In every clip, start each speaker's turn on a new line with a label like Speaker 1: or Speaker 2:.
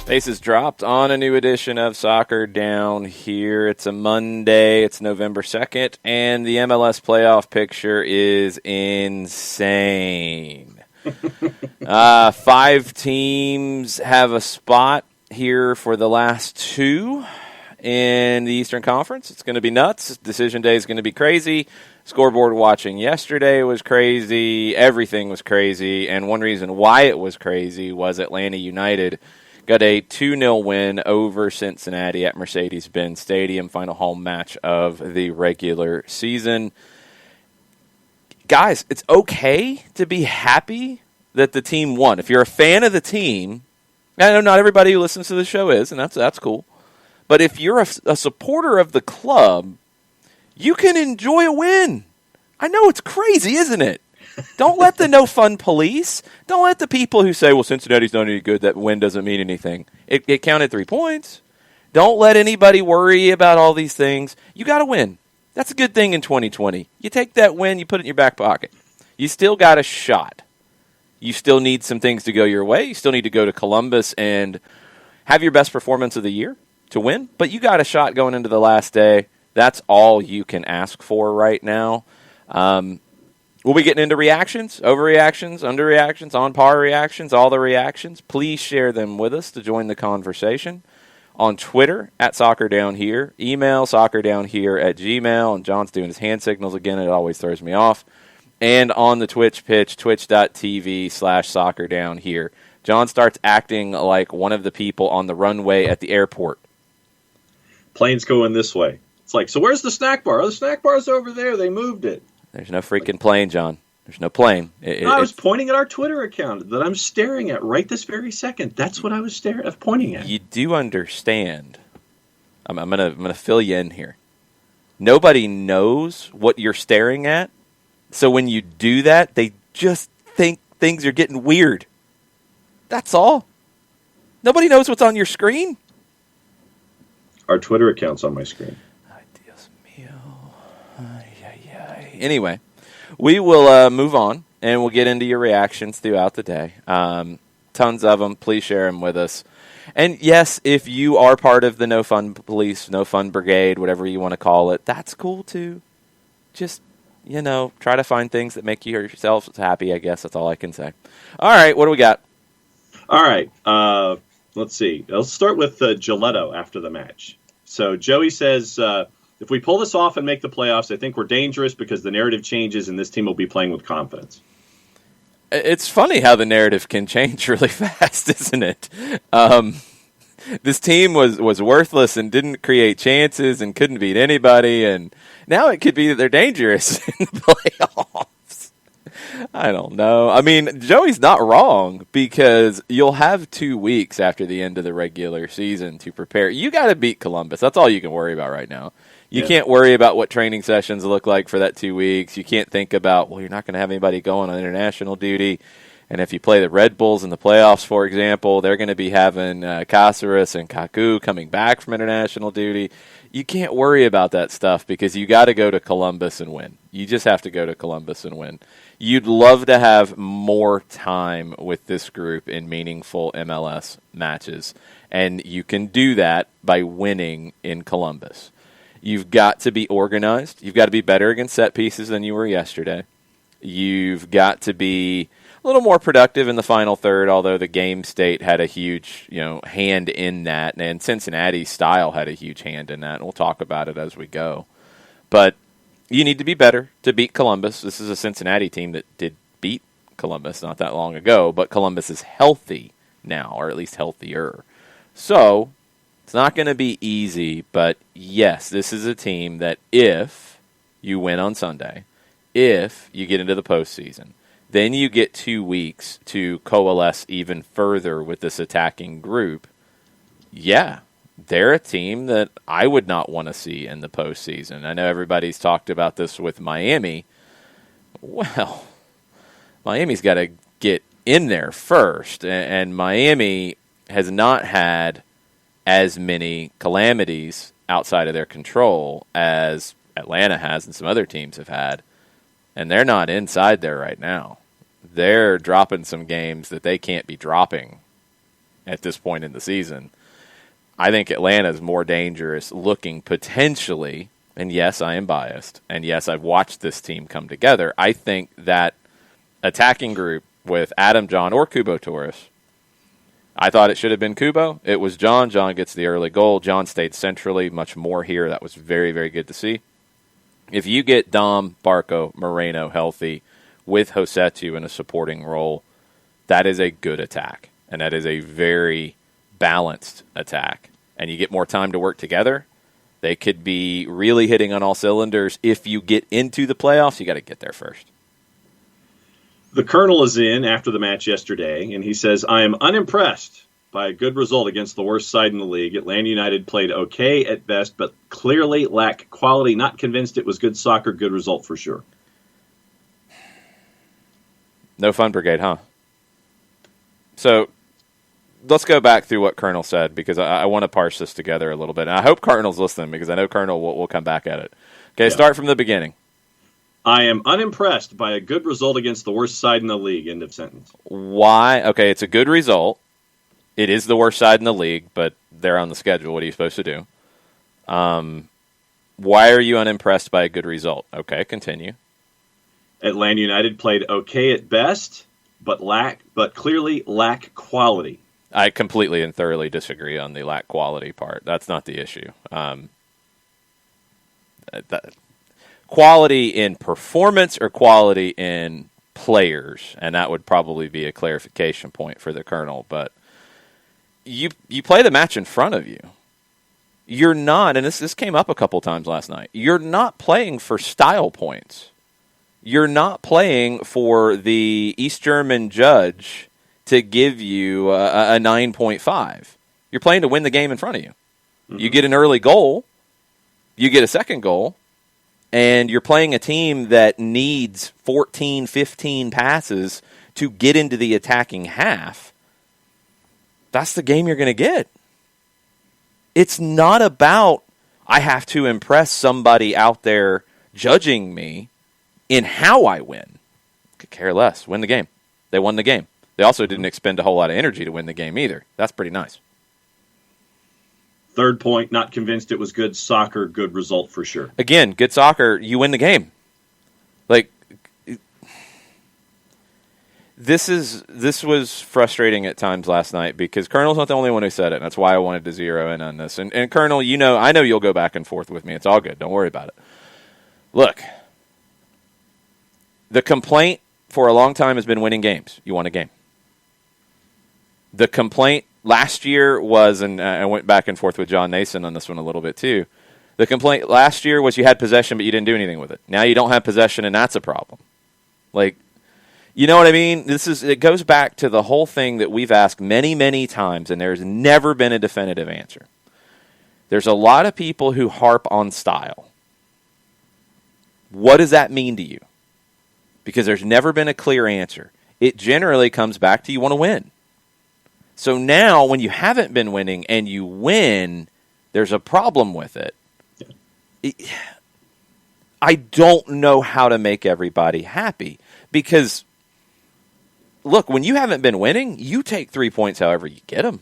Speaker 1: Bases dropped on a new edition of Soccer Down Here. It's a Monday. It's November 2nd, and the MLS playoff picture is insane. 5 teams have a spot here for the last 2 in the Eastern Conference. It's going to be nuts. Decision day is going to be crazy. Scoreboard watching yesterday was crazy. Everything was crazy, and one reason why it was crazy was Atlanta United got a 2-0 win over Cincinnati at Mercedes-Benz Stadium, final home match of the regular season. Guys, it's okay to be happy that the team won. If you're a fan of the team, I know not everybody who listens to the show is, and that's cool. But if you're a supporter of the club, you can enjoy a win. I know it's crazy, isn't it? Don't let the no-fun police. Don't let the people who say, well, Cincinnati's not any good, that win doesn't mean anything. It counted 3 points. Don't let anybody worry about all these things. You got to win. That's a good thing in 2020. You take that win, you put it in your back pocket. You still got a shot. You still need some things to go your way. You still need to go to Columbus and have your best performance of the year to win. But you got a shot going into the last day. That's all you can ask for right now. We'll be getting into reactions, overreactions, underreactions, on-par reactions, all the reactions. Please share them with us to join the conversation. On Twitter, at SoccerDownHere. Email, SoccerDownHere@gmail. And John's doing his hand signals again. It always throws me off. And on the Twitch pitch, twitch.tv/SoccerDownHere. John starts acting like one of the people on the runway at the airport.
Speaker 2: Plane's going this way. It's like, so where's the snack bar? Oh, the snack bar's over there. They moved it.
Speaker 1: There's no freaking plane, John. There's no plane.
Speaker 2: I was pointing at our Twitter account that I'm staring at right this very second. That's what I was pointing at.
Speaker 1: You do understand. I'm gonna fill you in here. Nobody knows what you're staring at, so when you do that, they just think things are getting weird. That's all. Nobody knows what's on your screen.
Speaker 2: Our Twitter account's on my screen.
Speaker 1: Anyway, we will move on, and we'll get into your reactions throughout the day. Tons of them. Please share them with us. And, yes, if you are part of the No Fun Police, No Fun Brigade, whatever you want to call it, that's cool, too. Just, try to find things that make you yourself happy, I guess. That's all I can say. All right, what do we got?
Speaker 2: All right, let's see. Let's start with Giletto after the match. So Joey says, if we pull this off and make the playoffs, I think we're dangerous because the narrative changes and this team will be playing with confidence.
Speaker 1: It's funny how the narrative can change really fast, isn't it? This team was worthless and didn't create chances and couldn't beat anybody, and now it could be that they're dangerous in the playoffs. I don't know. I mean, Joey's not wrong because you'll have 2 weeks after the end of the regular season to prepare. You got to beat Columbus. That's all you can worry about right now. You can't worry about what training sessions look like for that 2 weeks. You can't think about, well, you're not going to have anybody going on international duty. And if you play the Red Bulls in the playoffs, for example, they're going to be having Cáceres and Kaku coming back from international duty. You can't worry about that stuff because you got to go to Columbus and win. You just have to go to Columbus and win. You'd love to have more time with this group in meaningful MLS matches. And you can do that by winning in Columbus. You've got to be organized. You've got to be better against set pieces than you were yesterday. You've got to be a little more productive in the final third, although the game state had a huge, hand in that, and Cincinnati's style had a huge hand in that, and we'll talk about it as we go. But you need to be better to beat Columbus. This is a Cincinnati team that did beat Columbus not that long ago, but Columbus is healthy now, or at least healthier. So it's not going to be easy, but yes, this is a team that if you win on Sunday, if you get into the postseason, then you get 2 weeks to coalesce even further with this attacking group. Yeah, they're a team that I would not want to see in the postseason. I know everybody's talked about this with Miami. Well, Miami's got to get in there first, and Miami has not had as many calamities outside of their control as Atlanta has and some other teams have had. And they're not inside there right now. They're dropping some games that they can't be dropping. at this point in the season. I think Atlanta is more dangerous looking potentially, and yes, I am biased, and yes, I've watched this team come together. I think that attacking group with Adam John or Kubo Torres, I thought it should have been Kubo. It was John. John gets the early goal. John stayed centrally much more here. That was very, very good to see. If you get Dom, Barco, Moreno healthy with Josetu in a supporting role, that is a good attack, and that is a very balanced attack, and you get more time to work together. They could be really hitting on all cylinders. If you get into the playoffs, you got to get there first.
Speaker 2: The Colonel is in after the match yesterday, and he says, I am unimpressed by a good result against the worst side in the league. Atlanta United played okay at best, but clearly lack quality. Not convinced it was good soccer, good result for sure.
Speaker 1: No fun brigade, huh? So let's go back through what Colonel said, because I want to parse this together a little bit. And I hope Colonel's listening, because I know Colonel will come back at it. Okay, yeah. Start from the beginning.
Speaker 2: I am unimpressed by a good result against the worst side in the league. End of sentence.
Speaker 1: Why? Okay, it's a good result. It is the worst side in the league, but they're on the schedule. What are you supposed to do? Why are you unimpressed by a good result? Okay, continue.
Speaker 2: Atlanta United played okay at best, but clearly lack quality.
Speaker 1: I completely and thoroughly disagree on the lack quality part. That's not the issue. Quality in performance or quality in players, and that would probably be a clarification point for the Colonel. But you play the match in front of you. You're not, and this came up a couple times last night, you're not playing for style points. You're not playing for the East German judge to give you a 9.5. You're playing to win the game in front of you. Mm-hmm. You get an early goal, you get a second goal, and you're playing a team that needs 14, 15 passes to get into the attacking half. That's the game you're going to get. It's not about, I have to impress somebody out there judging me in how I win. Could care less. Win the game. They won the game. They also didn't expend a whole lot of energy to win the game either. That's pretty nice.
Speaker 2: Third point, not convinced it was good soccer, good result for sure.
Speaker 1: Again, good soccer, you win the game. Like, this was frustrating at times last night, because Colonel's not the only one who said it, and that's why I wanted to zero in on this. And Colonel, I know you'll go back and forth with me. It's all good. Don't worry about it. Look, the complaint for a long time has been winning games. You won a game. The complaint last year was, and I went back and forth with John Nason on this one a little bit too, the complaint last year was you had possession, but you didn't do anything with it. Now you don't have possession, and that's a problem. Like, you know what I mean? It goes back to the whole thing that we've asked many, many times, and there's never been a definitive answer. There's a lot of people who harp on style. What does that mean to you? Because there's never been a clear answer. It generally comes back to you want to win. So now when you haven't been winning and you win, there's a problem with it. I don't know how to make everybody happy, because look, when you haven't been winning, you take 3 points however you get them.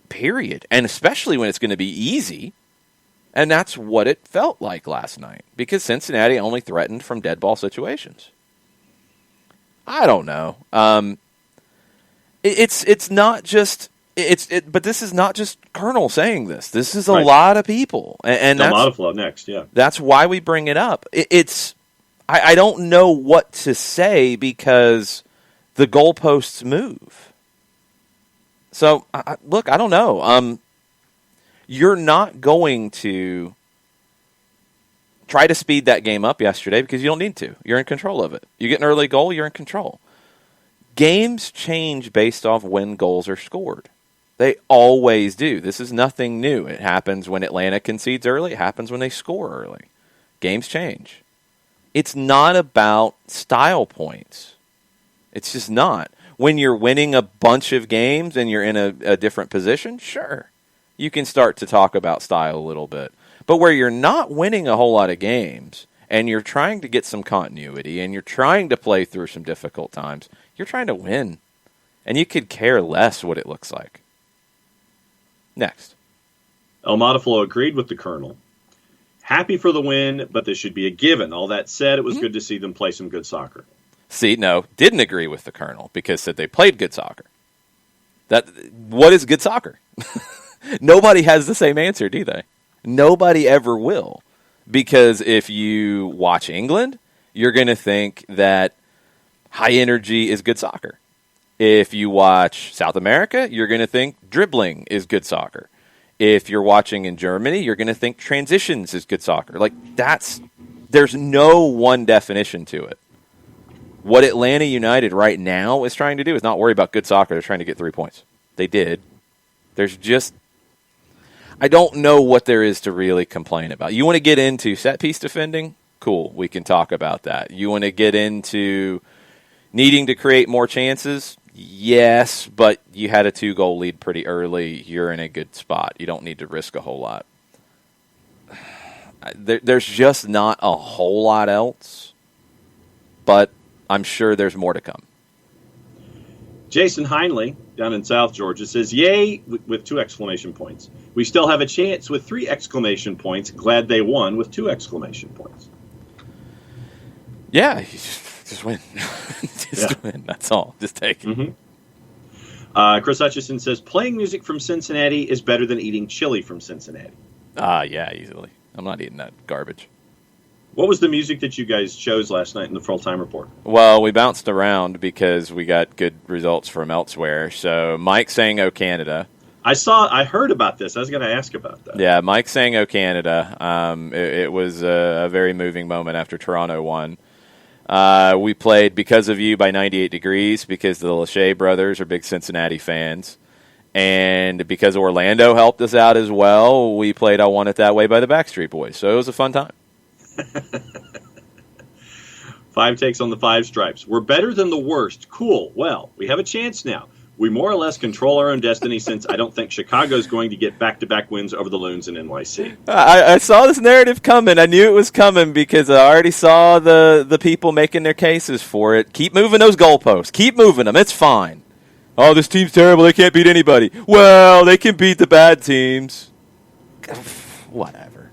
Speaker 1: Period. And especially when it's going to be easy. And that's what it felt like last night, because Cincinnati only threatened from dead ball situations. I don't know. It's not just but this is not just Colonel saying this. This is a lot of people, and that's
Speaker 2: a lot of flow next. Yeah,
Speaker 1: that's why we bring it up. I don't know what to say, because the goalposts move. So look, I don't know. You're not going to try to speed that game up yesterday, because you don't need to. You're in control of it. You get an early goal, you're in control. Games change based off when goals are scored. They always do. This is nothing new. It happens when Atlanta concedes early. It happens when they score early. Games change. It's not about style points. It's just not. When you're winning a bunch of games and you're in a different position, sure, you can start to talk about style a little bit. But where you're not winning a whole lot of games and you're trying to get some continuity and you're trying to play through some difficult times, you're trying to win. and you could care less what it looks like. Next.
Speaker 2: El Modaflo agreed with the Colonel. Happy for the win, but this should be a given. All that said, it was good to see them play some good soccer.
Speaker 1: See, no, didn't agree with the Colonel because said they played good soccer. What is good soccer? Nobody has the same answer, do they? Nobody ever will. Because if you watch England, you're going to think that high energy is good soccer. If you watch South America, you're going to think dribbling is good soccer. If you're watching in Germany, you're going to think transitions is good soccer. There's no one definition to it. What Atlanta United right now is trying to do is not worry about good soccer. They're trying to get 3 points. They did. I don't know what there is to really complain about. You want to get into set-piece defending? Cool, we can talk about that. You want to get into needing to create more chances? Yes, but you had a 2-goal lead pretty early. You're in a good spot. You don't need to risk a whole lot. There's just not a whole lot else, but I'm sure there's more to come.
Speaker 2: Jason Heinley, down in South Georgia, says, yay, with 2 exclamation points. We still have a chance with 3 exclamation points. Glad they won with 2 exclamation points.
Speaker 1: Yeah, just win. Win. That's all. Just take it.
Speaker 2: Mm-hmm. Chris Hutchison says, playing music from Cincinnati is better than eating chili from Cincinnati.
Speaker 1: Yeah, easily. I'm not eating that garbage.
Speaker 2: What was the music that you guys chose last night in the full-time report?
Speaker 1: Well, we bounced around because we got good results from elsewhere. So Mike sang "O Canada."
Speaker 2: I heard about this. I was going to ask about that.
Speaker 1: Yeah, Mike sang "O Canada." It was a very moving moment after Toronto won. We played "Because of You" by 98 Degrees because the Lachey brothers are big Cincinnati fans. And because Orlando helped us out as well, we played "I Want It That Way" by the Backstreet Boys. So it was a fun time.
Speaker 2: 5 takes on the 5 stripes. We're better than the worst. Cool. Well, we have a chance now. We more or less control our own destiny since I don't think Chicago's going to get back-to-back wins over the Loons and NYC.
Speaker 1: I saw this narrative coming. I knew it was coming because I already saw the people making their cases for it. Keep moving those goalposts. Keep moving them. It's fine. Oh, this team's terrible. They can't beat anybody. Well, they can beat the bad teams. Whatever.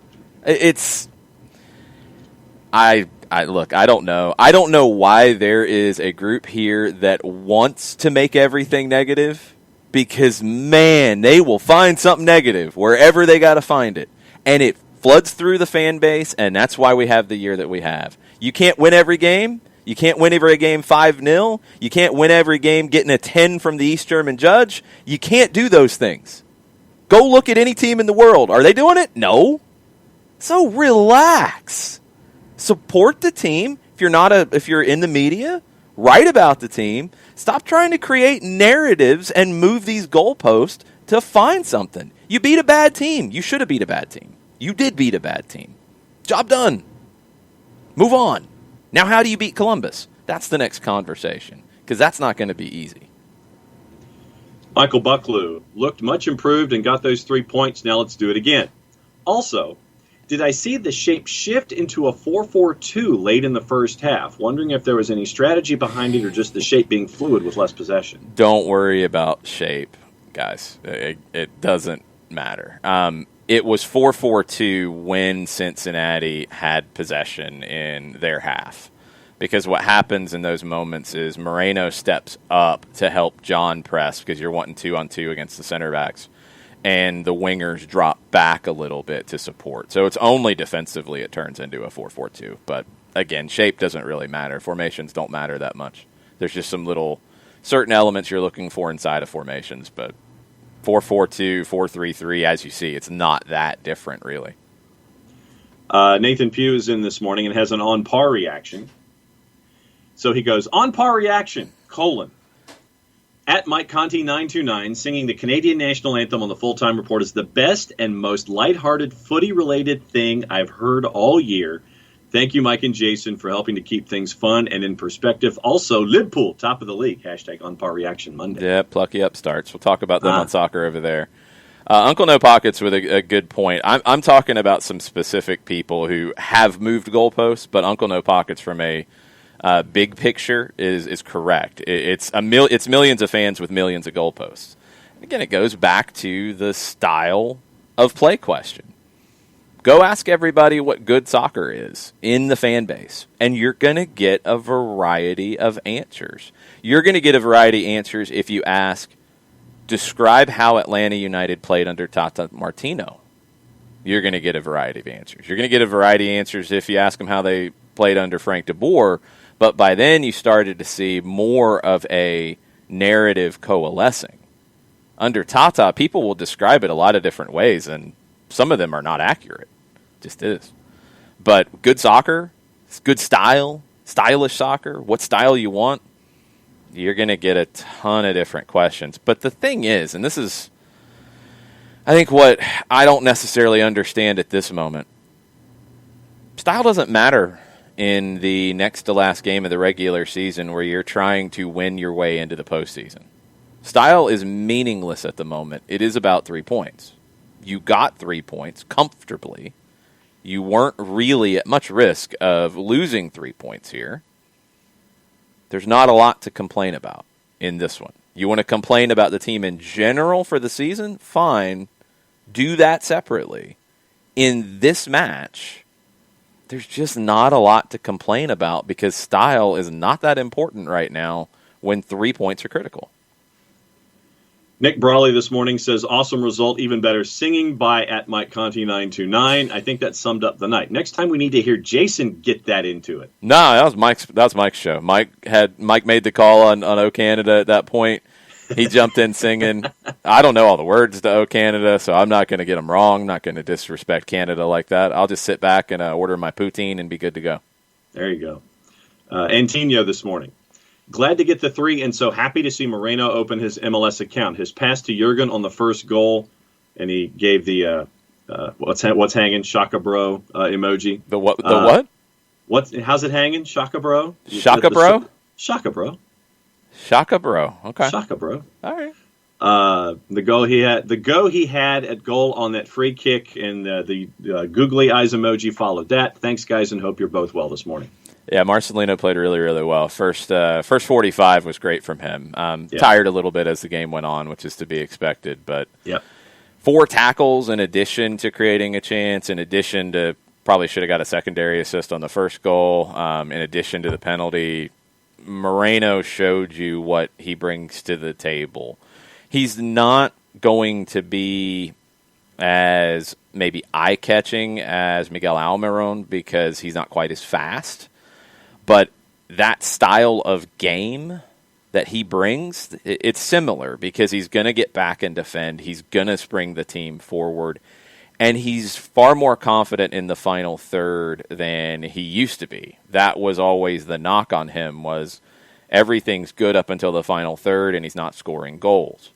Speaker 1: Look, I don't know. I don't know why there is a group here that wants to make everything negative because, man, they will find something negative wherever they got to find it. And it floods through the fan base, and that's why we have the year that we have. You can't win every game. You can't win every game 5-0. You can't win every game getting a 10 from the East German judge. You can't do those things. Go look at any team in the world. Are they doing it? No. So relax. Support the team. If you're in the media, write about the team. Stop trying to create narratives and move these goalposts to find something. You beat a bad team. You should have beat a bad team. You did beat a bad team. Job done. Move on. Now, how do you beat Columbus? That's the next conversation, because that's not going to be easy.
Speaker 2: Michael Bucklew looked much improved and got those 3 points. Now let's do it again. Also, did I see the shape shift into a 4-4-2 late in the first half? Wondering if there was any strategy behind it or just the shape being fluid with less possession.
Speaker 1: Don't worry about shape, guys. It doesn't matter. It was 4-4-2 when Cincinnati had possession in their half. Because what happens in those moments is Moreno steps up to help John press because you're wanting 2-on-2 against the center backs. And the wingers drop back a little bit to support. So it's only defensively it turns into a 4-4-2. But, again, shape doesn't really matter. Formations don't matter that much. There's just some little certain elements you're looking for inside of formations, but 4-4-2, 4-3-3, as you see, it's not that different, really.
Speaker 2: Nathan Pugh is in this morning and has an on-par reaction. So he goes, on-par reaction, : at Mike Conti 929, singing the Canadian national anthem on the full-time report is the best and most lighthearted footy-related thing I've heard all year. Thank you, Mike and Jason, for helping to keep things fun and in perspective. Also, Liverpool, top of the league. # on par reaction Monday.
Speaker 1: Yeah, plucky upstarts. We'll talk about them on soccer over there. Uncle No Pockets with a good point. I'm talking about some specific people who have moved goalposts, but Uncle No Pockets from a Big picture is correct. It's millions of fans with millions of goalposts. Again, it goes back to the style of play question. Go ask everybody what good soccer is in the fan base, and you're going to get a variety of answers. You're going to get a variety of answers if you ask, describe how Atlanta United played under Tata Martino. You're going to get a variety of answers. You're going to get a variety of answers if you ask them how they played under Frank de Boer, but by then you started to see more of a narrative coalescing. Under Tata, people will describe it a lot of different ways, and some of them are not accurate. Just is. But good soccer, good style, stylish soccer, what style you want, you're going to get a ton of different questions. But the thing is, and this is, I think, what I don't necessarily understand at this moment, style doesn't matter in the next to last game of the regular season where you're trying to win your way into the postseason. Style is meaningless at the moment. It is about 3 points. You got 3 points comfortably. You weren't really at much risk of losing 3 points here. There's not a lot to complain about in this one. You want to complain about the team in general for the season? Fine. Do that separately. In this match, there's just not a lot to complain about because style is not that important right now when 3 points are critical.
Speaker 2: Nick Brawley this morning says, awesome result, even better singing by @MikeConti929. I think that summed up the night. Next time we need to hear Jason get that into it.
Speaker 1: No, that was Mike's show. Mike made the call on O Canada at that point. He jumped in singing. I don't know all the words to O Canada, so I'm not going to get them wrong. Not going to disrespect Canada like that. I'll just sit back and order my poutine and be good to go.
Speaker 2: There you go. Antino this morning. Glad to get the 3 and so happy to see Moreno open his MLS account. His pass to Jurgen on the first goal, and he gave the what's hanging Shaka Bro emoji.
Speaker 1: The what? The
Speaker 2: what? How's it hanging? Shaka Bro.
Speaker 1: Shaka Bro.
Speaker 2: Shaka Bro.
Speaker 1: Shaka Bro. Okay.
Speaker 2: Shaka Bro.
Speaker 1: All right.
Speaker 2: The go he had at goal on that free kick, and the googly eyes emoji followed that. Thanks, guys, and hope you're both well this morning.
Speaker 1: Yeah, Marcelino played really, really well. First 45 was great from him. Tired a little bit as the game went on, which is to be expected. But 4 tackles in addition to creating a chance, in addition to probably should have got a secondary assist on the first goal, in addition to the penalty. Moreno showed you what he brings to the table. He's not going to be as maybe eye-catching as Miguel Almiron because he's not quite as fast. But that style of game that he brings, it's similar because he's going to get back and defend. He's going to spring the team forward. And he's far more confident in the final third than he used to be. That was always the knock on him was everything's good up until the final third and he's not scoring goals.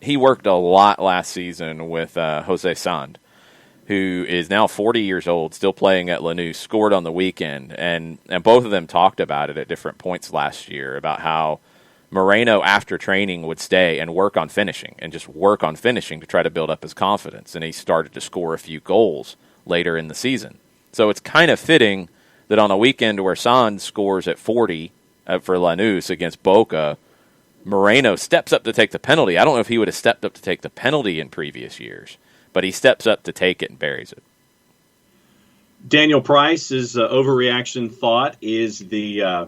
Speaker 1: He worked a lot last season with Jose Sand, who is now 40 years old, still playing at Lanús, scored on the weekend. And both of them talked about it at different points last year, about how Moreno, after training, would stay and work on finishing, and just work on finishing to try to build up his confidence. And he started to score a few goals later in the season. So it's kind of fitting that on a weekend where Sand scores at 40 for Lanús against Boca, Moreno steps up to take the penalty. I don't know if he would have stepped up to take the penalty in previous years, but he steps up to take it and buries it.
Speaker 2: Daniel Price's overreaction thought is the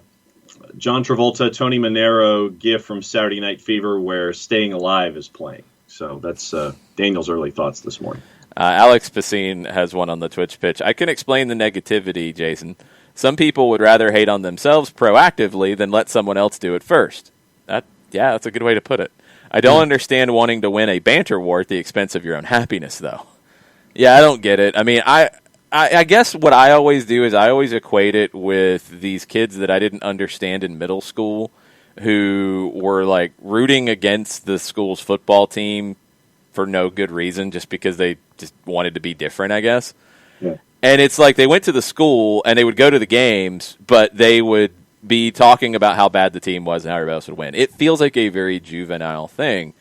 Speaker 2: John Travolta, Tony Manero gif from Saturday Night Fever where Staying Alive is playing. So that's Daniel's early thoughts this morning.
Speaker 1: Alex Pacine has one on the Twitch pitch. I can explain the negativity, Jason. Some people would rather hate on themselves proactively than let someone else do it first. That's a good way to put it. I don't understand wanting to win a banter war at the expense of your own happiness, though. Yeah, I don't get it. I mean, I guess what I always do is I always equate it with these kids that I didn't understand in middle school who were, like, rooting against the school's football team for no good reason, just because they just wanted to be different, I guess. Yeah. And it's like they went to the school and they would go to the games, but they would be talking about how bad the team was and how everybody else would win. It feels like a very juvenile thing.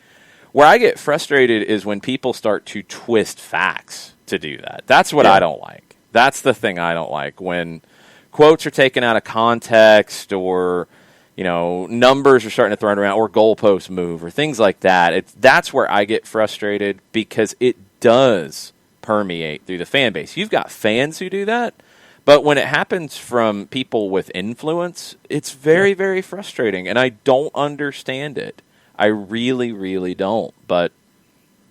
Speaker 1: Where I get frustrated is when people start to twist facts to do that. That's what I don't like. That's the thing I don't like. When quotes are taken out of context, or numbers are starting to throw around, or goalposts move, or things like that. That's where I get frustrated, because it does permeate through the fan base. You've got fans who do that, but when it happens from people with influence, it's very, very frustrating, and I don't understand it. I really, really don't. But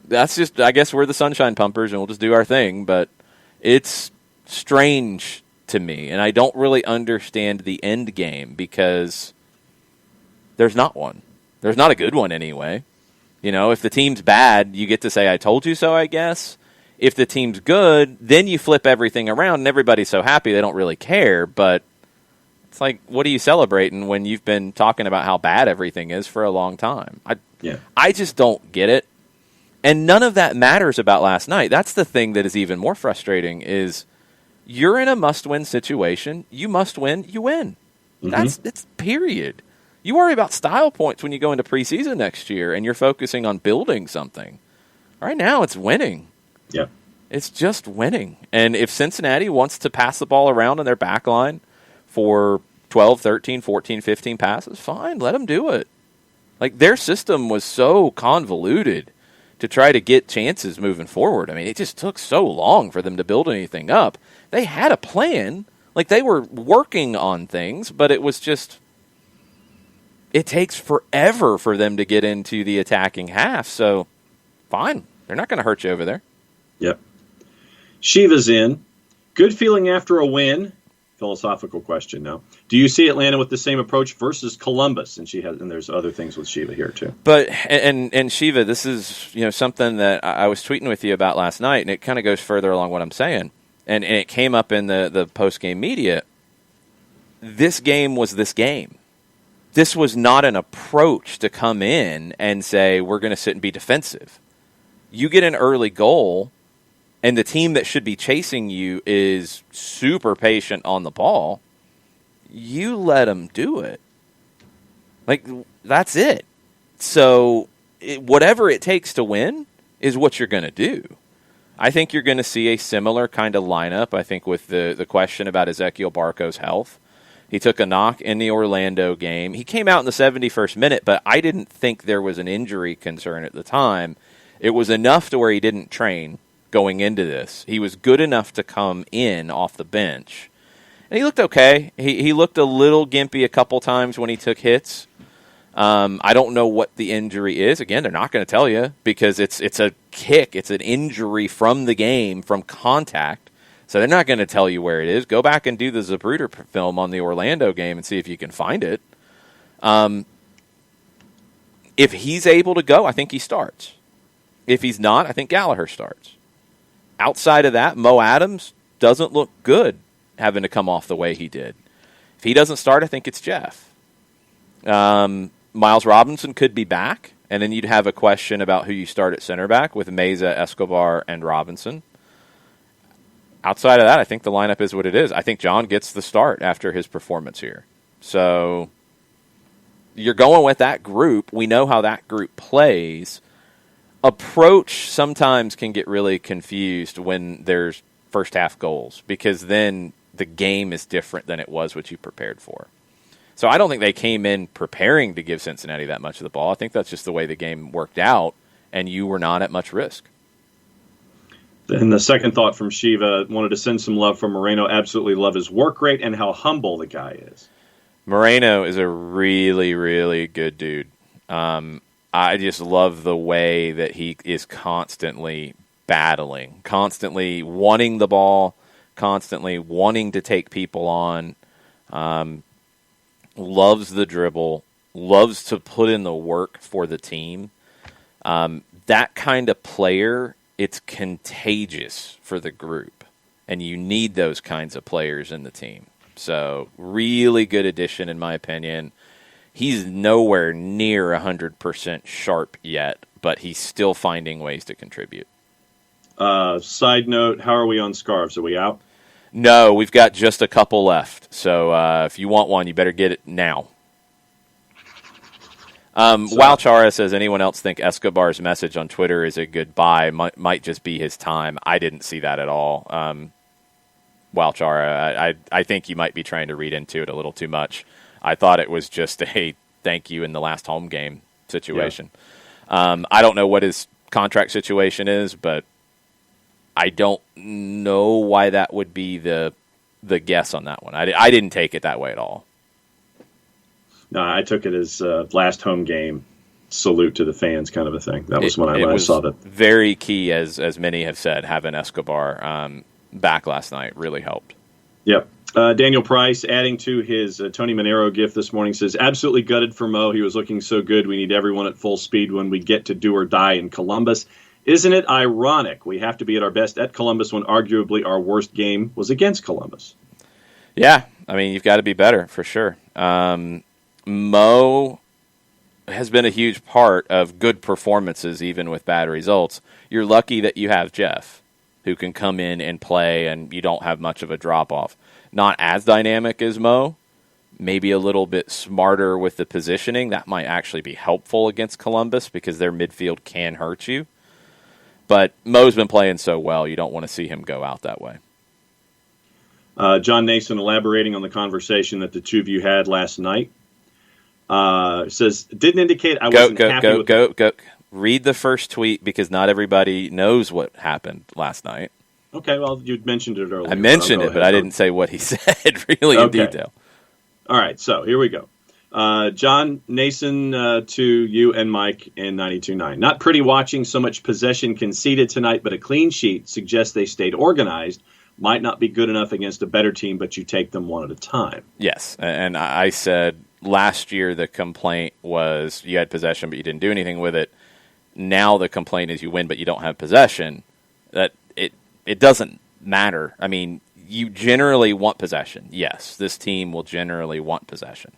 Speaker 1: that's just, I guess we're the sunshine pumpers, and we'll just do our thing, but it's strange to me, and I don't really understand the end game, because there's not one. There's not a good one anyway. If the team's bad, you get to say, I told you so, I guess. If the team's good, then you flip everything around, and everybody's so happy they don't really care. But it's like, what are you celebrating when you've been talking about how bad everything is for a long time? I just don't get it. And none of that matters about last night. That's the thing that is even more frustrating, is you're in a must-win situation. You must win, you win. It's period. You worry about style points when you go into preseason next year, and you're focusing on building something. Right now, it's winning.
Speaker 2: Yeah.
Speaker 1: It's just winning. And if Cincinnati wants to pass the ball around in their back line for 12, 13, 14, 15 passes, fine, let them do it. Like, their system was so convoluted to try to get chances moving forward. I mean, it just took so long for them to build anything up. They had a plan. Like, they were working on things, but it was just, it takes forever for them to get into the attacking half. So, fine. They're not going to hurt you over there.
Speaker 2: Yep. Shiva's in. Good feeling after a win. Philosophical question now. Do you see Atlanta with the same approach versus Columbus? And there's other things with Shiva here too.
Speaker 1: But and Shiva, this is something that I was tweeting with you about last night, and it kind of goes further along what I'm saying. And it came up in the post game media. This game was this game. This was not an approach to come in and say we're going to sit and be defensive. You get an early goal, and the team that should be chasing you is super patient on the ball, you let them do it. Like, that's it. So whatever it takes to win is what you're going to do. I think you're going to see a similar kind of lineup, I think, with the question about Ezequiel Barco's health. He took a knock in the Orlando game. He came out in the 71st minute, but I didn't think there was an injury concern at the time. It was enough to where he didn't train going into this. He was good enough to come in off the bench. And he looked okay. He looked a little gimpy a couple times when he took hits. I don't know what the injury is. Again, they're not going to tell you, because it's a kick. It's an injury from the game, from contact. So they're not going to tell you where it is. Go back and do the Zapruder film on the Orlando game and see if you can find it. If he's able to go, I think he starts. If he's not, I think Gallagher starts. Outside of that, Mo Adams doesn't look good having to come off the way he did. If he doesn't start, I think it's Jeff. Miles Robinson could be back, and then you'd have a question about who you start at center back with Meza, Escobar, and Robinson. Outside of that, I think the lineup is what it is. I think John gets the start after his performance here. So you're going with that group. We know how that group plays. Approach sometimes can get really confused when there's first half goals, because then the game is different than it was what you prepared for. So I don't think they came in preparing to give Cincinnati that much of the ball. I think that's just the way the game worked out, and you were not at much risk.
Speaker 2: And the second thought from Shiva, wanted to send some love from Moreno. Absolutely love his work rate and how humble the guy is.
Speaker 1: Moreno is a really, really good dude. I just love the way that he is constantly battling, constantly wanting the ball, constantly wanting to take people on, loves the dribble, loves to put in the work for the team. That kind of player, it's contagious for the group, and you need those kinds of players in the team. So really good addition, in my opinion. He's nowhere near 100% sharp yet, but he's still finding ways to contribute.
Speaker 2: Side note, how are we on scarves? Are we out?
Speaker 1: No, we've got just a couple left. So if you want one, you better get it now. Walchara says, anyone else think Escobar's message on Twitter is a goodbye? Might just be his time. I didn't see that at all. Wow, Chara, I think you might be trying to read into it a little too much. I thought it was just a thank you in the last home game situation. Yeah. I don't know what his contract situation is, but I don't know why that would be the guess on that one. I didn't take it that way at all.
Speaker 2: No, I took it as last home game salute to the fans kind of a thing. That was when I saw that.
Speaker 1: Very key, as many have said, having Escobar back last night really helped.
Speaker 2: Yep. Daniel Price, adding to his Tony Monero gift this morning, says, absolutely gutted for Mo. He was looking so good. We need everyone at full speed when we get to do or die in Columbus. Isn't it ironic? We have to be at our best at Columbus when arguably our worst game was against Columbus.
Speaker 1: Yeah, I mean, you've got to be better for sure. Mo has been a huge part of good performances, even with bad results. You're lucky that you have Jeff, who can come in and play, and you don't have much of a drop-off. Not as dynamic as Mo, maybe a little bit smarter with the positioning. That might actually be helpful against Columbus because their midfield can hurt you. But Mo's been playing so well, you don't want to see him go out that way.
Speaker 2: John Nason, elaborating on the conversation that the two of you had last night, says, didn't indicate I wasn't happy with...
Speaker 1: Go. Read the first tweet because not everybody knows what happened last night.
Speaker 2: Okay, well, you mentioned it earlier.
Speaker 1: I mentioned it, but I didn't say what he said really in detail.
Speaker 2: All right, so here we go. John Nason to you and Mike in 92.9. Not pretty watching so much possession conceded tonight, but a clean sheet suggests they stayed organized. Might not be good enough against a better team, but you take them one at a time.
Speaker 1: Yes, and I said last year the complaint was you had possession, but you didn't do anything with it. Now the complaint is you win, but you don't have possession. That it doesn't matter. I mean, you generally want possession. Yes, this team will generally want possession.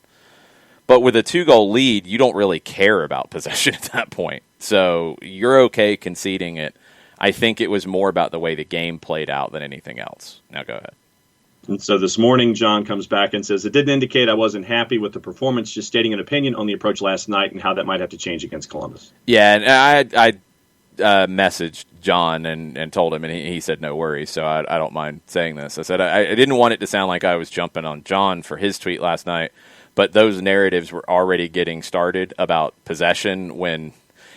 Speaker 1: But with a 2-goal lead, you don't really care about possession at that point. So you're okay conceding it. I think it was more about the way the game played out than anything else. Now go ahead.
Speaker 2: And so this morning, John comes back and says, it didn't indicate I wasn't happy with the performance, just stating an opinion on the approach last night and how that might have to change against Columbus.
Speaker 1: Yeah, and I messaged John and told him, and he said no worries, so I don't mind saying this. I said I didn't want it to sound like I was jumping on John for his tweet last night, but those narratives were already getting started about possession when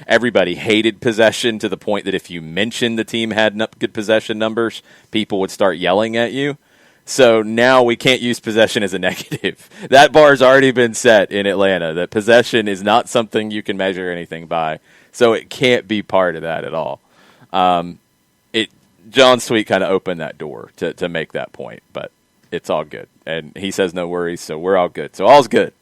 Speaker 1: everybody hated possession to the point that if you mentioned the team had good possession numbers, people would start yelling at you. So now we can't use possession as a negative. That bar's already been set in Atlanta, that possession is not something you can measure anything by. So it can't be part of that at all. John's tweet kind of opened that door to make that point, but it's all good. And he says no worries, so we're all good. So all's good.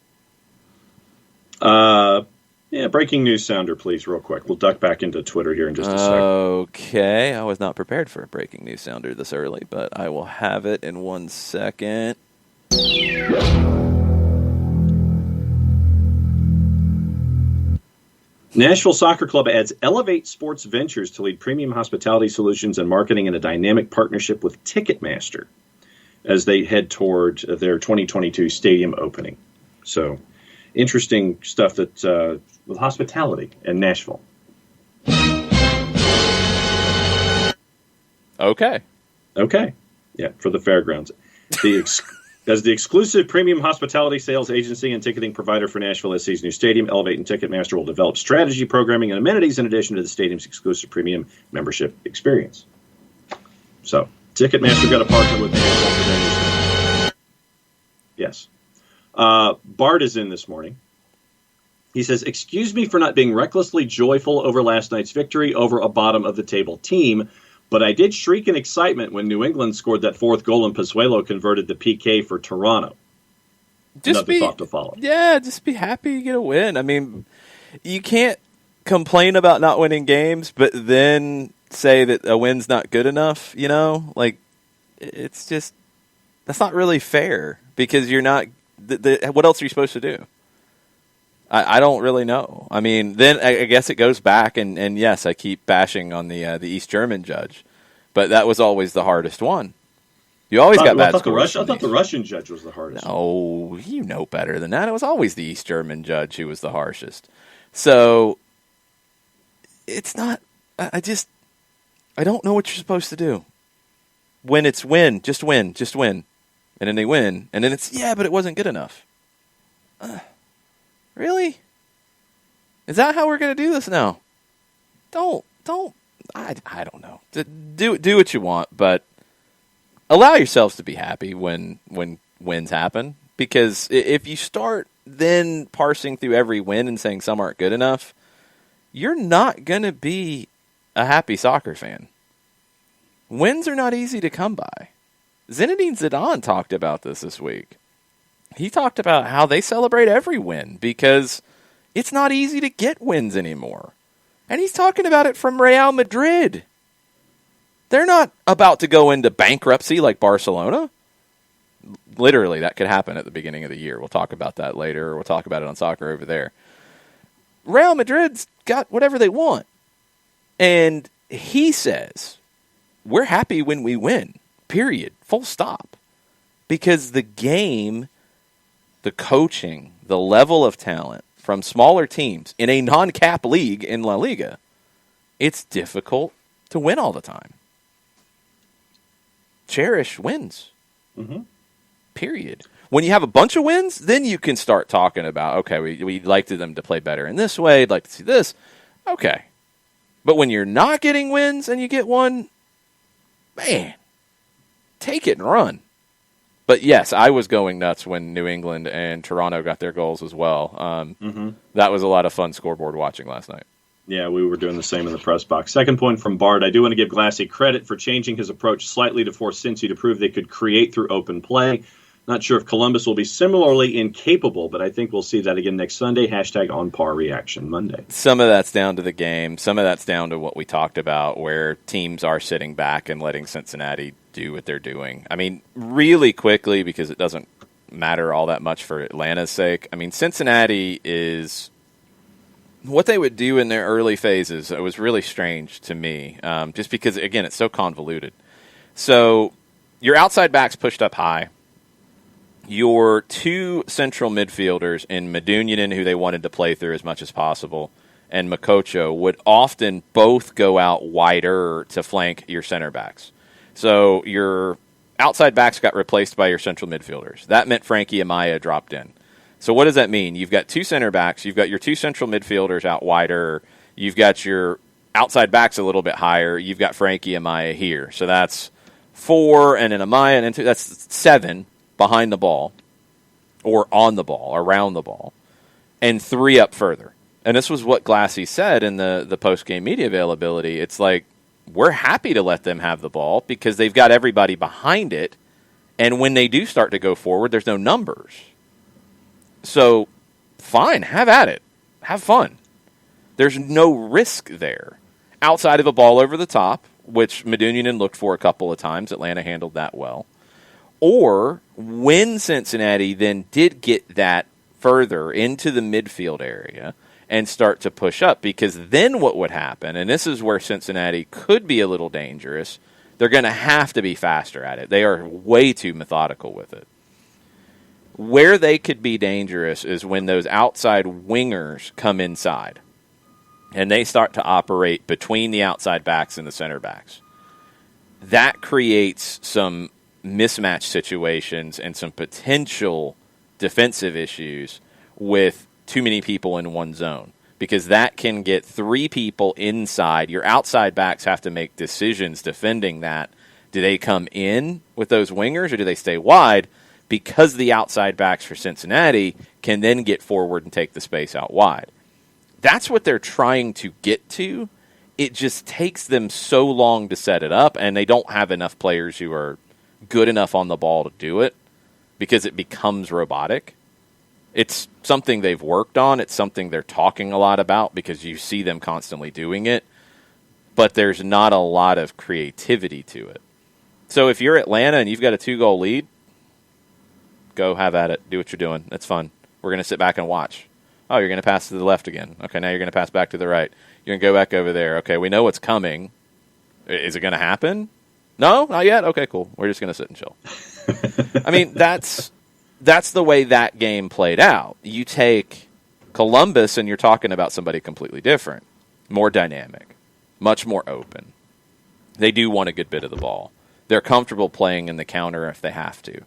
Speaker 2: Yeah, breaking news sounder, please, real quick. We'll duck back into Twitter here in just a second.
Speaker 1: Okay, I was not prepared for a breaking news sounder this early, but I will have it in 1 second.
Speaker 2: Nashville Soccer Club adds Elevate Sports Ventures to lead premium hospitality solutions and marketing in a dynamic partnership with Ticketmaster as they head toward their 2022 stadium opening. So, interesting stuff that with hospitality in Nashville.
Speaker 1: Okay.
Speaker 2: Yeah, for the fairgrounds. As the exclusive premium hospitality sales agency and ticketing provider for Nashville SC's new stadium, Elevate and Ticketmaster will develop strategy, programming, and amenities in addition to the stadium's exclusive premium membership experience. So, Ticketmaster got to partner with Nashville for their new stadium. Yes. Bart is in this morning. He says, excuse me for not being recklessly joyful over last night's victory over a bottom-of-the-table team, but I did shriek in excitement when New England scored that fourth goal and Pozuelo converted the PK for Toronto. Another thought to follow.
Speaker 1: Yeah, just be happy you get a win. I mean, you can't complain about not winning games, but then say that a win's not good enough, you know? Like, it's just, that's not really fair because you're not, what else are you supposed to do? I don't really know. I mean, then I guess it goes back, and yes, I keep bashing on the East German judge, but that was always the hardest one. You always got bad scores.
Speaker 2: I thought the Russian judge was the hardest.
Speaker 1: No, you know better than that. It was always the East German judge who was the harshest. So it's not. I don't know what you're supposed to do. when it's just win. And then they win. And then it's, but it wasn't good enough. Really? Is that how we're going to do this now? I don't know. Do what you want, but allow yourselves to be happy when wins happen. Because if you start then parsing through every win and saying some aren't good enough, you're not going to be a happy soccer fan. Wins are not easy to come by. Zinedine Zidane talked about this week. He talked about how they celebrate every win because it's not easy to get wins anymore. And he's talking about it from Real Madrid. They're not about to go into bankruptcy like Barcelona. Literally, that could happen at the beginning of the year. We'll talk about that later. We'll talk about it on Soccer Over There. Real Madrid's got whatever they want. And he says, we're happy when we win, period, full stop. Because the game, the coaching, the level of talent from smaller teams in a non-cap league in La Liga, it's difficult to win all the time. Cherish wins. Mm-hmm. Period. When you have a bunch of wins, then you can start talking about, okay, we'd like them to play better in this way. I'd like to see this. Okay. But when you're not getting wins and you get one, man, take it and run. But yes, I was going nuts when New England and Toronto got their goals as well. That was a lot of fun scoreboard watching last night.
Speaker 2: Yeah, we were doing the same in the press box. Second point from Bart. I do want to give Glassy credit for changing his approach slightly to force Cincy to prove they could create through open play. Not sure if Columbus will be similarly incapable, but I think we'll see that again next Sunday. Hashtag on par reaction Monday.
Speaker 1: Some of that's down to the game. Some of that's down to what we talked about, where teams are sitting back and letting Cincinnati do what they're doing. I mean, really quickly, because it doesn't matter all that much for Atlanta's sake. I mean, Cincinnati is what they would do in their early phases. It was really strange to me, just because, again, it's so convoluted. So your outside backs pushed up high. Your two central midfielders in Medunjanin, who they wanted to play through as much as possible, and Makocho would often both go out wider to flank your center backs. So your outside backs got replaced by your central midfielders. That meant Frankie Amaya dropped in. So what does that mean? You've got two center backs. You've got your two central midfielders out wider. You've got your outside backs a little bit higher. You've got Frankie Amaya here. So that's 4, and then Amaya, and then 2. That's 7 behind the ball, or on the ball, around the ball, and 3 up further. And this was what Glassy said in the post-game media availability. It's like, we're happy to let them have the ball because they've got everybody behind it, and when they do start to go forward, there's no numbers. So, fine, have at it. Have fun. There's no risk there. Outside of a ball over the top, which Medunjanin looked for a couple of times, Atlanta handled that well. Or when Cincinnati then did get that further into the midfield area and start to push up, because then what would happen, and this is where Cincinnati could be a little dangerous, they're going to have to be faster at it. They are way too methodical with it. Where they could be dangerous is when those outside wingers come inside and they start to operate between the outside backs and the center backs. That creates some mismatch situations and some potential defensive issues with too many people in one zone, because that can get 3 people inside. Your outside backs have to make decisions defending that. Do they come in with those wingers or do they stay wide? Because the outside backs for Cincinnati can then get forward and take the space out wide. That's what they're trying to get to. It just takes them so long to set it up, and they don't have enough players who are good enough on the ball to do it because it becomes robotic. It's something they've worked on. It's something they're talking a lot about because you see them constantly doing it, but there's not a lot of creativity to it. So if you're Atlanta and you've got a 2-goal lead, go have at it. Do what you're doing. That's fun. We're going to sit back and watch. Oh, you're going to pass to the left again. Okay, now you're going to pass back to the right. You're going to go back over there. Okay, we know what's coming. Is it going to happen? No, not yet? Okay, cool. We're just going to sit and chill. I mean, that's the way that game played out. You take Columbus and you're talking about somebody completely different, more dynamic, much more open. They do want a good bit of the ball. They're comfortable playing in the counter if they have to.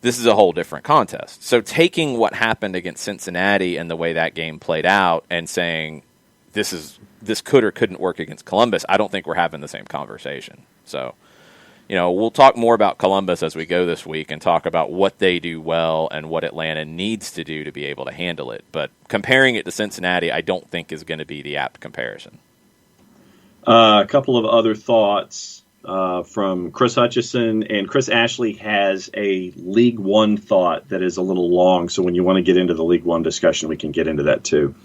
Speaker 1: This is a whole different contest. So taking what happened against Cincinnati and the way that game played out and saying this could or couldn't work against Columbus, I don't think we're having the same conversation. So, we'll talk more about Columbus as we go this week and talk about what they do well and what Atlanta needs to do to be able to handle it. But comparing it to Cincinnati, I don't think is going to be the apt comparison.
Speaker 2: A couple of other thoughts from Chris Hutchison, and Chris Ashley has a League One thought that is a little long, so when you want to get into the League One discussion, we can get into that too.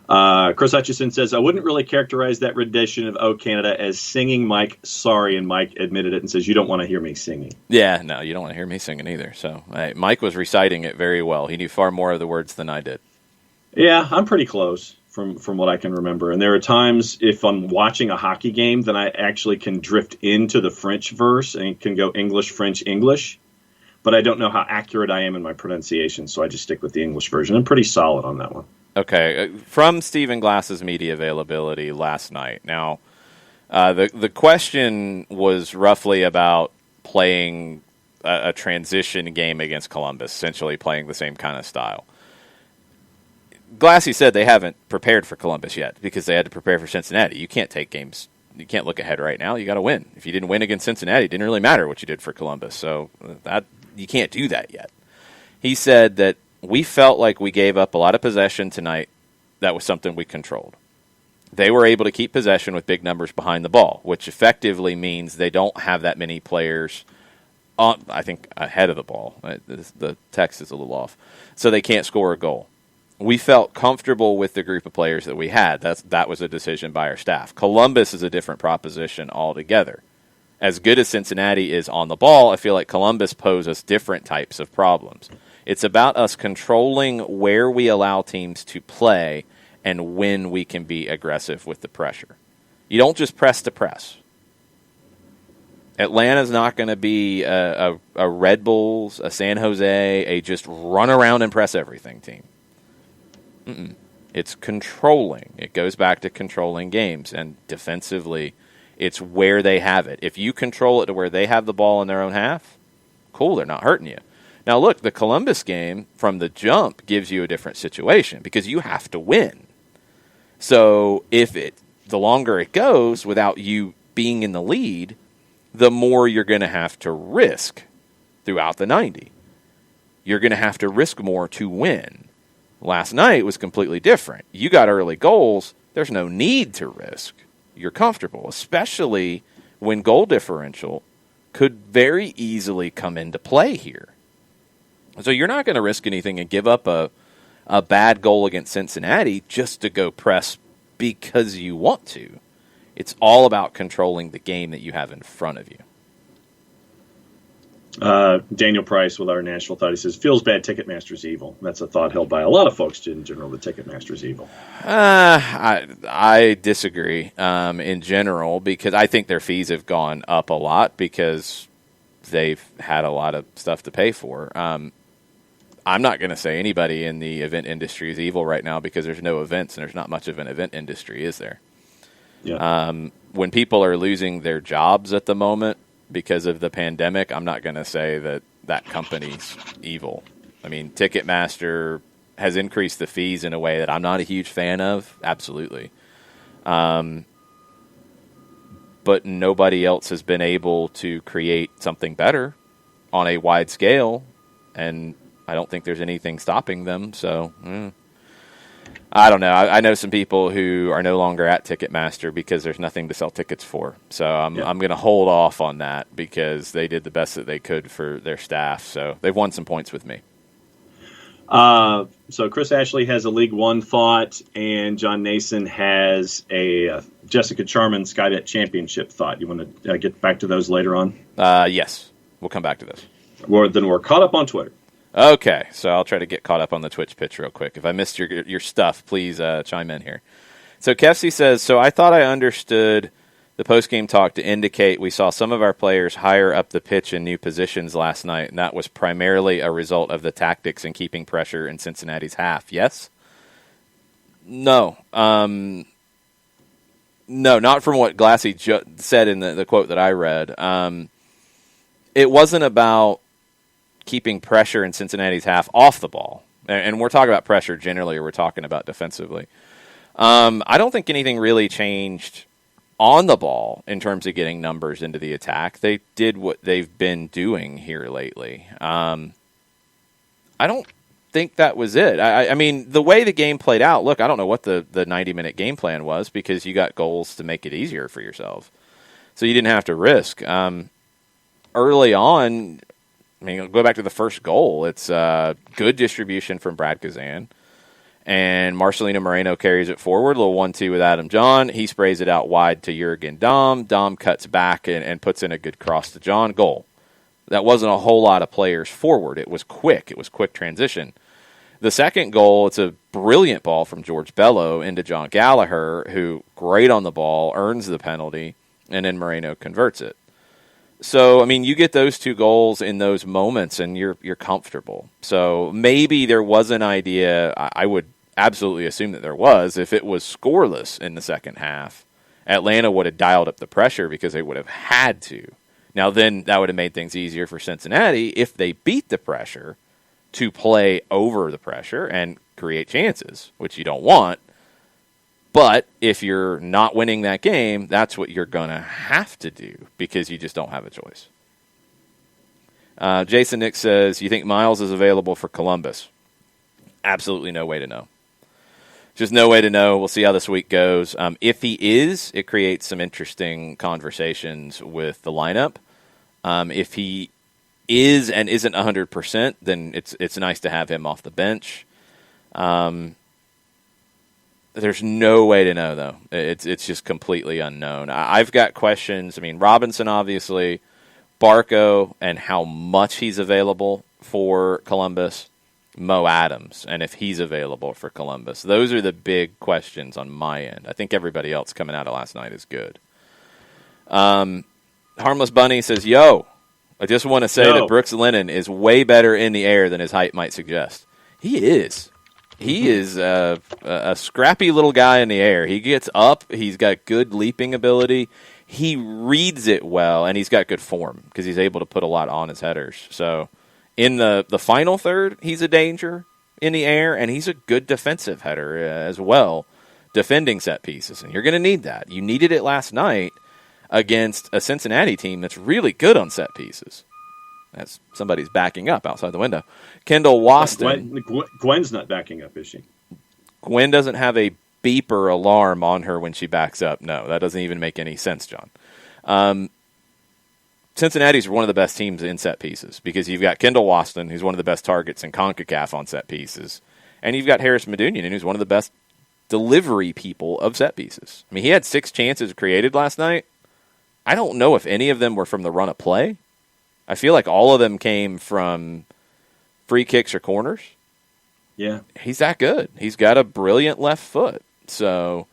Speaker 2: Chris Hutchison says, I wouldn't really characterize that rendition of "Oh Canada" as singing Mike sorry, and Mike admitted it and says, you don't want to hear me singing.
Speaker 1: Yeah, no, you don't want to hear me singing either. So Mike was reciting it very well. He knew far more of the words than I did.
Speaker 2: Yeah, I'm pretty close from what I can remember. And there are times if I'm watching a hockey game, then I actually can drift into the French verse and can go English, French, English. But I don't know how accurate I am in my pronunciation, so I just stick with the English version. I'm pretty solid on that one. Okay,
Speaker 1: from Stephen Glass's media availability last night. Now, the question was roughly about playing a transition game against Columbus, essentially playing the same kind of style. Glassy said they haven't prepared for Columbus yet because they had to prepare for Cincinnati. You can't take games. You can't look ahead right now. You got to win. If you didn't win against Cincinnati, it didn't really matter what you did for Columbus. So that you can't do that yet. He said that we felt like we gave up a lot of possession tonight. That was something we controlled. They were able to keep possession with big numbers behind the ball, which effectively means they don't have that many players on, I think, ahead of the ball. The text is a little off. So they can't score a goal. We felt comfortable with the group of players that we had. That was a decision by our staff. Columbus is a different proposition altogether. As good as Cincinnati is on the ball, I feel like Columbus poses different types of problems. It's about us controlling where we allow teams to play and when we can be aggressive with the pressure. You don't just press to press. Atlanta's not going to be a Red Bulls, a San Jose, a just run around and press everything team. It's controlling. It goes back to controlling games. And defensively, it's where they have it. If you control it to where they have the ball in their own half, cool, they're not hurting you. Now, look, the Columbus game from the jump gives you a different situation because you have to win. So the longer it goes without you being in the lead, the more you're going to have to risk throughout the 90. You're going to have to risk more to win. Last night was completely different. You got early goals. There's no need to risk. You're comfortable, especially when goal differential could very easily come into play here. So you're not going to risk anything and give up a bad goal against Cincinnati just to go press because you want to. It's all about controlling the game that you have in front of you.
Speaker 2: Daniel Price with our national thought, he says, feels bad Ticketmaster's evil. That's a thought held by a lot of folks in general, that Ticketmaster's evil.
Speaker 1: I disagree in general because I think their fees have gone up a lot because they've had a lot of stuff to pay for. I'm not going to say anybody in the event industry is evil right now because there's no events and there's not much of an event industry, is there? Yeah. When people are losing their jobs at the moment because of the pandemic, I'm not going to say that company's evil. I mean, Ticketmaster has increased the fees in a way that I'm not a huge fan of. Absolutely. But nobody else has been able to create something better on a wide scale, and I don't think there's anything stopping them. So, I don't know. I know some people who are no longer at Ticketmaster because there's nothing to sell tickets for. So I'm going to hold off on that because they did the best that they could for their staff. So they've won some points with me.
Speaker 2: So Chris Ashley has a League One thought, and John Nason has a Jessica Charman Skybet Championship thought. You want to get back to those later on?
Speaker 1: Yes, we'll come back to those.
Speaker 2: Then we're caught up on Twitter.
Speaker 1: Okay, so I'll try to get caught up on the Twitch pitch real quick. If I missed your stuff, please chime in here. So Kefsey says, so I thought I understood the post-game talk to indicate we saw some of our players higher up the pitch in new positions last night, and that was primarily a result of the tactics and keeping pressure in Cincinnati's half. Yes? No. No, not from what Glassy said in the quote that I read. it wasn't about keeping pressure in Cincinnati's half off the ball. And we're talking about pressure generally, or we're talking about defensively. I don't think anything really changed on the ball in terms of getting numbers into the attack. They did what they've been doing here lately. I don't think that was it. I mean, the way the game played out, look, I don't know what the 90-minute game plan was, because you got goals to make it easier for yourself. So you didn't have to risk. Early on, I mean, go back to the first goal. It's good distribution from Brad Kazan. And Marcelino Moreno carries it forward, a little 1-2 with Adam John. He sprays it out wide to Jurgen Dahm. Dahm cuts back and puts in a good cross to John. Goal. That wasn't a whole lot of players forward. It was quick. It was quick transition. The second goal, it's a brilliant ball from George Bello into John Gallagher, who, great on the ball, earns the penalty, and then Moreno converts it. So, I mean, you get those two goals in those moments, and you're comfortable. So maybe there was an idea. I would absolutely assume that there was. If it was scoreless in the second half, Atlanta would have dialed up the pressure because they would have had to. Now, then that would have made things easier for Cincinnati if they beat the pressure to play over the pressure and create chances, which you don't want. But if you're not winning that game, that's what you're going to have to do, because you just don't have a choice. Jason Nick says, you think Miles is available for Columbus? Absolutely no way to know. Just no way to know. We'll see how this week goes. If he is, it creates some interesting conversations with the lineup. If he is and isn't 100%, then it's nice to have him off the bench. There's no way to know, though. It's just completely unknown. I've got questions. I mean, Robinson, obviously, Barco, and how much he's available for Columbus, Mo Adams, and if he's available for Columbus. Those are the big questions on my end. I think everybody else coming out of last night is good. Harmless Bunny says, yo, I just want to say that Brooks Lennon is way better in the air than his height might suggest. He is. He is a scrappy little guy in the air. He gets up. He's got good leaping ability. He reads it well, and he's got good form because he's able to put a lot on his headers. So in the final third, he's a danger in the air, and he's a good defensive header as well, defending set pieces. And you're going to need that. You needed it last night against a Cincinnati team that's really good on set pieces. That's somebody's backing up outside the window. Kendall Waston.
Speaker 2: Gwen's not backing up, is she?
Speaker 1: Gwen doesn't have a beeper alarm on her when she backs up. No, that doesn't even make any sense, John. Cincinnati's one of the best teams in set pieces because you've got Kendall Waston, who's one of the best targets in CONCACAF on set pieces, and you've got Harris Medunian, who's one of the best delivery people of set pieces. I mean, he had 6 chances created last night. I don't know if any of them were from the run of play. I feel like all of them came from free kicks or corners.
Speaker 2: Yeah.
Speaker 1: He's that good. He's got a brilliant left foot. So,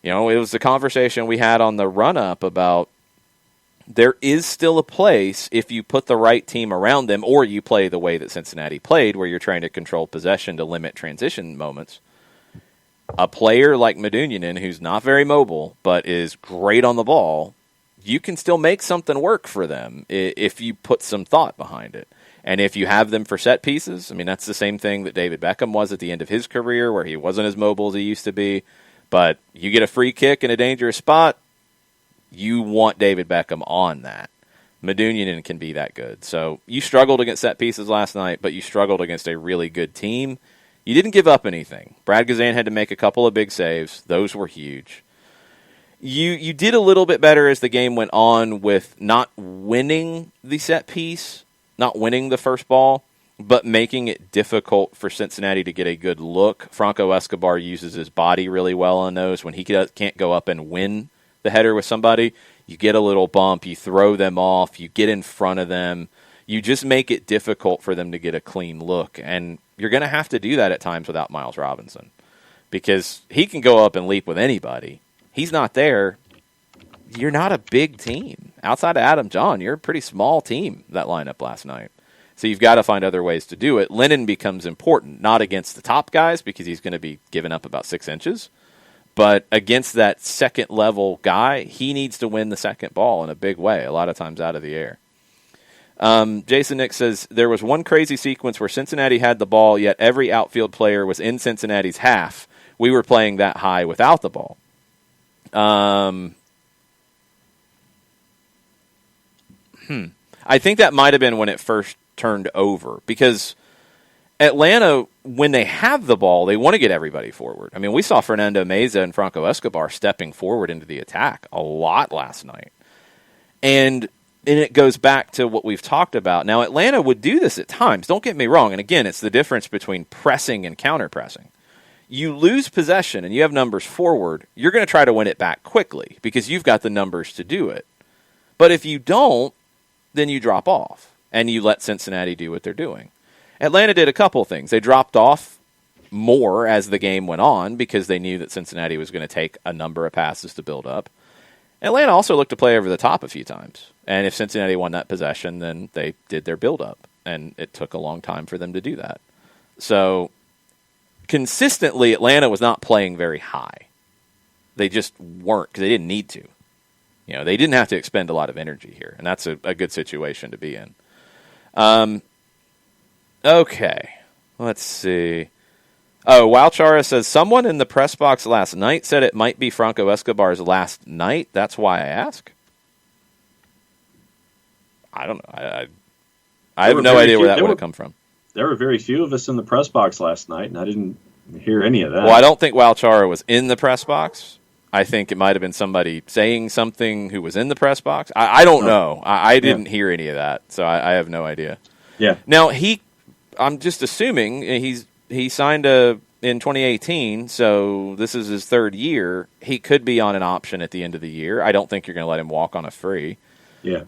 Speaker 1: it was the conversation we had on the run-up about there is still a place if you put the right team around them or you play the way that Cincinnati played where you're trying to control possession to limit transition moments. A player like Medunian, who's not very mobile but is great on the ball, you can still make something work for them if you put some thought behind it. And if you have them for set pieces, I mean, that's the same thing that David Beckham was at the end of his career where he wasn't as mobile as he used to be. But you get a free kick in a dangerous spot, you want David Beckham on that. Medunian can be that good. So you struggled against set pieces last night, but you struggled against a really good team. You didn't give up anything. Brad Gazan had to make a couple of big saves. Those were huge. You did a little bit better as the game went on with not winning the set piece, not winning the first ball, but making it difficult for Cincinnati to get a good look. Franco Escobar uses his body really well on those. When he can't go up and win the header with somebody, you get a little bump, you throw them off, you get in front of them. You just make it difficult for them to get a clean look. And you're going to have to do that at times without Miles Robinson because he can go up and leap with anybody. He's not there. You're not a big team. Outside of Adam John, you're a pretty small team, that lineup last night. So you've got to find other ways to do it. Lennon becomes important, not against the top guys because he's going to be giving up about 6 inches, but against that second-level guy, he needs to win the second ball in a big way, a lot of times out of the air. Jason Nick says, there was one crazy sequence where Cincinnati had the ball, yet every outfield player was in Cincinnati's half. We were playing that high without the ball. I think that might have been when it first turned over, because Atlanta, when they have the ball, they want to get everybody forward. I mean, we saw Fernando Meza and Franco Escobar stepping forward into the attack a lot last night. And it goes back to what we've talked about. Now, Atlanta would do this at times. Don't get me wrong. And again, it's the difference between pressing and counter-pressing. You lose possession and you have numbers forward, you're going to try to win it back quickly because you've got the numbers to do it. But if you don't, then you drop off and you let Cincinnati do what they're doing. Atlanta did a couple things. They dropped off more as the game went on because they knew that Cincinnati was going to take a number of passes to build up. Atlanta also looked to play over the top a few times. And if Cincinnati won that possession, then they did their build-up. And it took a long time for them to do that. So, consistently, Atlanta was not playing very high. They just weren't, because they didn't need to. You know, they didn't have to expend a lot of energy here. And that's a good situation to be in. Okay, let's see. Oh, Wowchara says, someone in the press box last night said it might be Franco Escobar's last night. That's why I ask. I don't know. I have no idea where that would have come from.
Speaker 2: There were very few of us in the press box last night, and I didn't hear any of that.
Speaker 1: Well, I don't think Wowchara was in the press box. I think it might have been somebody saying something who was in the press box. I don't know. I didn't hear any of that, so I have no idea.
Speaker 2: Yeah.
Speaker 1: Now, I'm just assuming he signed in 2018, so this is his third year. He could be on an option at the end of the year. I don't think you're going to let him walk on a free.
Speaker 2: Yeah.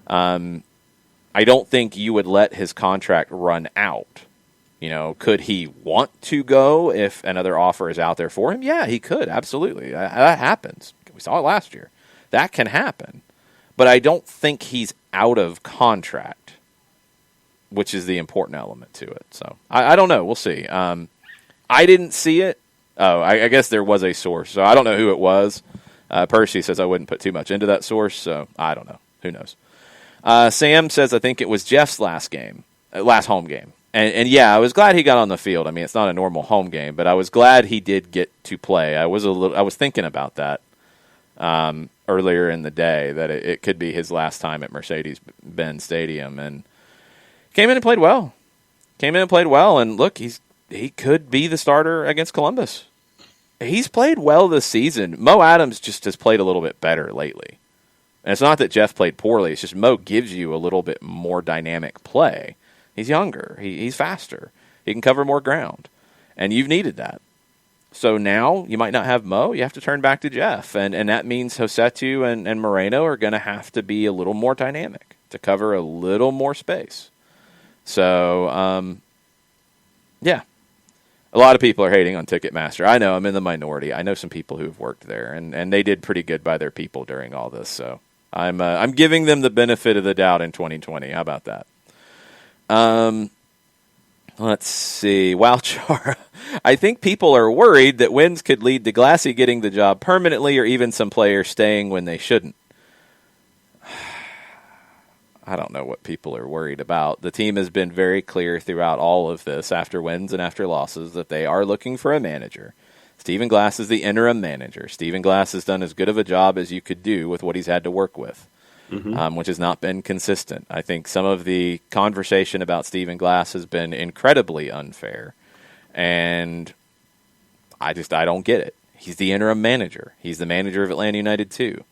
Speaker 1: I don't think you would let his contract run out. You know, could he want to go if another offer is out there for him? Yeah, he could. Absolutely. That happens. We saw it last year. That can happen. But I don't think he's out of contract, which is the important element to it. So I don't know. We'll see. I didn't see it. Oh, I guess there was a source. So I don't know who it was. Percy says I wouldn't put too much into that source. So I don't know. Who knows? Sam says I think it was Jeff's last home game. And yeah, I was glad he got on the field. I mean, it's not a normal home game, but I was glad he did get to play. I was thinking about that earlier in the day, that it could be his last time at Mercedes-Benz Stadium, and came in and played well. And look, he could be the starter against Columbus. He's played well this season. Mo Adams just has played a little bit better lately. And it's not that Jeff played poorly. It's just Mo gives you a little bit more dynamic play. He's younger. He's faster. He can cover more ground. And you've needed that. So now you might not have Mo. You have to turn back to Jeff. And that means Josetu and Moreno are going to have to be a little more dynamic to cover a little more space. So, yeah. A lot of people are hating on Ticketmaster. I know. I'm in the minority. I know some people who've worked there. And they did pretty good by their people during all this. So I'm giving them the benefit of the doubt in 2020. How about that? Let's see. Wowchara. I think people are worried that wins could lead to Glassy getting the job permanently, or even some players staying when they shouldn't. I don't know what people are worried about. The team has been very clear throughout all of this, after wins and after losses, that they are looking for a manager. Stephen Glass is the interim manager. Stephen Glass has done as good of a job as you could do with what he's had to work with. Which has not been consistent. I think some of the conversation about Stephen Glass has been incredibly unfair, and I don't get it. He's the interim manager. He's the manager of Atlanta United too.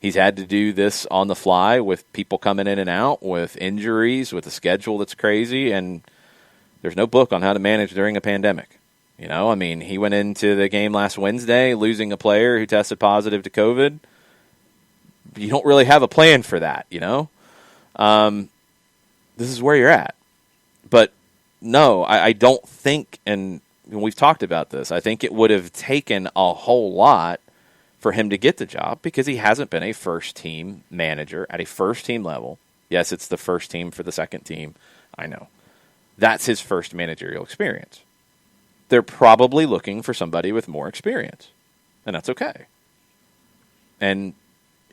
Speaker 1: He's had to do this on the fly with people coming in and out, with injuries, with a schedule that's crazy, and there's no book on how to manage during a pandemic. You know, I mean, he went into the game last Wednesday losing a player who tested positive to COVID. You don't really have a plan for that, you know? This is where you're at. But no, I don't think, and we've talked about this, I think it would have taken a whole lot for him to get the job, because he hasn't been a first-team manager at a first-team level. Yes, it's the first team for the second team. I know. That's his first managerial experience. They're probably looking for somebody with more experience, and that's okay. And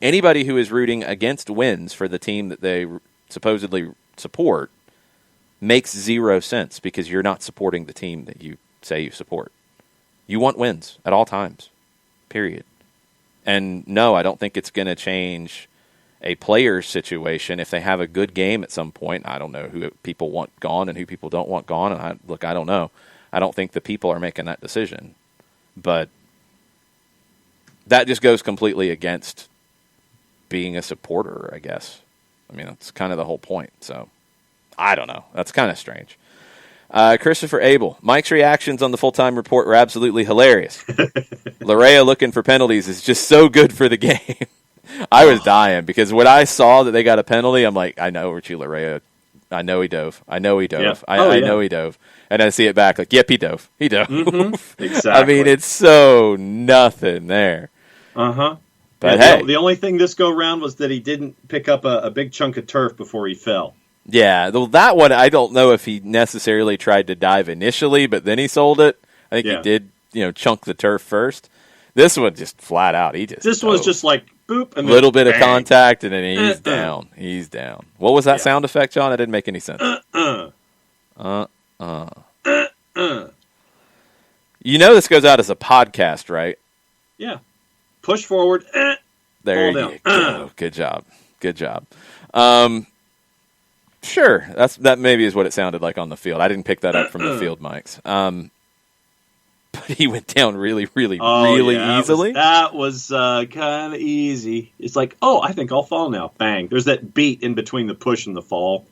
Speaker 1: anybody who is rooting against wins for the team that they supposedly support makes zero sense because you're not supporting the team that you say you support. You want wins at all times, period. And no, I don't think it's going to change a player's situation if they have a good game at some point. I don't know who people want gone and who people don't want gone. And I don't know. I don't think the people are making that decision. But that just goes completely against being a supporter, I guess. I mean, that's kind of the whole point. So, I don't know. That's kind of strange. Christopher Abel. Mike's reactions on the full-time report were absolutely hilarious. Larea looking for penalties is just so good for the game. I was dying because when I saw that they got a penalty, I'm like, I know Richie Larea. I know he dove. I know he dove.
Speaker 2: Yeah.
Speaker 1: I know he dove. And I see it back like, yep, he dove. He dove.
Speaker 2: Mm-hmm. Exactly.
Speaker 1: I mean, it's so nothing there.
Speaker 2: Uh-huh.
Speaker 1: But
Speaker 2: yeah,
Speaker 1: hey.
Speaker 2: The only thing this go-round was that he didn't pick up a big chunk of turf before he fell.
Speaker 1: Yeah, that one, I don't know if he necessarily tried to dive initially, but then he sold it. I think he did, chunk the turf first. This one just flat out. This
Speaker 2: was just like, boop. And
Speaker 1: a little bit of contact, and then he's down. He's down. What was that sound effect, John? That didn't make any sense. You know this goes out as a podcast, right?
Speaker 2: Yeah. Push forward.
Speaker 1: There you go. Good job. Good job. Sure, that maybe is what it sounded like on the field. I didn't pick that up from the field mics. But he went down really easily.
Speaker 2: That was kind of easy. It's like, I think I'll fall now. Bang. There's that beat in between the push and the fall.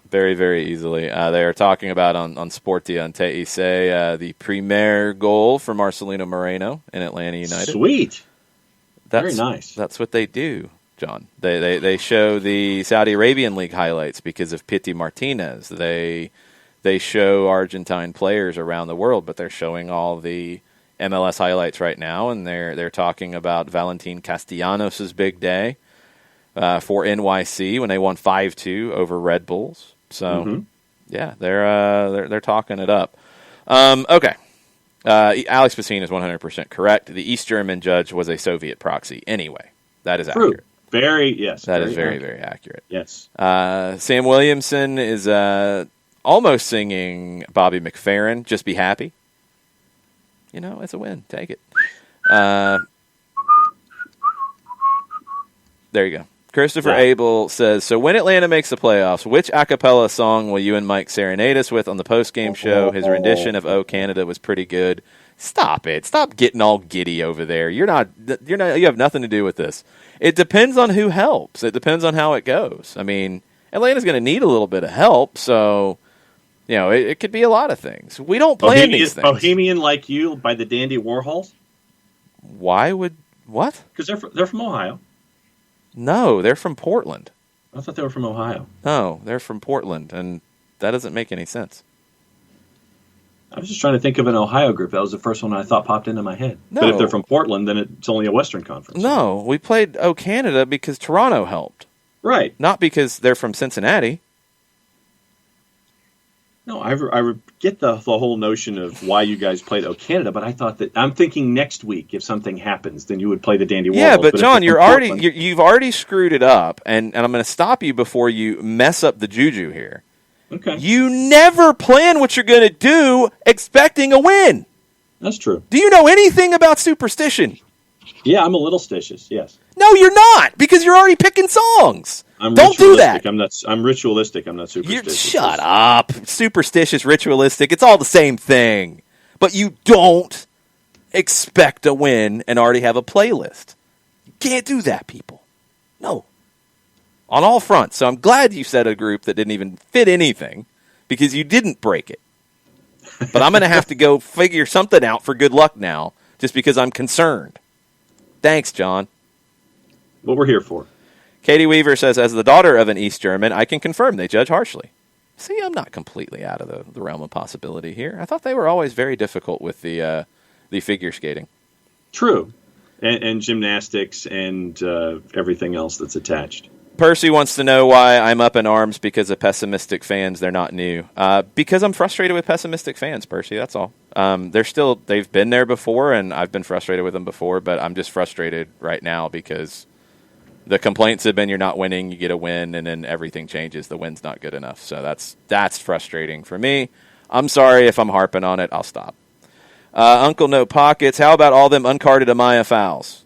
Speaker 1: Very, very easily. They are talking about on Sportia and TIC the premier goal for Marcelino Moreno in Atlanta United.
Speaker 2: Sweet. Very nice.
Speaker 1: That's what they do, John. They show the Saudi Arabian League highlights because of Pity Martinez. They show Argentine players around the world, but they're showing all the MLS highlights right now, and they're talking about Valentin Castellanos' big day for NYC when they won 5-2 over Red Bulls. So, yeah, they're talking it up. Okay. Alex Pacine is 100% correct. The East German judge was a Soviet proxy. Anyway, that is accurate. That is very, very accurate.
Speaker 2: Yes.
Speaker 1: Sam Williamson is almost singing Bobby McFerrin, Just Be Happy. It's a win. Take it. There you go. Christopher Abel says, so when Atlanta makes the playoffs, which a cappella song will you and Mike serenade us with on the post-game show? His rendition of Oh Canada was pretty good. Stop it. Stop getting all giddy over there. You have nothing to do with this. It depends on who helps. It depends on how it goes. I mean, Atlanta's going to need a little bit of help, so it could be a lot of things. We don't plan these things.
Speaker 2: Bohemian Like You by the Dandy Warhols?
Speaker 1: Why would what?
Speaker 2: Because they're from Ohio.
Speaker 1: No, they're from Portland.
Speaker 2: I thought they were from Ohio.
Speaker 1: No, they're from Portland, and that doesn't make any sense.
Speaker 2: I was just trying to think of an Ohio group. That was the first one I thought popped into my head.
Speaker 1: No.
Speaker 2: But if they're from Portland, then it's only a Western Conference.
Speaker 1: No, we played Oh Canada because Toronto helped.
Speaker 2: Right.
Speaker 1: Not because they're from Cincinnati.
Speaker 2: No, I get the whole notion of why you guys played Oh Canada, but I thought that I'm thinking next week if something happens, then you would play the Dandy Warhols.
Speaker 1: Yeah, but John, you've already screwed it up, and I'm going to stop you before you mess up the juju here.
Speaker 2: Okay.
Speaker 1: You never plan what you're going to do expecting a win.
Speaker 2: That's true.
Speaker 1: Do you know anything about superstition?
Speaker 2: Yeah, I'm a little stitious, yes.
Speaker 1: No, you're not, because you're already picking songs. Don't do that.
Speaker 2: I'm ritualistic. I'm not superstitious.
Speaker 1: Shut up. Superstitious, ritualistic, it's all the same thing. But you don't expect a win and already have a playlist. You can't do that, people. No. On all fronts. So I'm glad you said a group that didn't even fit anything because you didn't break it. But I'm going to have to go figure something out for good luck now just because I'm concerned. Thanks, John.
Speaker 2: What we're here for.
Speaker 1: Katie Weaver says, as the daughter of an East German, I can confirm they judge harshly. See, I'm not completely out of the realm of possibility here. I thought they were always very difficult with the figure skating.
Speaker 2: True. And gymnastics and everything else that's attached.
Speaker 1: Percy wants to know why I'm up in arms because of pessimistic fans. They're not new. Because I'm frustrated with pessimistic fans, Percy, that's all. They've been there before, and I've been frustrated with them before, but I'm just frustrated right now because The complaints have been you're not winning, you get a win, and then everything changes. The win's not good enough. So that's frustrating for me. I'm sorry if I'm harping on it. I'll stop. Uncle No Pockets, how about all them uncarded Amaya fouls?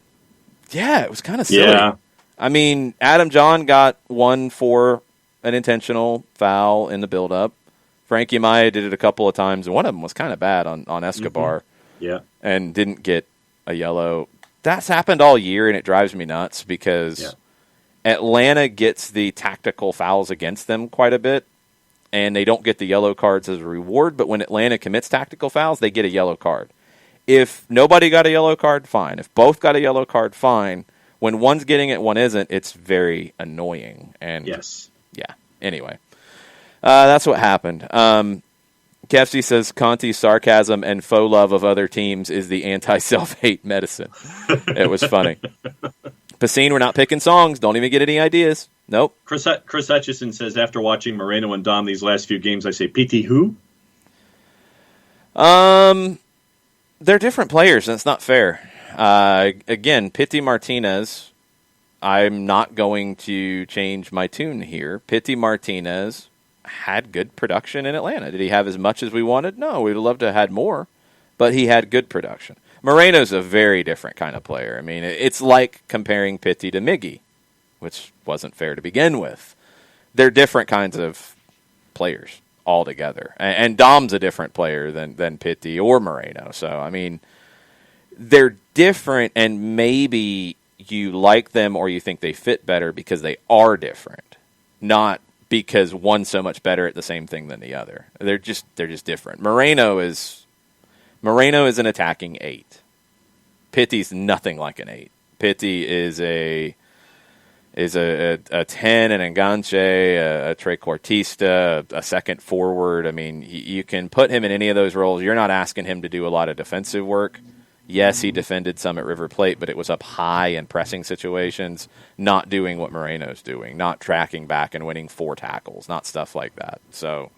Speaker 1: Yeah, it was kind of silly.
Speaker 2: Yeah.
Speaker 1: I mean, Adam John got one for an intentional foul in the build-up. Frankie Amaya did it a couple of times, and one of them was kind of bad on Escobar.
Speaker 2: Mm-hmm. Yeah.
Speaker 1: And didn't get a yellow. That's happened all year, and it drives me nuts because Atlanta gets the tactical fouls against them quite a bit, and they don't get the yellow cards as a reward. But when Atlanta commits tactical fouls, they get a yellow card. If nobody got a yellow card, fine. If both got a yellow card, fine. When one's getting it, one isn't, it's very annoying. And anyway, that's what happened. Kefsey says Conti's sarcasm and faux love of other teams is the anti-self-hate medicine. It was funny. Pacine, we're not picking songs. Don't even get any ideas. Nope.
Speaker 2: Chris Hutchison says, after watching Moreno and Dom these last few games, I say, PT who?
Speaker 1: They're different players, and it's not fair. Again, Pity Martinez, I'm not going to change my tune here. Pity Martinez had good production in Atlanta. Did he have as much as we wanted? No, we'd love to have had more, but he had good production. Moreno's a very different kind of player. I mean, it's like comparing Pity to Miggy, which wasn't fair to begin with. They're different kinds of players altogether. And Dom's a different player than Pity or Moreno. So, I mean, they're different, and maybe you like them or you think they fit better because they are different, not because one's so much better at the same thing than the other. They're just different. Moreno is an attacking 8. Pity's nothing like an 8. Pity is a 10, an enganche, a trequartista, a second forward. I mean, you can put him in any of those roles. You're not asking him to do a lot of defensive work. Yes, he defended some at River Plate, but it was up high in pressing situations, not doing what Moreno's doing, not tracking back and winning 4 tackles, not stuff like that. So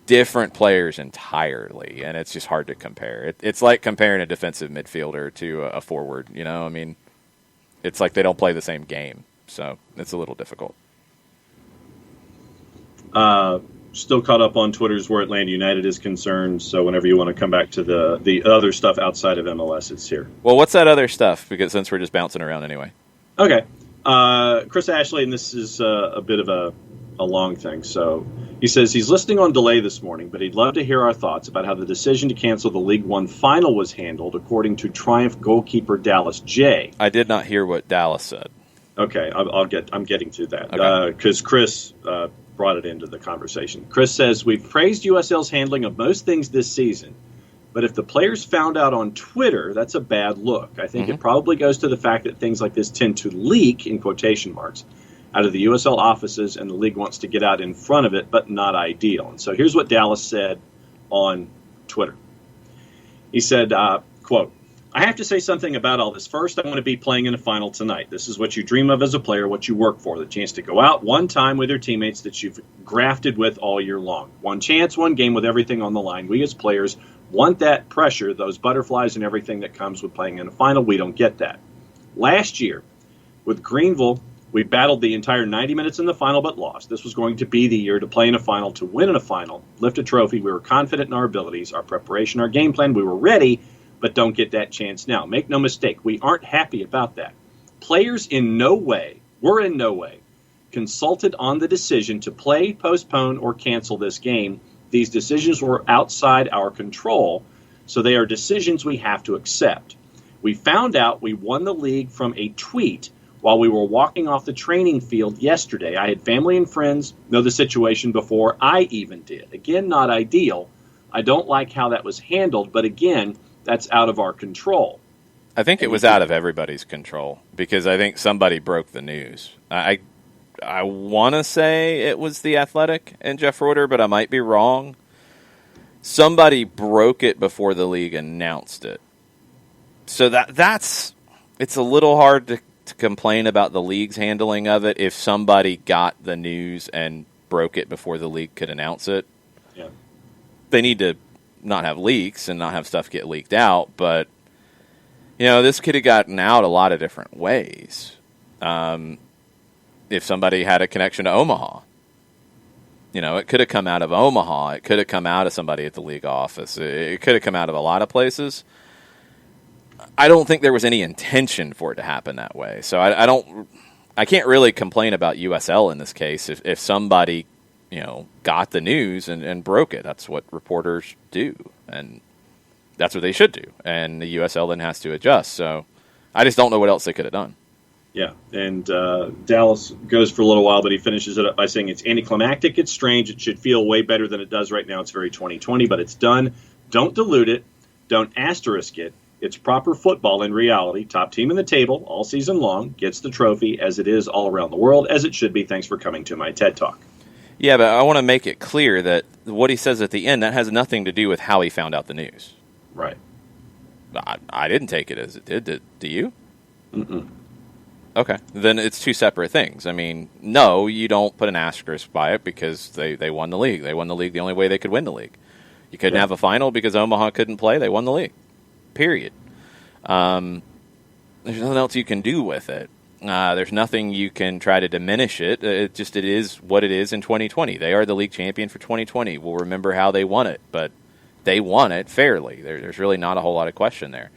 Speaker 1: different players entirely, and it's just hard to compare. It's like comparing a defensive midfielder to a forward, you know? I mean, it's like they don't play the same game, so it's a little difficult.
Speaker 2: Still caught up on Twitter's where Atlanta United is concerned, so whenever you want to come back to the other stuff outside of MLS, it's here.
Speaker 1: Well, what's that other stuff? Because since we're just bouncing around anyway.
Speaker 2: Okay. Chris Ashley, and this is a bit of a long thing, so he says he's listening on delay this morning, but he'd love to hear our thoughts about how the decision to cancel the League One final was handled, according to Triumph goalkeeper Dallas J.
Speaker 1: I did not hear what Dallas said.
Speaker 2: Okay, I'm getting to that
Speaker 1: Okay.
Speaker 2: because Chris brought it into the conversation. Chris says, we've praised USL's handling of most things this season, but if the players found out on Twitter, that's a bad look. I think it probably goes to the fact that things like this tend to leak, in quotation marks, out of the USL offices, and the league wants to get out in front of it, but not ideal. And so here's what Dallas said on Twitter. He said, quote, I have to say something about all this. First, I want to be playing in a final tonight. This is what you dream of as a player, what you work for, the chance to go out one time with your teammates that you've grafted with all year long. One chance, one game with everything on the line. We as players want that pressure, those butterflies and everything that comes with playing in a final. We don't get that. Last year, with Greenville, we battled the entire 90 minutes in the final but lost. This was going to be the year to play in a final, to win in a final, lift a trophy. We were confident in our abilities, our preparation, our game plan. We were ready, but don't get that chance now. Make no mistake, we aren't happy about that. Players were in no way consulted on the decision to play, postpone, or cancel this game. These decisions were outside our control, so they are decisions we have to accept. We found out we won the league from a tweet while we were walking off the training field yesterday. I had family and friends know the situation before I even did. Again, not ideal. I don't like how that was handled, but again, that's out of our control.
Speaker 1: I think it was out of everybody's control because I think somebody broke the news. I want to say it was The Athletic and Jeff Reuter, but I might be wrong. Somebody broke it before the league announced it. So it's a little hard to complain about the league's handling of it if somebody got the news and broke it before the league could announce it.
Speaker 2: Yeah.
Speaker 1: They need to not have leaks and not have stuff get leaked out, but this could have gotten out a lot of different ways. If somebody had a connection to Omaha. It could have come out of Omaha. It could have come out of somebody at the league office. It could have come out of a lot of places. I don't think there was any intention for it to happen that way. So I can't really complain about USL in this case. If somebody, got the news and broke it, that's what reporters do. And that's what they should do. And the USL then has to adjust. So I just don't know what else they could have done.
Speaker 2: Yeah, and Dallas goes for a little while, but he finishes it up by saying it's anticlimactic, it's strange, it should feel way better than it does right now. It's very 2020, but it's done. Don't dilute it. Don't asterisk it. It's proper football in reality. Top team in the table all season long gets the trophy as it is all around the world, as it should be. Thanks for coming to my TED Talk.
Speaker 1: Yeah, but I want to make it clear that what he says at the end, that has nothing to do with how he found out the news.
Speaker 2: Right.
Speaker 1: I didn't take it as it did. Do you?
Speaker 2: Mm-mm.
Speaker 1: Okay, then it's two separate things. I mean, no, you don't put an asterisk by it because they won the league. They won the league the only way they could win the league. You couldn't have a final because Omaha couldn't play. They won the league. Period. There's nothing else you can do with it. There's nothing you can try to diminish it. It is what it is in 2020. They are the league champion for 2020. We'll remember how they won it, but they won it fairly. There's really not a whole lot of question there.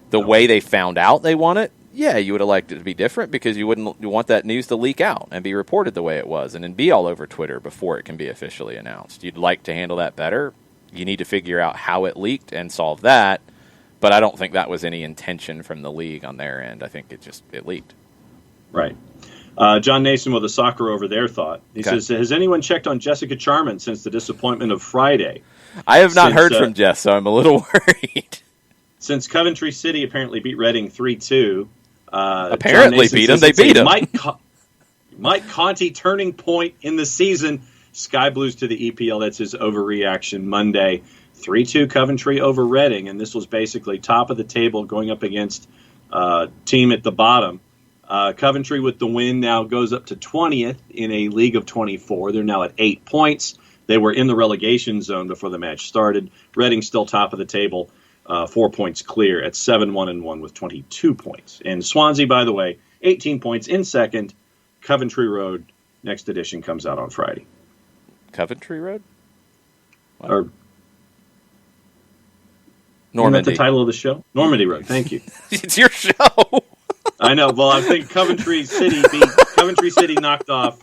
Speaker 1: The way they found out they won it, yeah, you would have liked it to be different because you want that news to leak out and be reported the way it was and then be all over Twitter before it can be officially announced. You'd like to handle that better. You need to figure out how it leaked and solve that, but I don't think that was any intention from the league on their end. I think it leaked.
Speaker 2: Right. John Nason with a soccer over there thought. He says, has anyone checked on Jessica Charman since the disappointment of Friday?
Speaker 1: I have not heard from Jess, so I'm a little worried.
Speaker 2: Since Coventry City apparently beat Reading 3-2.
Speaker 1: Apparently beat them. They beat them.
Speaker 2: Mike Conti turning point in the season. Sky Blues to the EPL. That's his overreaction Monday. 3-2 Coventry over Reading. And this was basically top of the table going up against team at the bottom. Coventry with the win now goes up to 20th in a league of 24. They're now at 8 points. They were in the relegation zone before the match started. Reading still top of the table. 4 points clear at 7-1-1 with 22 points. And Swansea, by the way, 18 points in second. Coventry Road, next edition, comes out on Friday.
Speaker 1: Coventry Road?
Speaker 2: Wow. Or
Speaker 1: Normandy.
Speaker 2: Isn't that the title of the show? Normandy Road, thank you.
Speaker 1: It's your show.
Speaker 2: I know. Well, I think Coventry City knocked off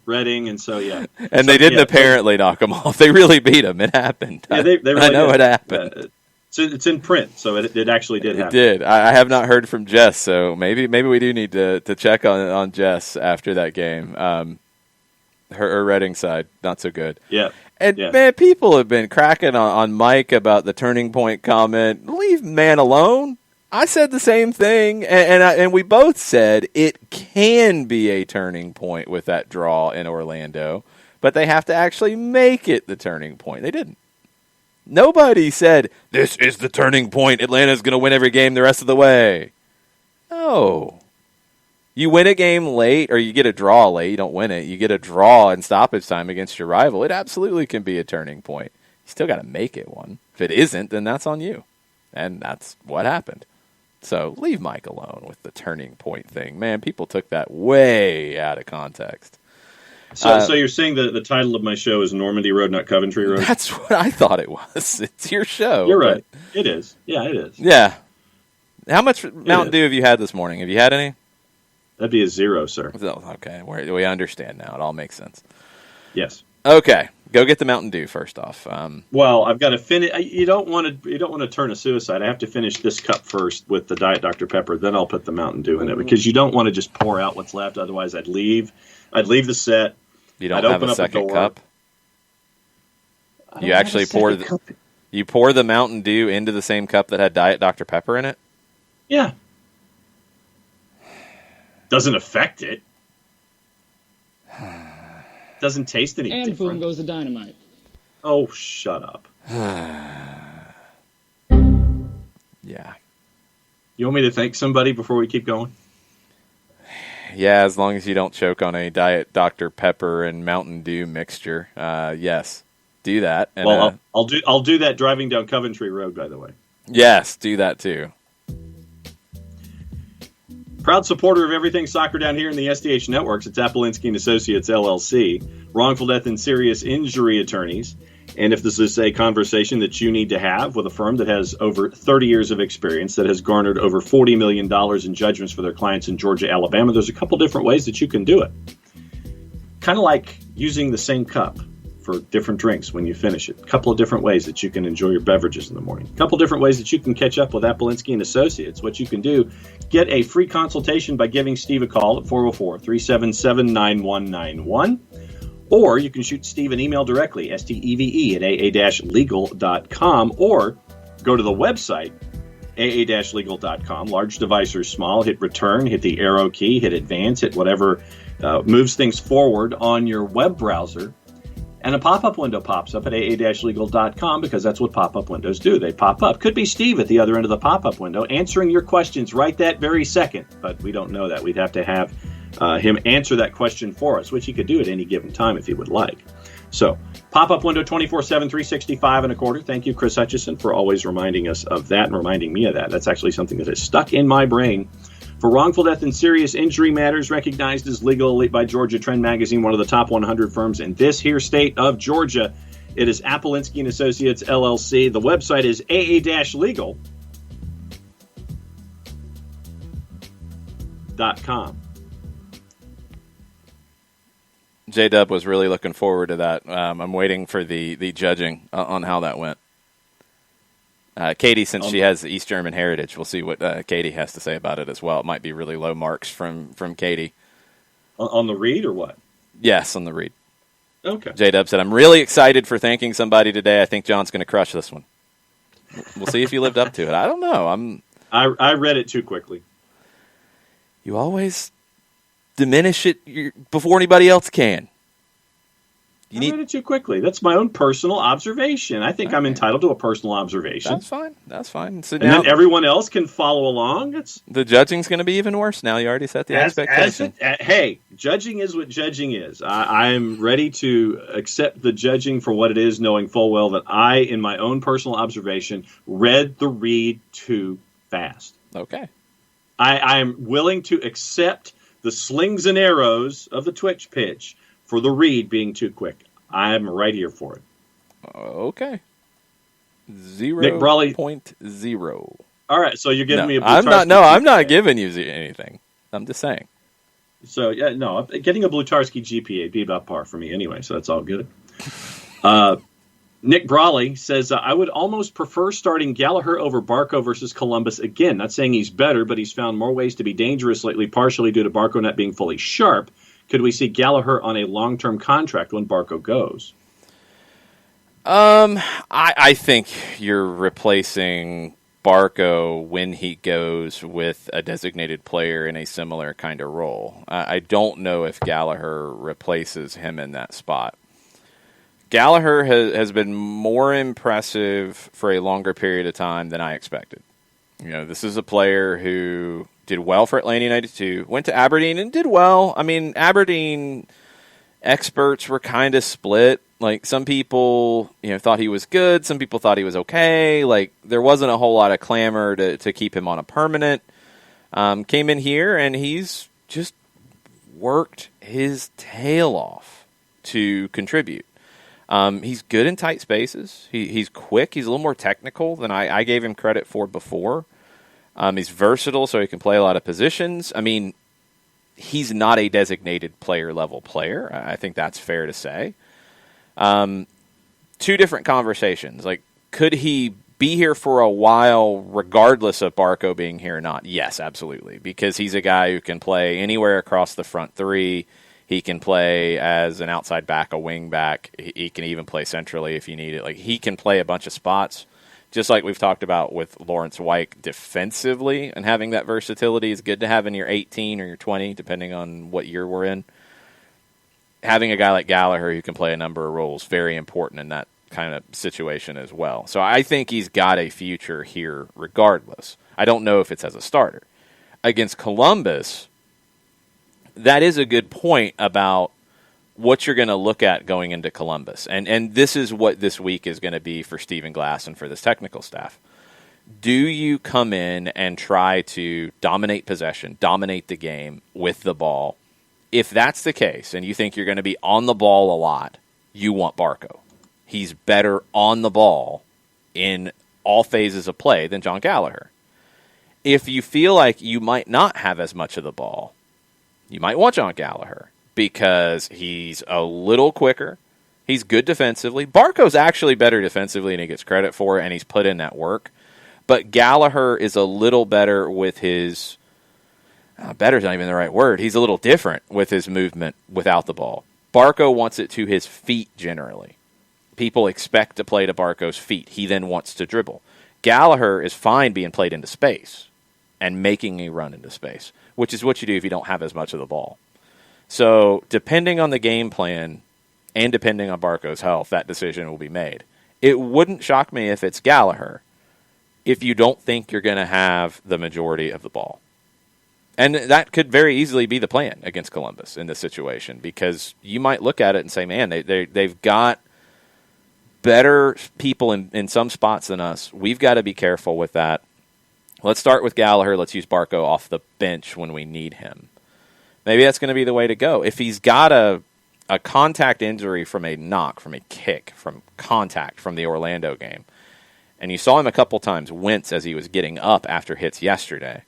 Speaker 2: Reading, and so, yeah.
Speaker 1: And they didn't apparently knock them off. They really beat them. It happened.
Speaker 2: Yeah, they really
Speaker 1: I know it happened.
Speaker 2: It's in print, so it actually did happen.
Speaker 1: It did. I have not heard from Jess, so maybe we do need to check on Jess after that game. Her Reading side, not so good.
Speaker 2: Yeah.
Speaker 1: And, man, people have been cracking on Mike about the turning point comment. Leave man alone. I said the same thing, and we both said it can be a turning point with that draw in Orlando, but they have to actually make it the turning point. They didn't. Nobody said, this is the turning point. Atlanta's going to win every game the rest of the way. No. You win a game late, or you get a draw late. You don't win it. You get a draw in stoppage time against your rival. It absolutely can be a turning point. You still got to make it one. If it isn't, then that's on you. And that's what happened. So leave Mike alone with the turning point thing. Man, people took that way out of context.
Speaker 2: So you're saying that the title of my show is Normandy Road, not Coventry Road?
Speaker 1: That's what I thought it was. It's your show.
Speaker 2: You're right. It is. Yeah, it is.
Speaker 1: Yeah. How much Mountain Dew have you had this morning? Have you had any?
Speaker 2: That'd be a 0, sir.
Speaker 1: Oh, okay. We understand now. It all makes sense.
Speaker 2: Yes.
Speaker 1: Okay. Go get the Mountain Dew first off.
Speaker 2: Well, I've got to finish. You don't want to turn a suicide. I have to finish this cup first with the Diet Dr. Pepper. Then I'll put the Mountain Dew in it because you don't want to just pour out what's left. Otherwise, I'd leave the set.
Speaker 1: You don't have a second cup? You actually pour the Mountain Dew into the same cup that had Diet Dr. Pepper in it?
Speaker 2: Yeah. Doesn't affect it. Doesn't taste any different.
Speaker 3: And boom goes the dynamite.
Speaker 2: Oh, shut up.
Speaker 1: Yeah.
Speaker 2: You want me to thank somebody before we keep going?
Speaker 1: Yeah, as long as you don't choke on a Diet Dr. Pepper and Mountain Dew mixture. Yes, do that. And,
Speaker 2: well, I'll do that driving down Coventry Road, by the way.
Speaker 1: Yes, do that too.
Speaker 2: Proud supporter of everything soccer down here in the SDH networks. It's Apolinski and Associates, LLC, wrongful death and serious injury attorneys. And if this is a conversation that you need to have with a firm that has over 30 years of experience, that has garnered over $40 million in judgments for their clients in Georgia, Alabama, there's a couple different ways that you can do it. Kind of like using the same cup for different drinks when you finish it. A couple of different ways that you can enjoy your beverages in the morning. A couple different ways that you can catch up with Apolinski and Associates. What you can do, get a free consultation by giving Steve a call at 404-377-9191. Or you can shoot Steve an email directly, steve@aa-legal.com, or go to the website, aa-legal.com. Large device or small, hit return, hit the arrow key, hit advance, hit whatever moves things forward on your web browser. And a pop-up window pops up at aa-legal.com because that's what pop-up windows do. They pop up. Could be Steve at the other end of the pop-up window answering your questions right that very second. But we don't know that. We'd have to have him answer that question for us, which he could do at any given time if he would like. So, pop-up window 24/7, 365 and a quarter. Thank you, Chris Hutchison, for always reminding us of that and reminding me of that. That's actually something that has stuck in my brain. For wrongful death and serious injury matters, recognized as Legal Elite by Georgia Trend Magazine, one of the top 100 firms in this here state of Georgia. It is Apolinski and Associates, LLC. The website is aa-legal.com.
Speaker 1: J-Dub was really looking forward to that. I'm waiting for the judging on how that went. Katie, since she has the East German heritage, we'll see what Katie has to say about it as well. It might be really low marks from Katie.
Speaker 2: On the read or what?
Speaker 1: Yes, on the read.
Speaker 2: Okay.
Speaker 1: J-Dub said, I'm really excited for thanking somebody today. I think John's going to crush this one. We'll see if you lived up to it. I don't know.
Speaker 2: I read it too quickly.
Speaker 1: You always diminish it before anybody else can.
Speaker 2: I read it too quickly. That's my own personal observation. I think I'm entitled to a personal observation.
Speaker 1: That's fine. So
Speaker 2: and then everyone else can follow along.
Speaker 1: The judging's going to be even worse now. You already set the expectation.
Speaker 2: Hey, judging is what judging is. I'm ready to accept the judging for what it is, knowing full well that I, in my own personal observation, read the read too fast.
Speaker 1: Okay.
Speaker 2: I'm willing to accept the slings and arrows of the Twitch pitch for the read being too quick. I'm right here for it.
Speaker 1: Okay.
Speaker 2: Nick Brawley
Speaker 1: 0.0.
Speaker 2: All right, so you're giving me a
Speaker 1: I'm not giving you anything. I'm just saying.
Speaker 2: So, yeah, no, getting a Blutarski GPA would be about par for me anyway, so that's all good. Nick Brawley says, I would almost prefer starting Gallagher over Barco versus Columbus again. Not saying he's better, but he's found more ways to be dangerous lately, partially due to Barco not being fully sharp. Could we see Gallagher on a long-term contract when Barco goes?
Speaker 1: I think you're replacing Barco when he goes with a designated player in a similar kind of role. I don't know if Gallagher replaces him in that spot. Gallagher has been more impressive for a longer period of time than I expected. You know, this is a player who did well for Atlanta United too, went to Aberdeen and did well. I mean, Aberdeen experts were kind of split. Like, some people, thought he was good. Some people thought he was okay. Like, there wasn't a whole lot of clamor to keep him on a permanent. Came in here and he's just worked his tail off to contribute. He's good in tight spaces. He's quick. He's a little more technical than I gave him credit for before. He's versatile, so he can play a lot of positions. I mean, he's not a designated player-level player. I think that's fair to say. Two different conversations. Like, could he be here for a while regardless of Barco being here or not? Yes, absolutely, because he's a guy who can play anywhere across the front three. He can play as an outside back, a wing back. He can even play centrally if you need it. Like, he can play a bunch of spots. Just like we've talked about with Lawrence White defensively, and having that versatility is good to have in your 18 or your 20, depending on what year we're in. Having a guy like Gallagher who can play a number of roles, very important in that kind of situation as well. So I think he's got a future here regardless. I don't know if it's as a starter. Against Columbus, that is a good point about what you're going to look at going into Columbus. And this is what this week is going to be for Stephen Glass and for this technical staff. Do you come in and try to dominate possession, dominate the game with the ball? If that's the case, and you think you're going to be on the ball a lot, you want Barco. He's better on the ball in all phases of play than John Gallagher. If you feel like you might not have as much of the ball, you might want John Gallagher because he's a little quicker. He's good defensively. Barco's actually better defensively, and he gets credit for it, and he's put in that work. But Gallagher is a little better with his better is not even the right word. He's a little different with his movement without the ball. Barco wants it to his feet generally. People expect to play to Barco's feet. He then wants to dribble. Gallagher is fine being played into space and making a run into space, which is what you do if you don't have as much of the ball. So depending on the game plan and depending on Barco's health, that decision will be made. It wouldn't shock me if it's Gallagher if you don't think you're going to have the majority of the ball. And that could very easily be the plan against Columbus in this situation, because you might look at it and say, man, they've got better people in some spots than us. We've got to be careful with that. Let's start with Gallagher. Let's use Barco off the bench when we need him. Maybe that's going to be the way to go. If he's got a contact injury from a knock, from a kick, from contact from the Orlando game, and you saw him a couple times wince as he was getting up after hits yesterday,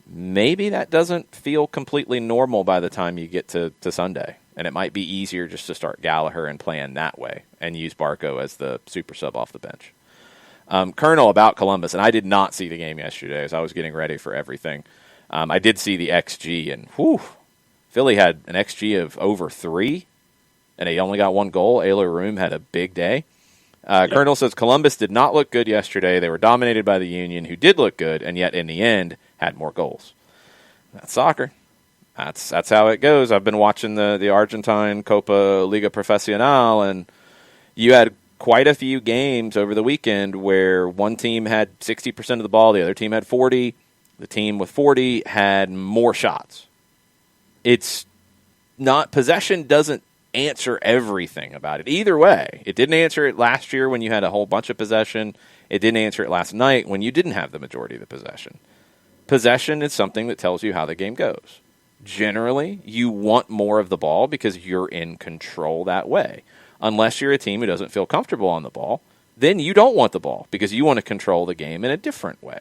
Speaker 1: maybe that doesn't feel completely normal by the time you get to Sunday. And it might be easier just to start Gallagher and plan that way and use Barco as the super sub off the bench. Colonel, about Columbus, and I did not see the game yesterday as I was getting ready for everything. I did see the XG, and Philly had an XG of over 3, and they only got 1 goal. Ayler Room had a big day. Colonel says Columbus did not look good yesterday. They were dominated by the Union, who did look good, and yet in the end had more goals. That's soccer. That's how it goes. I've been watching the Argentine Copa Liga Profesional, and you had quite a few games over the weekend where one team had 60% of the ball, the other team had 40. The team with 40 had more shots. It's not, possession doesn't answer everything about it. Either way, it didn't answer it last year when you had a whole bunch of possession. It didn't answer it last night when you didn't have the majority of the possession. Possession is something that tells you how the game goes. Generally, you want more of the ball because you're in control that way. Unless you're a team who doesn't feel comfortable on the ball, then you don't want the ball because you want to control the game in a different way.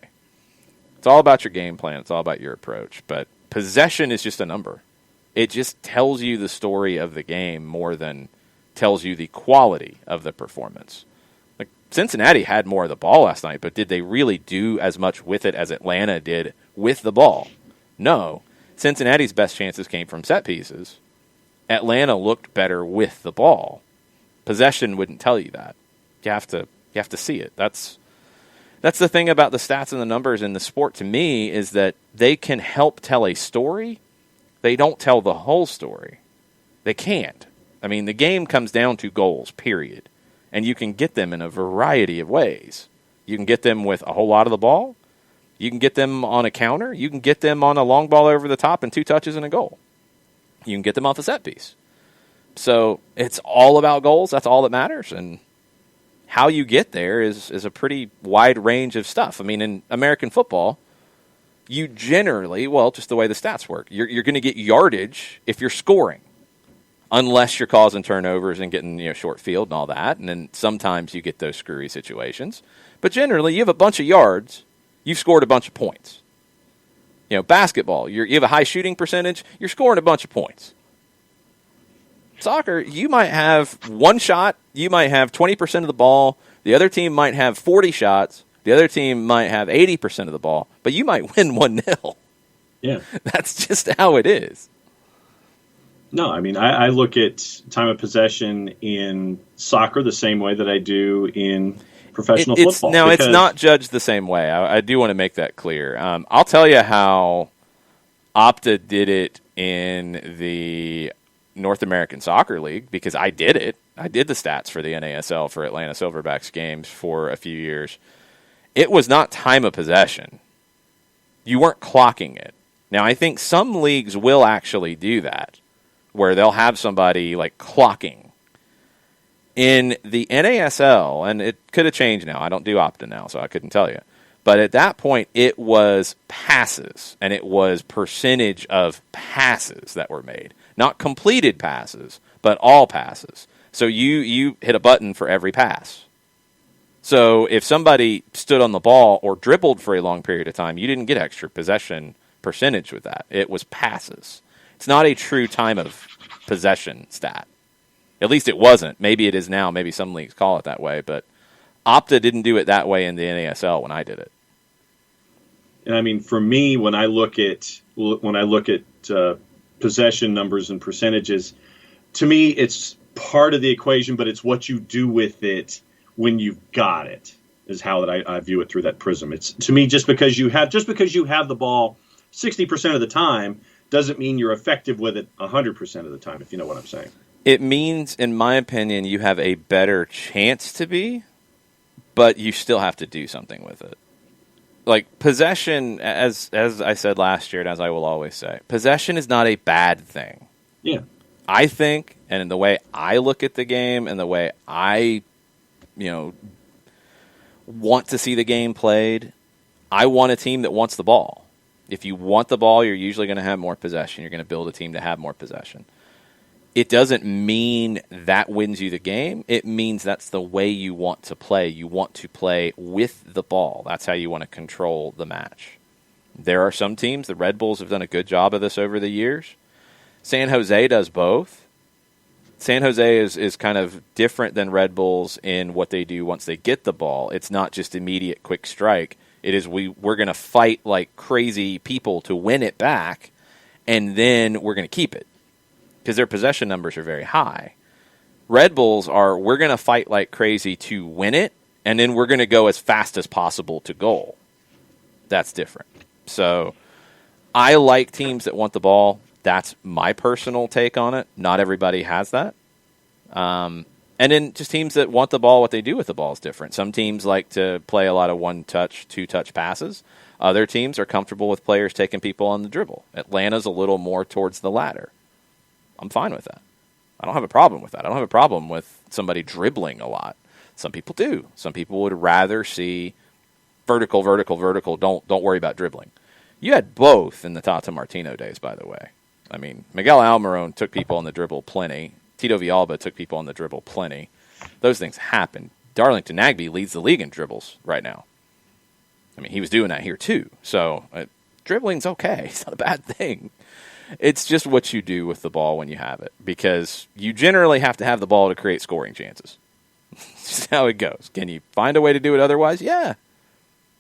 Speaker 1: It's all about your game plan. It's all about your approach. But possession is just a number. It just tells you the story of the game more than tells you the quality of the performance. Like Cincinnati had more of the ball last night, but did they really do as much with it as Atlanta did with the ball? No. Cincinnati's best chances came from set pieces. Atlanta looked better with the ball. Possession wouldn't tell you that. You have to see it. That's the thing about the stats and the numbers in the sport to me, is that they can help tell a story. They don't tell the whole story. They can't. I mean, the game comes down to goals, period. And you can get them in a variety of ways. You can get them with a whole lot of the ball. You can get them on a counter. You can get them on a long ball over the top and 2 touches and a goal. You can get them off a set piece. So it's all about goals. That's all that matters. And how you get there is a pretty wide range of stuff. I mean, in American football, you generally, well, just the way the stats work, you're going to get yardage if you're scoring, unless you're causing turnovers and getting short field and all that. And then sometimes you get those screwy situations. But generally, you have a bunch of yards, you've scored a bunch of points. Basketball, you have a high shooting percentage, you're scoring a bunch of points. Soccer, you might have 1 shot, you might have 20% of the ball, the other team might have 40 shots, the other team might have 80% of the ball, but you might win 1-0.
Speaker 2: Yeah.
Speaker 1: That's just how it is.
Speaker 2: No, I mean, I look at time of possession in soccer the same way that I do in professional football.
Speaker 1: Now, it's not judged the same way. I do want to make that clear. I'll tell you how Opta did it in the North American Soccer League, because I did it. I did the stats for the NASL for Atlanta Silverbacks games for a few years. It was not time of possession. You weren't clocking it. Now, I think some leagues will actually do that, where they'll have somebody like clocking. In the NASL, and it could have changed now. I don't do Opta now, so I couldn't tell you. But at that point, it was passes, and it was percentage of passes that were made. Not completed passes, but all passes. So you hit a button for every pass. So if somebody stood on the ball or dribbled for a long period of time, you didn't get extra possession percentage with that. It was passes. It's not a true time of possession stat. At least it wasn't. Maybe it is now. Maybe some leagues call it that way. But Opta didn't do it that way in the NASL when I did it.
Speaker 2: And I mean, for me, when I look at possession numbers and percentages, to me, it's part of the equation, but it's what you do with it when you've got it is how that I view it through that prism. It's, to me, just because you have the ball 60% of the time doesn't mean you're effective with it 100% of the time, if you know what I'm saying.
Speaker 1: It means, in my opinion, you have a better chance to be, but you still have to do something with it. Like, possession, as I said last year, and as I will always say, possession is not a bad thing.
Speaker 2: Yeah.
Speaker 1: I think, and in the way I look at the game and the way I, want to see the game played, I want a team that wants the ball. If you want the ball, you're usually going to have more possession. You're going to build a team to have more possession. It doesn't mean that wins you the game. It means that's the way you want to play. You want to play with the ball. That's how you want to control the match. There are some teams, the Red Bulls have done a good job of this over the years. San Jose does both. San Jose is kind of different than Red Bulls in what they do once they get the ball. It's not just immediate quick strike. It is we're going to fight like crazy people to win it back, and then we're going to keep it because their possession numbers are very high. Red Bulls we're going to fight like crazy to win it, and then we're going to go as fast as possible to goal. That's different. So I like teams that want the ball. That's my personal take on it. Not everybody has that. And then just teams that want the ball, what they do with the ball is different. Some teams like to play a lot of one-touch, two-touch passes. Other teams are comfortable with players taking people on the dribble. Atlanta's a little more towards the latter. I'm fine with that. I don't have a problem with that. I don't have a problem with somebody dribbling a lot. Some people do. Some people would rather see vertical. Don't worry about dribbling. You had both in the Tata Martino days, by the way. I mean, Miguel Almiron took people on the dribble plenty. Tito Villalba took people on the dribble plenty. Those things happen. Darlington Nagbe leads the league in dribbles right now. I mean, he was doing that here too. So dribbling's okay. It's not a bad thing. It's just what you do with the ball when you have it, because you generally have to have the ball to create scoring chances. It's just how it goes. Can you find a way to do it otherwise? Yeah.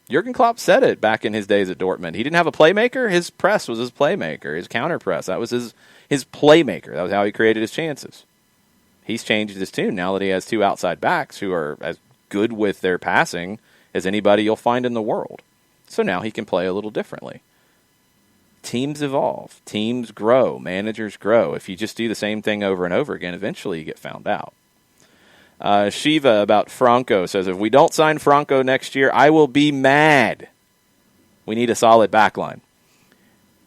Speaker 1: Jurgen Klopp said it back in his days at Dortmund. He didn't have a playmaker. His press was his playmaker. His counter press, that was his playmaker. That was how he created his chances. He's changed his tune now that he has two outside backs who are as good with their passing as anybody you'll find in the world. So now he can play a little differently. Teams evolve. Teams grow. Managers grow. If you just do the same thing over and over again, eventually you get found out. Shiva about Franco says, if we don't sign Franco next year, I will be mad. We need a solid backline.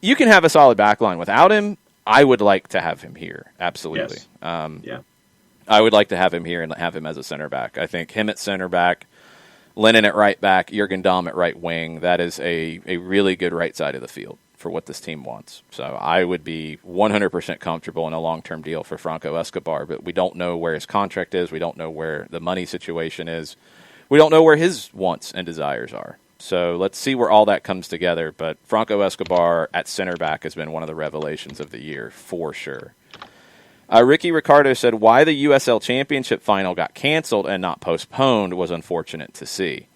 Speaker 1: You can have a solid backline without him. I would like to have him here. Absolutely.
Speaker 2: Yes. Yeah.
Speaker 1: I would like to have him here and have him as a center back. I think him at center back, Lennon at right back, Jurgen Damm at right wing, that is a really good right side of the field for what this team wants. So I would be 100% comfortable in a long-term deal for Franco Escobar, but we don't know where his contract is. We don't know where the money situation is. We don't know where his wants and desires are. So let's see where all that comes together. But Franco Escobar at center back has been one of the revelations of the year for sure. Ricky Ricardo said, why the USL Championship final got canceled and not postponed was unfortunate to see.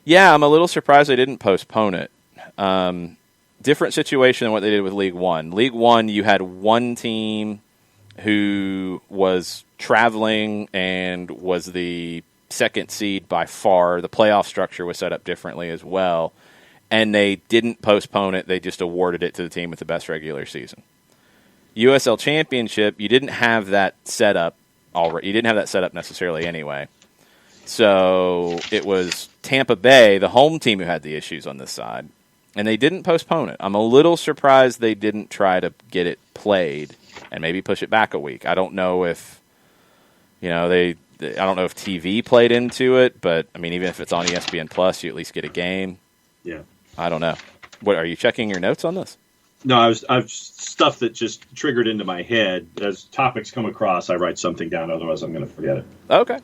Speaker 1: Yeah, I'm a little surprised they didn't postpone it. Different situation than what they did with League One. League One, you had one team who was traveling and was the second seed by far. The playoff structure was set up differently as well. And they didn't postpone it. They just awarded it to the team with the best regular season. USL Championship, you didn't have that set up already. You didn't have that set up necessarily anyway. So it was Tampa Bay, the home team, who had the issues on this side. And they didn't postpone it. I'm a little surprised they didn't try to get it played and maybe push it back a week. I don't know if, they I don't know if TV played into it, but I mean, even if it's on ESPN Plus, you at least get a game.
Speaker 2: Yeah.
Speaker 1: I don't know. What are you checking your notes on this?
Speaker 2: No, I've stuff that just triggered into my head. As topics come across, I write something down. Otherwise, I'm going to forget it.
Speaker 1: Okay.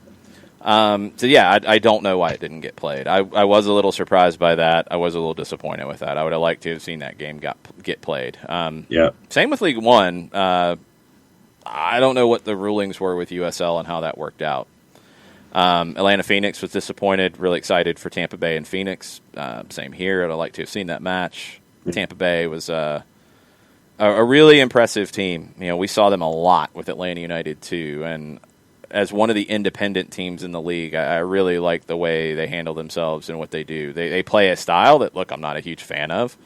Speaker 1: So yeah, I don't know why it didn't get played. I was a little surprised by that. I was a little disappointed with that. I would have liked to have seen that game get played.
Speaker 2: Yeah.
Speaker 1: Same with League One. I don't know what the rulings were with USL and how that worked out. Atlanta Phoenix was disappointed. Really excited for Tampa Bay and Phoenix. Same here. I'd have liked to have seen that match. Tampa Bay was a really impressive team. You know, we saw them a lot with Atlanta United too, and as one of the independent teams in the league, I really like the way they handle themselves and what they do. They play a style that, look, I'm not a huge fan of.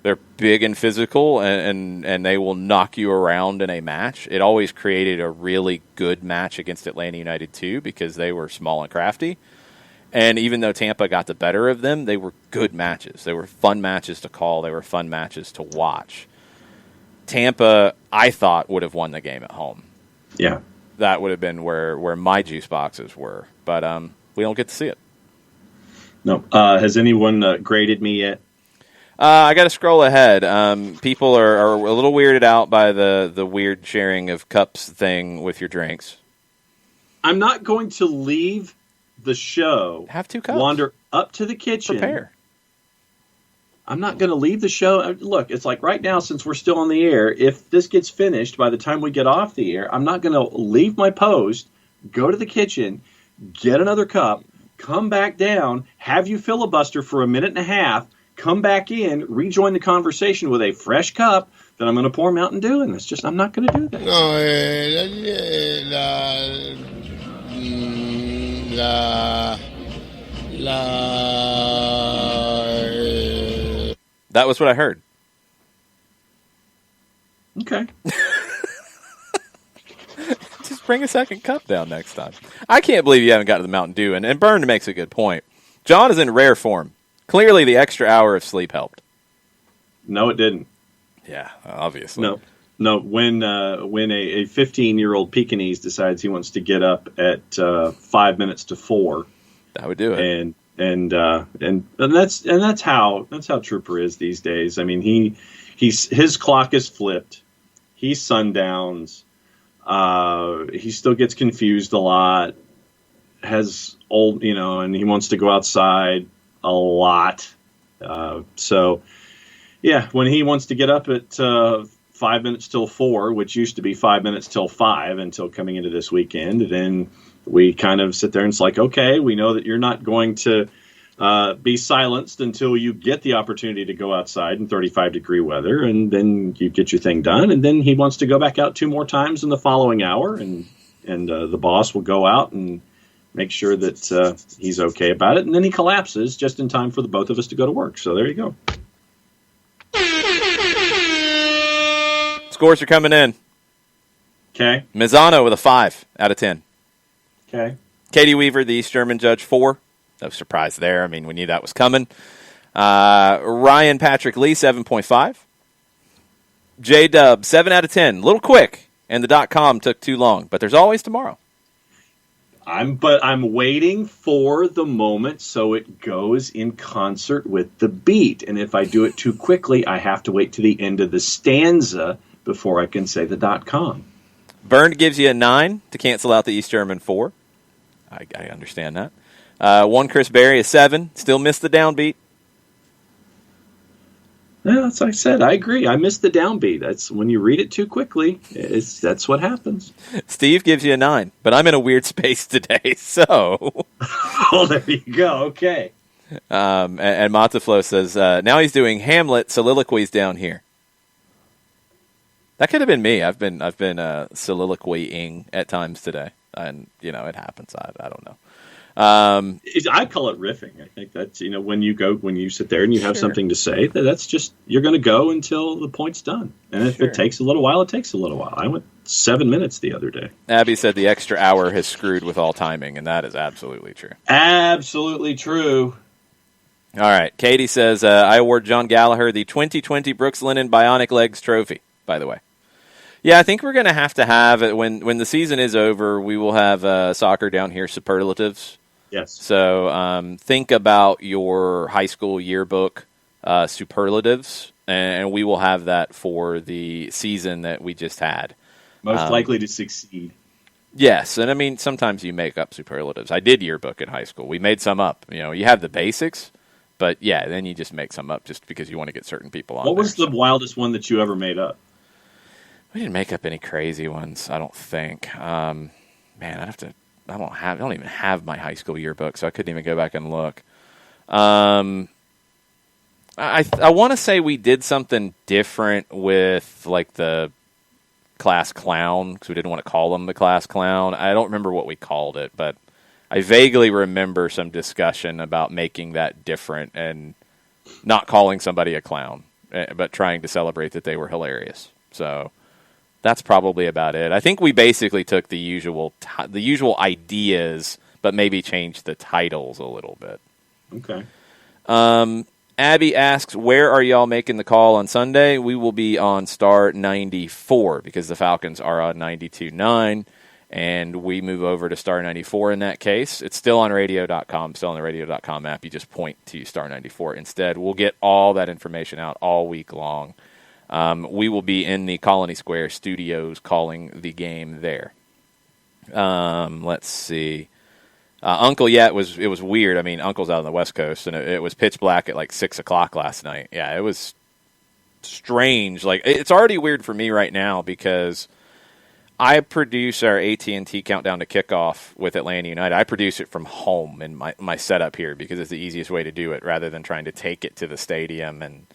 Speaker 1: They're big and physical, and they will knock you around in a match. It always created a really good match against Atlanta United too, because they were small and crafty. And even though Tampa got the better of them, they were good matches. They were fun matches to call. They were fun matches to watch. Tampa, I thought, would have won the game at home.
Speaker 2: Yeah.
Speaker 1: That would have been where my juice boxes were. But we don't get to see it.
Speaker 2: No. Has anyone graded me yet?
Speaker 1: I got to scroll ahead. People are a little weirded out by the weird sharing of cups thing with your drinks.
Speaker 2: I'm not going to leave the show.
Speaker 1: Have 2 cups.
Speaker 2: Wander up to the kitchen.
Speaker 1: Prepare.
Speaker 2: I'm not going to leave the show. Look, it's like right now, since we're still on the air, if this gets finished by the time we get off the air, I'm not going to leave my post, go to the kitchen, get another cup, come back down, have you filibuster for a minute and a half, come back in, rejoin the conversation with a fresh cup, then I'm going to pour Mountain Dew, and it's just, I'm not going to do that.
Speaker 1: That was what I heard.
Speaker 2: Okay.
Speaker 1: Just bring a second cup down next time. I can't believe you haven't got to the Mountain Dew, and Byrne makes a good point. John is in rare form. Clearly the extra hour of sleep helped.
Speaker 2: No, it didn't.
Speaker 1: Yeah, obviously.
Speaker 2: No. When a 15-year-old Pekingese decides he wants to get up at 5 minutes to 4,
Speaker 1: that would do it.
Speaker 2: And that's how Trooper is these days. I mean, his clock is flipped. He's sundowns. He still gets confused a lot. Has old, and he wants to go outside a lot. So yeah, when he wants to get up at 5 minutes till 4, which used to be 5 minutes till 5 until coming into this weekend, then we kind of sit there and it's like, okay, we know that you're not going to be silenced until you get the opportunity to go outside in 35-degree weather, and then you get your thing done. And then he wants to go back out 2 more times in the following hour, and the boss will go out and make sure that he's okay about it. And then he collapses just in time for the both of us to go to work. So there you go.
Speaker 1: Scores are coming in.
Speaker 2: Okay.
Speaker 1: Mizzano with a 5 out of 10.
Speaker 2: Okay.
Speaker 1: Katie Weaver, the East German judge, 4. No surprise there. I mean, we knew that was coming. Ryan Patrick Lee, 7.5. J-Dub, 7 out of 10. A little quick, and the .com took too long. But there's always tomorrow.
Speaker 2: I'm waiting for the moment so it goes in concert with the beat. And if I do it too quickly, I have to wait to the end of the stanza before I can say the .com.
Speaker 1: Byrne gives you a 9 to cancel out the East German 4. I understand that. 1 Chris Berry, a 7. Still missed the downbeat.
Speaker 2: Yeah, that's what I said. I agree. I missed the downbeat. That's when you read it too quickly. That's what happens.
Speaker 1: Steve gives you a 9, but I'm in a weird space today, so.
Speaker 2: Well, there you go. Okay.
Speaker 1: And Mataflo says now he's doing Hamlet soliloquies down here. That could have been me. I've been soliloquying at times today, and it happens. I don't know.
Speaker 2: I call it riffing. I think that's when you sit there and you have something to say, that's just you're going to go until the point's done. And if it takes a little while, it takes a little while. I went 7 minutes the other day.
Speaker 1: Abby said the extra hour has screwed with all timing, and that is absolutely true.
Speaker 2: Absolutely true.
Speaker 1: All right. Katie says I award John Gallagher the 2020 Brooks Lennon Bionic Legs Trophy. By the way. Yeah, I think we're going to have it when the season is over. We will have soccer down here superlatives.
Speaker 2: Yes.
Speaker 1: So think about your high school yearbook superlatives, and we will have that for the season that we just had.
Speaker 2: Most likely to succeed.
Speaker 1: Yes, and I mean, sometimes you make up superlatives. I did yearbook in high school. We made some up. You have the basics, but yeah, then you just make some up just because you want to get certain people on.
Speaker 2: What was the wildest one that you ever made up?
Speaker 1: We didn't make up any crazy ones, I don't think. Man, I don't even have my high school yearbook, so I couldn't even go back and look. I want to say we did something different with like the class clown, because we didn't want to call them the class clown. I don't remember what we called it, but I vaguely remember some discussion about making that different and not calling somebody a clown, but trying to celebrate that they were hilarious. So that's probably about it. I think we basically took the usual ideas, but maybe changed the titles a little bit.
Speaker 2: Okay.
Speaker 1: Abby asks, where are y'all making the call on Sunday? We will be on Star 94 because the Falcons are on 92.9, and we move over to Star 94 in that case. It's still on radio.com, still on the radio.com app. You just point to Star 94 instead. We'll get all that information out all week long. We will be in the Colony Square studios calling the game there. Let's see. Uncle, yeah, it was weird. I mean, Uncle's out on the West Coast, and it was pitch black at like 6 o'clock last night. Yeah, it was strange. Like, it's already weird for me right now because I produce our AT&T Countdown to Kickoff with Atlanta United. I produce it from home in my setup here because it's the easiest way to do it rather than trying to take it to the stadium and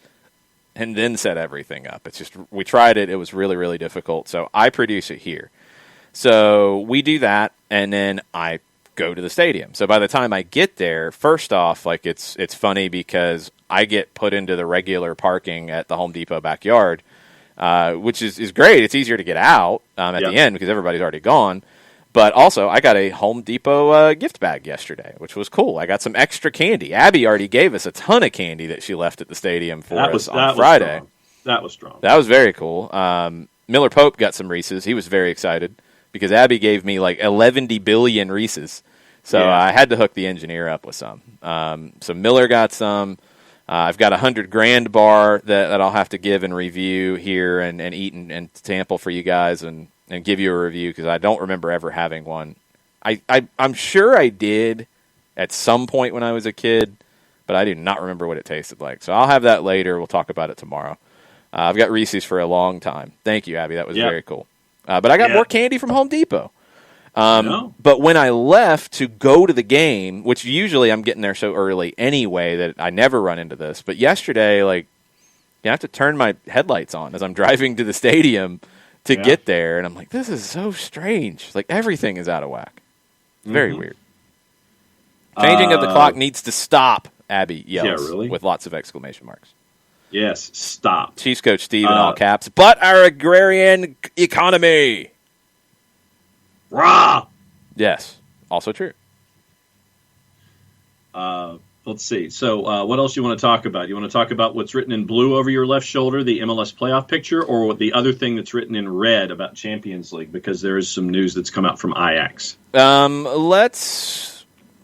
Speaker 1: then set everything up. It's just, we tried it. It was really, really difficult. So I produce it here. So we do that, and then I go to the stadium. So by the time I get there, first off, like it's funny because I get put into the regular parking at the Home Depot backyard, which is great. It's easier to get out at the end because everybody's already gone. But also, I got a Home Depot gift bag yesterday, which was cool. I got some extra candy. Abby already gave us a ton of candy that she left at the stadium for us on Friday.
Speaker 2: That was strong.
Speaker 1: That was very cool. Miller Pope got some Reese's. He was very excited because Abby gave me like 11 billion Reese's. So I had to hook the engineer up with some. So Miller got some. I've got a $100,000 bar that I'll have to give and review here and eat and sample for you guys and give you a review because I don't remember ever having one. I'm sure I did at some point when I was a kid, but I do not remember what it tasted like. So I'll have that later. We'll talk about it tomorrow. I've got Reese's for a long time. Thank you, Abby. That was very cool. But I got more candy from Home Depot. But when I left to go to the game, which usually I'm getting there so early anyway that I never run into this, but yesterday, like, you have to turn my headlights on as I'm driving to the stadium to get there, and I'm like, this is so strange. Like, everything is out of whack. Very weird. Changing of the clock needs to stop, Abby yells with lots of exclamation marks.
Speaker 2: Yes, stop.
Speaker 1: Chiefs coach Steve in all caps, but our agrarian economy.
Speaker 2: Rah!
Speaker 1: Yes, also true.
Speaker 2: Let's see. So what else do you want to talk about? You want to talk about what's written in blue over your left shoulder, the MLS playoff picture, or the other thing that's written in red about Champions League? Because there is some news that's come out from Ajax.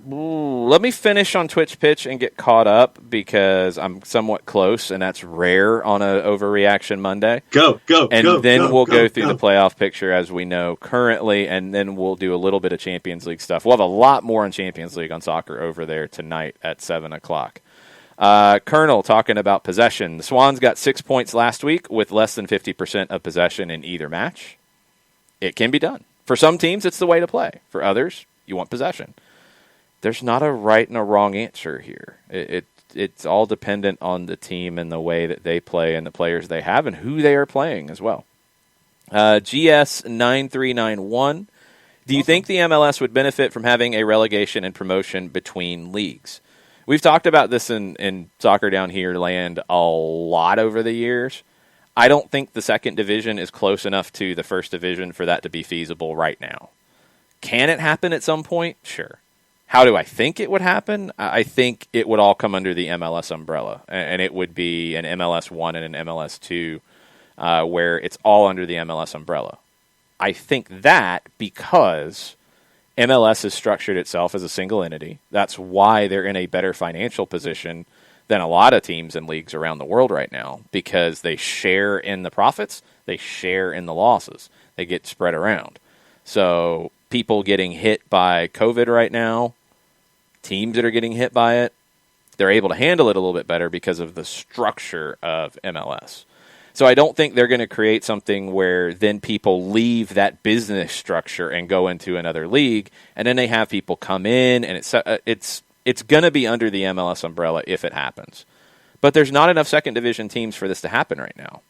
Speaker 1: Let me finish on Twitch Pitch and get caught up because I'm somewhat close, and that's rare on an Overreaction Monday.
Speaker 2: Go,
Speaker 1: then we'll go through the playoff picture as we know currently, and then we'll do a little bit of Champions League stuff. We'll have a lot more on Champions League on soccer over there tonight at 7 o'clock. Colonel talking about possession. The Swans got 6 points last week with less than 50% of possession in either match. It can be done. For some teams, it's the way to play. For others, you want possession. There's not a right and a wrong answer here. It's all dependent on the team and the way that they play and the players they have and who they are playing as well. GS9391, do you think the MLS would benefit from having a relegation and promotion between leagues? We've talked about this in Soccer Down Here land a lot over the years. I don't think the second division is close enough to the first division for that to be feasible right now. Can it happen at some point? Sure. How do I think it would happen? I think it would all come under the MLS umbrella, and it would be an MLS 1 and an MLS 2 where it's all under the MLS umbrella. I think that because MLS has structured itself as a single entity, that's why they're in a better financial position than a lot of teams and leagues around the world right now, because they share in the profits, they share in the losses, they get spread around. So people getting hit by COVID right now, teams that are getting hit by it, they're able to handle it a little bit better because of the structure of MLS. So I don't think they're going to create something where then people leave that business structure and go into another league, and then they have people come in, and it's going to be under the MLS umbrella if it happens. But there's not enough second division teams for this to happen right now.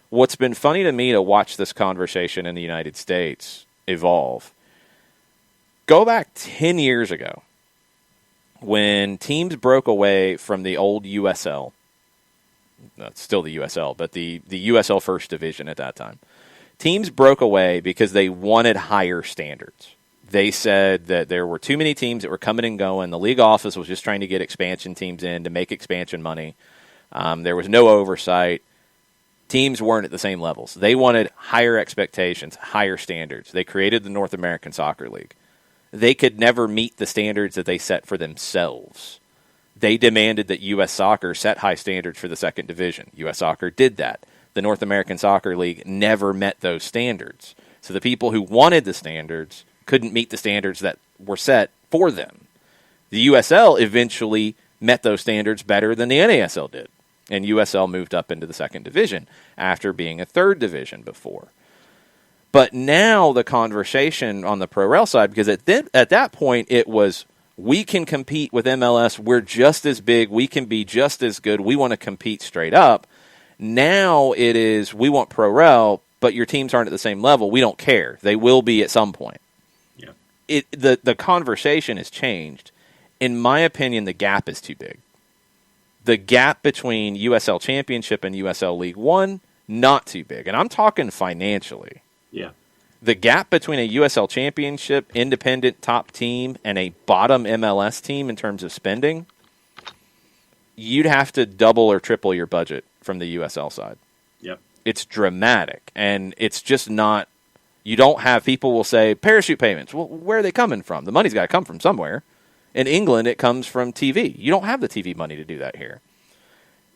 Speaker 1: What's been funny to me to watch this conversation in the United States evolve, go back 10 years ago when teams broke away from the old USL. It's still the USL, but the USL First Division at that time. Teams broke away because they wanted higher standards. They said that there were too many teams that were coming and going. The league office was just trying to get expansion teams in to make expansion money. There was no oversight. Teams weren't at the same levels. They wanted higher expectations, higher standards. They created the North American Soccer League. They could never meet the standards that they set for themselves. They demanded that U.S. Soccer set high standards for the second division. U.S. Soccer did that. The North American Soccer League never met those standards. So the people who wanted the standards couldn't meet the standards that were set for them. The USL eventually met those standards better than the NASL did. And USL moved up into the second division after being a third division before. But now the conversation on the pro-rel side, because at that point it was, we can compete with MLS. We're just as big. We can be just as good. We want to compete straight up. Now it is, we want pro-rel, but your teams aren't at the same level. We don't care. They will be at some point. Yeah. The conversation has changed. In my opinion, the gap is too big. The gap between USL Championship and USL League One, not too big. And I'm talking financially.
Speaker 2: Yeah.
Speaker 1: The gap between a USL Championship independent top team and a bottom MLS team in terms of spending, you'd have to double or triple your budget from the USL side.
Speaker 2: Yep.
Speaker 1: It's dramatic, and it's just not, you don't have, people will say, parachute payments. Well, where are they coming from? The money's got to come from somewhere. In England, it comes from TV. You don't have the TV money to do that here.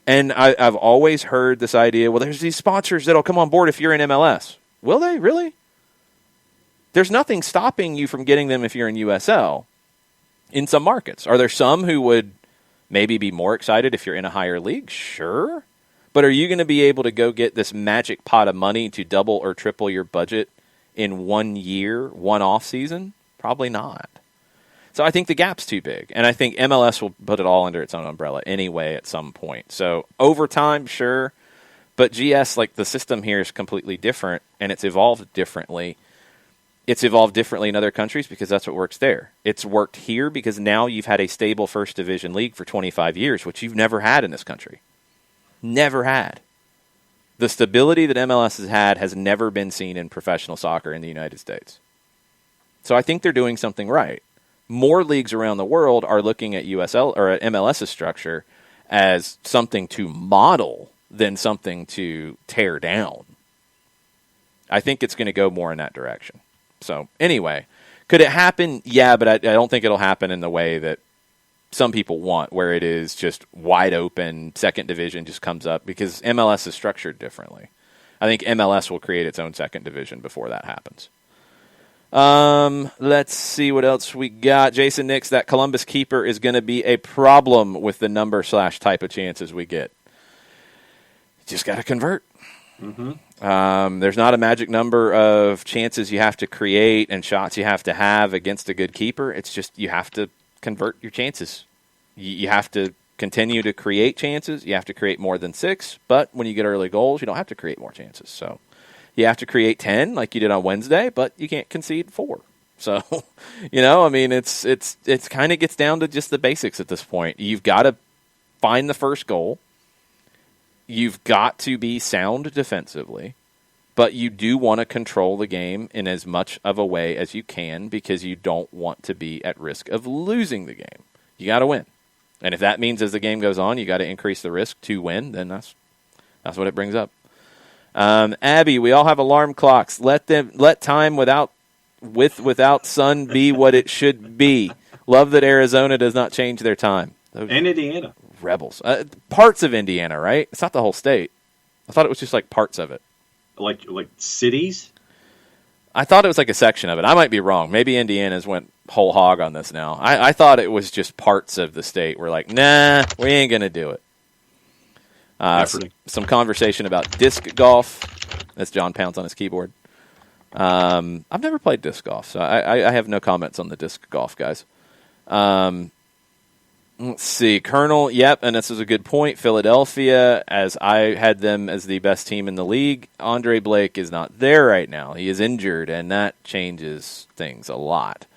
Speaker 1: And I've always heard this idea, well, there's these sponsors that'll come on board if you're in MLS. Will they? Really? There's nothing stopping you from getting them if you're in USL in some markets. Are there some who would maybe be more excited if you're in a higher league? Sure. But are you going to be able to go get this magic pot of money to double or triple your budget in 1 year, one off season? Probably not. So I think the gap's too big. And I think MLS will put it all under its own umbrella anyway at some point. So over time, sure. But GS, like, the system here is completely different, and it's evolved differently. It's evolved differently in other countries because that's what works there. It's worked here because now you've had a stable first division league for 25 years, which you've never had in this country. Never had. The stability that MLS has had has never been seen in professional soccer in the United States. So I think they're doing something right. More leagues around the world are looking at USL or at MLS's structure as something to model than something to tear down. I think it's going to go more in that direction. So anyway, could it happen? Yeah, but I don't think it'll happen in the way that some people want, where it is just wide open, second division just comes up, because MLS is structured differently. I think MLS will create its own second division before that happens. Let's see what else we got. Jason Nix, that Columbus keeper is going to be a problem with the number/type of chances we get. Just got to convert. Mm-hmm. There's not a magic number of chances you have to create and shots you have to have against a good keeper. It's just you have to convert your chances. You have to continue to create chances. You have to create more than 6, but when you get early goals, you don't have to create more chances. So you have to create 10 like you did on Wednesday, but you can't concede 4. So, I mean, it's kind of gets down to just the basics at this point. You've got to find the first goal. You've got to be sound defensively, but you do want to control the game in as much of a way as you can because you don't want to be at risk of losing the game. You got to win. And if that means as the game goes on, you got to increase the risk to win, then that's what it brings up. Abby, we all have alarm clocks. Let time without sun be what it should be. Love that Arizona does not change their time.
Speaker 2: And Indiana.
Speaker 1: Rebels. Parts of Indiana, right? It's not the whole state. I thought it was just like parts of it.
Speaker 2: Like cities?
Speaker 1: I thought it was like a section of it. I might be wrong. Maybe Indiana's went whole hog on this now. I thought it was just parts of the state. We're like, nah, we ain't going to do it. Some conversation about disc golf. That's John Pounds on his keyboard. I've never played disc golf, so I have no comments on the disc golf, guys. Let's see. Colonel, yep, and this is a good point. Philadelphia, as I had them as the best team in the league, Andre Blake is not there right now. He is injured, and that changes things a lot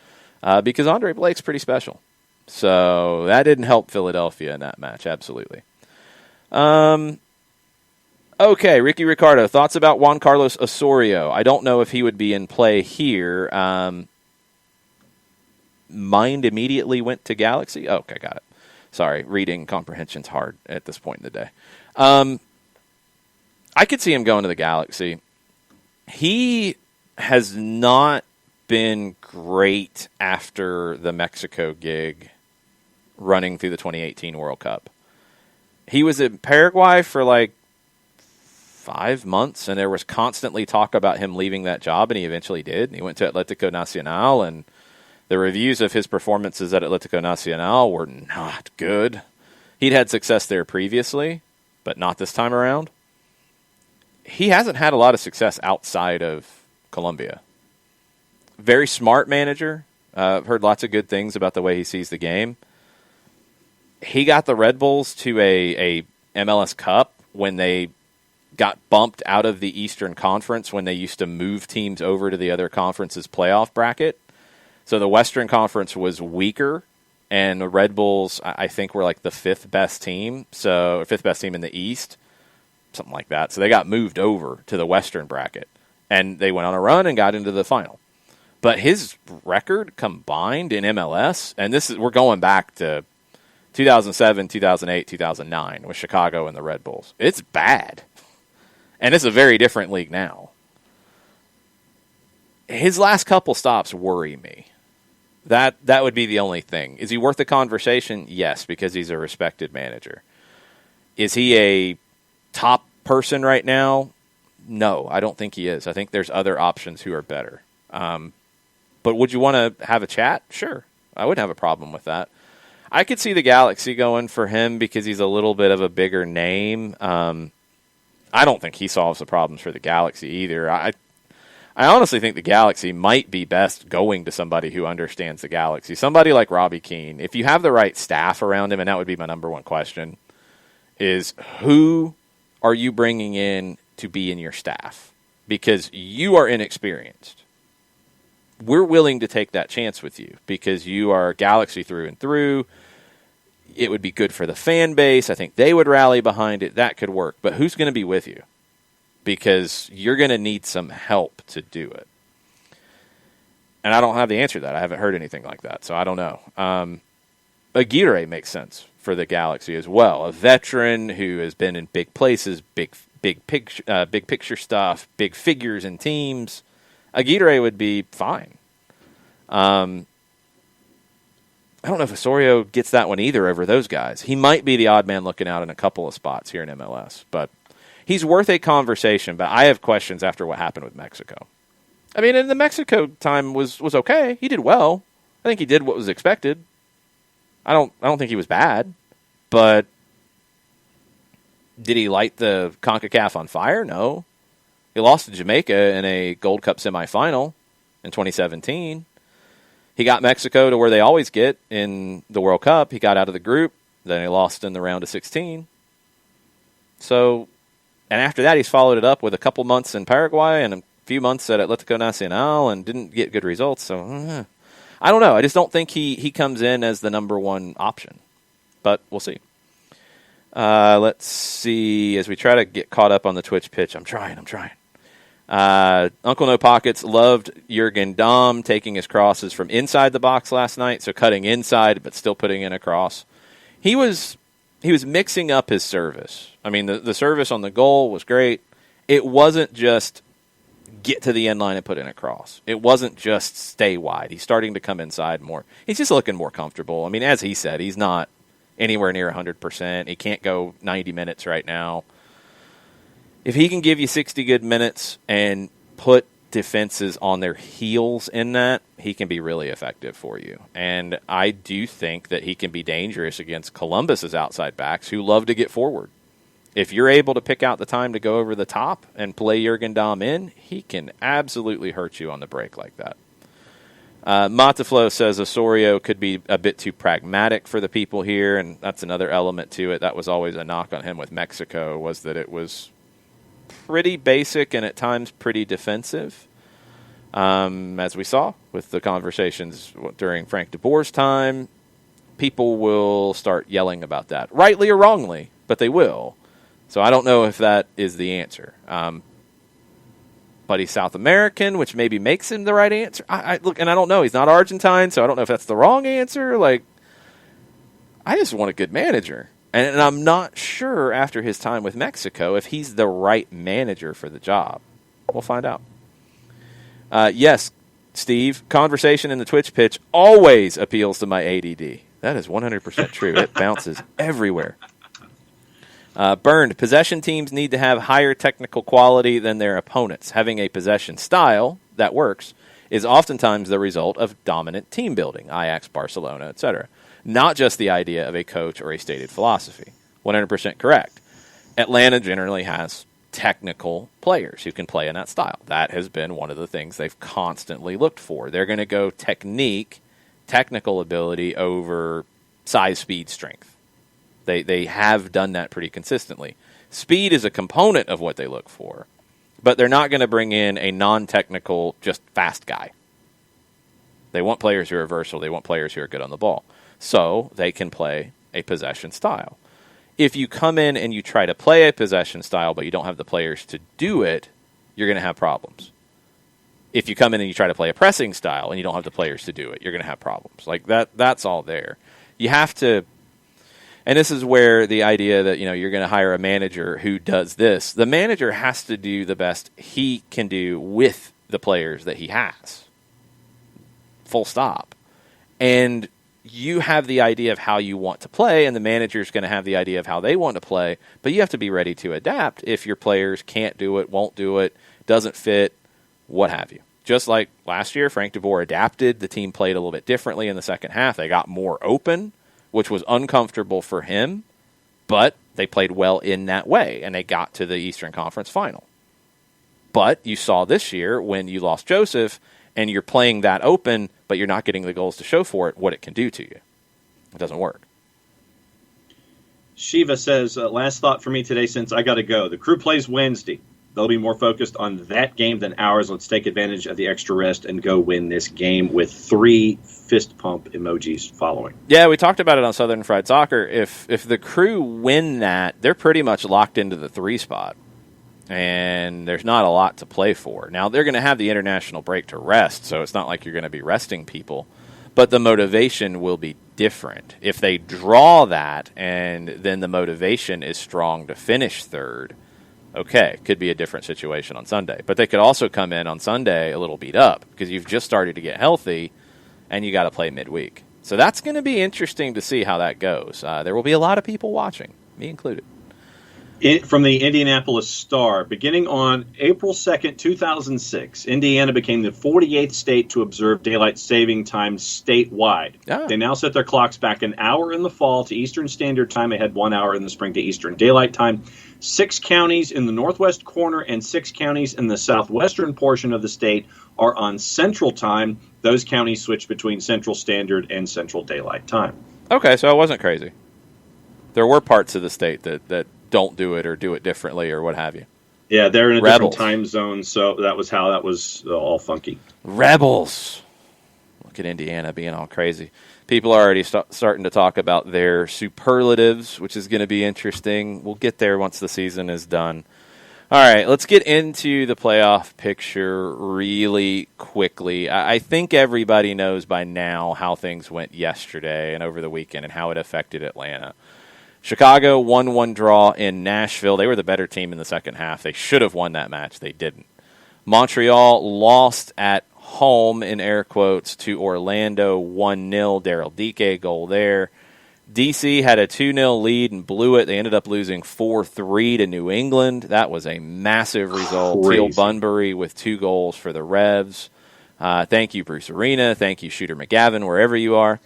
Speaker 1: because Andre Blake's pretty special. So that didn't help Philadelphia in that match, absolutely. Okay, Ricky Ricardo, thoughts about Juan Carlos Osorio? I don't know if he would be in play here. Mind immediately went to Galaxy? Oh, okay, got it. Sorry, reading comprehension's hard at this point in the day. I could see him going to the Galaxy. He has not been great after the Mexico gig running through the 2018 World Cup. He was in Paraguay for like 5 months, and there was constantly talk about him leaving that job, and he eventually did. He went to Atlético Nacional, and the reviews of his performances at Atlético Nacional were not good. He'd had success there previously, but not this time around. He hasn't had a lot of success outside of Colombia. Very smart manager. I've heard lots of good things about the way he sees the game. He got the Red Bulls to a MLS Cup when they got bumped out of the Eastern Conference when they used to move teams over to the other conference's playoff bracket. So the Western Conference was weaker, and the Red Bulls, I think, were like the fifth best team in the East, something like that. So they got moved over to the Western bracket, and they went on a run and got into the final. But his record combined in MLS, and we're going back to 2007, 2008, 2009 with Chicago and the Red Bulls. It's bad, and it's a very different league now. His last couple stops worry me. That would be the only thing. Is he worth the conversation? Yes, because he's a respected manager. Is he a top person right now? No, I don't think he is. I think there's other options who are better. But would you want to have a chat? Sure. I wouldn't have a problem with that. I could see the Galaxy going for him because he's a little bit of a bigger name. I don't think he solves the problems for the Galaxy either. I honestly think the Galaxy might be best going to somebody who understands the Galaxy. Somebody like Robbie Keane. If you have the right staff around him, and that would be my number one question, is who are you bringing in to be in your staff? Because you are inexperienced. We're willing to take that chance with you because you are Galaxy through and through. It would be good for the fan base. I think they would rally behind it. That could work. But who's going to be with you? Because you're going to need some help to do it. And I don't have the answer to that. I haven't heard anything like that, so I don't know. Aguirre makes sense for the Galaxy as well. A veteran who has been in big places, big picture stuff, big figures in teams. Aguirre would be fine. I don't know if Osorio gets that one either over those guys. He might be the odd man looking out in a couple of spots here in MLS, but he's worth a conversation. But I have questions after what happened with Mexico. I mean, in the Mexico time was okay. He did well. I think he did what was expected. I don't think he was bad, but did he light the CONCACAF on fire? No. He lost to Jamaica in a Gold Cup semifinal in 2017. He got Mexico to where they always get in the World Cup. He got out of the group. Then he lost in the round of 16. So, and after that, he's followed it up with a couple months in Paraguay and a few months at Atlético Nacional and didn't get good results. So, I don't know. I just don't think he comes in as the number one option. But we'll see. Let's see. As we try to get caught up on the Twitch pitch, I'm trying. Uncle No Pockets loved Jurgen Damm taking his crosses from inside the box last night, so cutting inside but still putting in a cross. He was mixing up his service. I mean, the service on the goal was great, it wasn't just get to the end line and put in a cross. It wasn't just stay wide. He's starting to come inside more. He's just looking more comfortable. I mean, as he said, he's not anywhere near 100%. He can't go 90 minutes right now. If he can give you 60 good minutes and put defenses on their heels in that, he can be really effective for you. And I do think that he can be dangerous against Columbus's outside backs who love to get forward. If you're able to pick out the time to go over the top and play Jurgen Damm in, he can absolutely hurt you on the break like that. Mataflo says Osorio could be a bit too pragmatic for the people here, and that's another element to it. That was always a knock on him with Mexico, was that it was pretty basic and at times pretty defensive, as we saw with the conversations during Frank de Boer's time. People will start yelling about that, rightly or wrongly, but they will. So I don't know if that is the answer. But he's South American, which maybe makes him the right answer. Look, and I don't know. He's not Argentine, so I don't know if that's the wrong answer. Like, I just want a good manager. And I'm not sure after his time with Mexico if he's the right manager for the job. We'll find out. Yes, Steve, conversation in the Twitch pitch always appeals to my ADD. That is 100% true. It bounces everywhere. Burned, possession teams need to have higher technical quality than their opponents. Having a possession style that works is oftentimes the result of dominant team building, Ajax, Barcelona, etc. Not just the idea of a coach or a stated philosophy. 100% correct. Atlanta generally has technical players who can play in that style. That has been one of the things they've constantly looked for. They're going to go technique, technical ability over size, speed, strength. They have done that pretty consistently. Speed is a component of what they look for, but they're not going to bring in a non-technical, just fast guy. They want players who are versatile. They want players who are good on the ball. So they can play a possession style. If you come in and you try to play a possession style, but you don't have the players to do it, you're going to have problems. If you come in and you try to play a pressing style and you don't have the players to do it, you're going to have problems. Like that's all there. You have to. And this is where the idea that, you're going to hire a manager who does this. The manager has to do the best he can do with the players that he has. Full stop. And you have the idea of how you want to play, and the manager's going to have the idea of how they want to play, but you have to be ready to adapt if your players can't do it, won't do it, doesn't fit, what have you. Just like last year, Frank de Boer adapted. The team played a little bit differently in the second half. They got more open, which was uncomfortable for him, but they played well in that way, and they got to the Eastern Conference Final. But you saw this year when you lost Joseph, and you're playing that open, but you're not getting the goals to show for it, what it can do to you. It doesn't work.
Speaker 2: Shiva says, last thought for me today since I got to go. The crew plays Wednesday. They'll be more focused on that game than ours. Let's take advantage of the extra rest and go win this game with 3 fist pump emojis following.
Speaker 1: Yeah, we talked about it on Southern Fried Soccer. If the crew win that, they're pretty much locked into the 3 spot. And there's not a lot to play for. Now, they're going to have the international break to rest, so it's not like you're going to be resting people. But the motivation will be different. If they draw that and then the motivation is strong to finish third, okay, could be a different situation on Sunday. But they could also come in on Sunday a little beat up because you've just started to get healthy and you got to play midweek. So that's going to be interesting to see how that goes. There will be a lot of people watching, me included.
Speaker 2: From the Indianapolis Star, beginning on April 2nd, 2006, Indiana became the 48th state to observe daylight saving time statewide.
Speaker 1: Ah.
Speaker 2: They now set their clocks back an hour in the fall to Eastern Standard Time. They had 1 hour in the spring to Eastern Daylight Time. 6 counties in the northwest corner and 6 counties in the southwestern portion of the state are on Central Time. Those counties switch between Central Standard and Central Daylight Time.
Speaker 1: Okay, so I wasn't crazy. There were parts of the state that don't do it or do it differently or what have you.
Speaker 2: Yeah, they're in a
Speaker 1: Rebels.
Speaker 2: different time zone, so that was how that was all funky.
Speaker 1: Rebels. Look at Indiana being all crazy. People are already starting to talk about their superlatives, which is going to be interesting. We'll get there once the season is done. All right, let's get into the playoff picture really quickly. I think everybody knows by now how things went yesterday and over the weekend and how it affected Atlanta. Chicago 1-1 draw in Nashville. They were the better team in the second half. They should have won that match. They didn't. Montreal lost at home, in air quotes, to Orlando 1-0. Daryl Dike goal there. DC had a 2-0 lead and blew it. They ended up losing 4-3 to New England. That was a massive result. Teal Bunbury with 2 goals for the Revs. Thank you, Bruce Arena. Thank you, Shooter McGavin, wherever you are.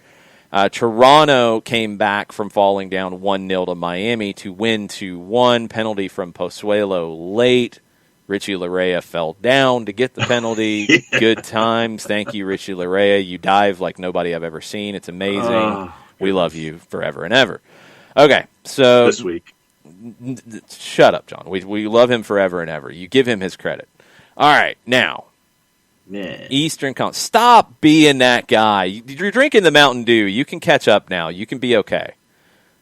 Speaker 1: Toronto came back from falling down 1-0 to Miami to win 2-1. Penalty from Pozuelo late. Richie Larea fell down to get the penalty. Yeah. Good times. Thank you, Richie Larea. You dive like nobody I've ever seen. It's amazing. We love you forever and ever. Okay, so
Speaker 2: this week.
Speaker 1: Shut up, John. We love him forever and ever. You give him his credit. All right, now.
Speaker 2: Man.
Speaker 1: Eastern Conference. Stop being that guy. You're drinking the Mountain Dew. You can catch up now. You can be okay.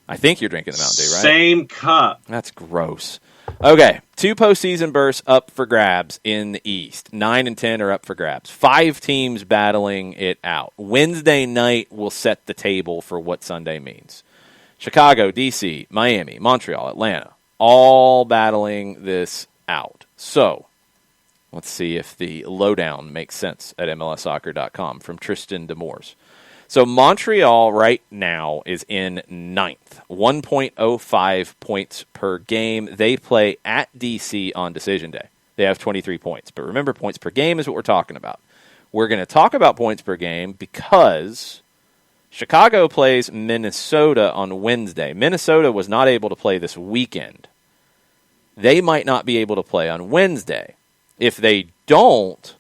Speaker 1: I think you're drinking the Mountain Dew, right?
Speaker 2: Same cup.
Speaker 1: That's gross. Okay, 2 postseason berths up for grabs in the East. 9 and 10 are up for grabs. 5 teams battling it out. Wednesday night will set the table for what Sunday means. Chicago, D.C., Miami, Montreal, Atlanta, all battling this out. So, let's see if the lowdown makes sense at MLSsoccer.com from Tristan Demores. So Montreal right now is in 9th, 1.05 points per game. They play at DC on decision day. They have 23 points. But remember, points per game is what we're talking about. We're going to talk about points per game because Chicago plays Minnesota on Wednesday. Minnesota was not able to play this weekend. They might not be able to play on Wednesday. If they don't,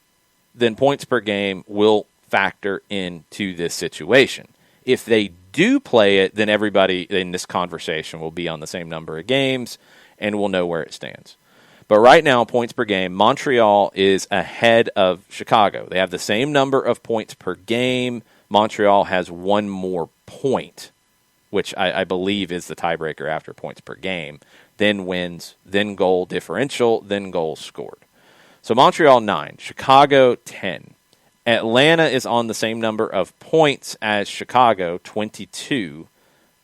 Speaker 1: then points per game will factor into this situation. If they do play it, then everybody in this conversation will be on the same number of games, and we'll know where it stands. But right now, points per game, Montreal is ahead of Chicago. They have the same number of points per game. Montreal has 1 more point, which I believe is the tiebreaker after points per game, then wins, then goal differential, then goals scored. So Montreal 9, Chicago 10. Atlanta is on the same number of points as Chicago, 22,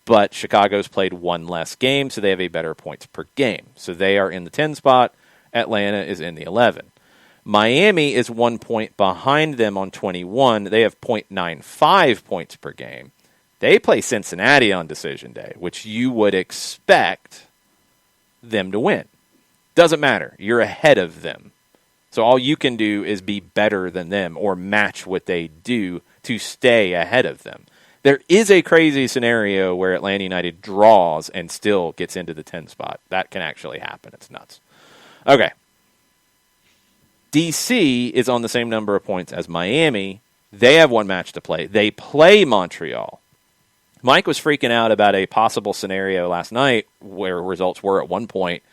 Speaker 1: but Chicago's played 1 less game, so they have a better points per game. So they are in the 10 spot. Atlanta is in the 11. Miami is 1 point behind them on 21. They have .95 points per game. They play Cincinnati on decision day, which you would expect them to win. Doesn't matter. You're ahead of them. So all you can do is be better than them or match what they do to stay ahead of them. There is a crazy scenario where Atlanta United draws and still gets into the 10 spot. That can actually happen. It's nuts. Okay. DC is on the same number of points as Miami. They have 1 match to play. They play Montreal. Mike was freaking out about a possible scenario last night where results were at 1 point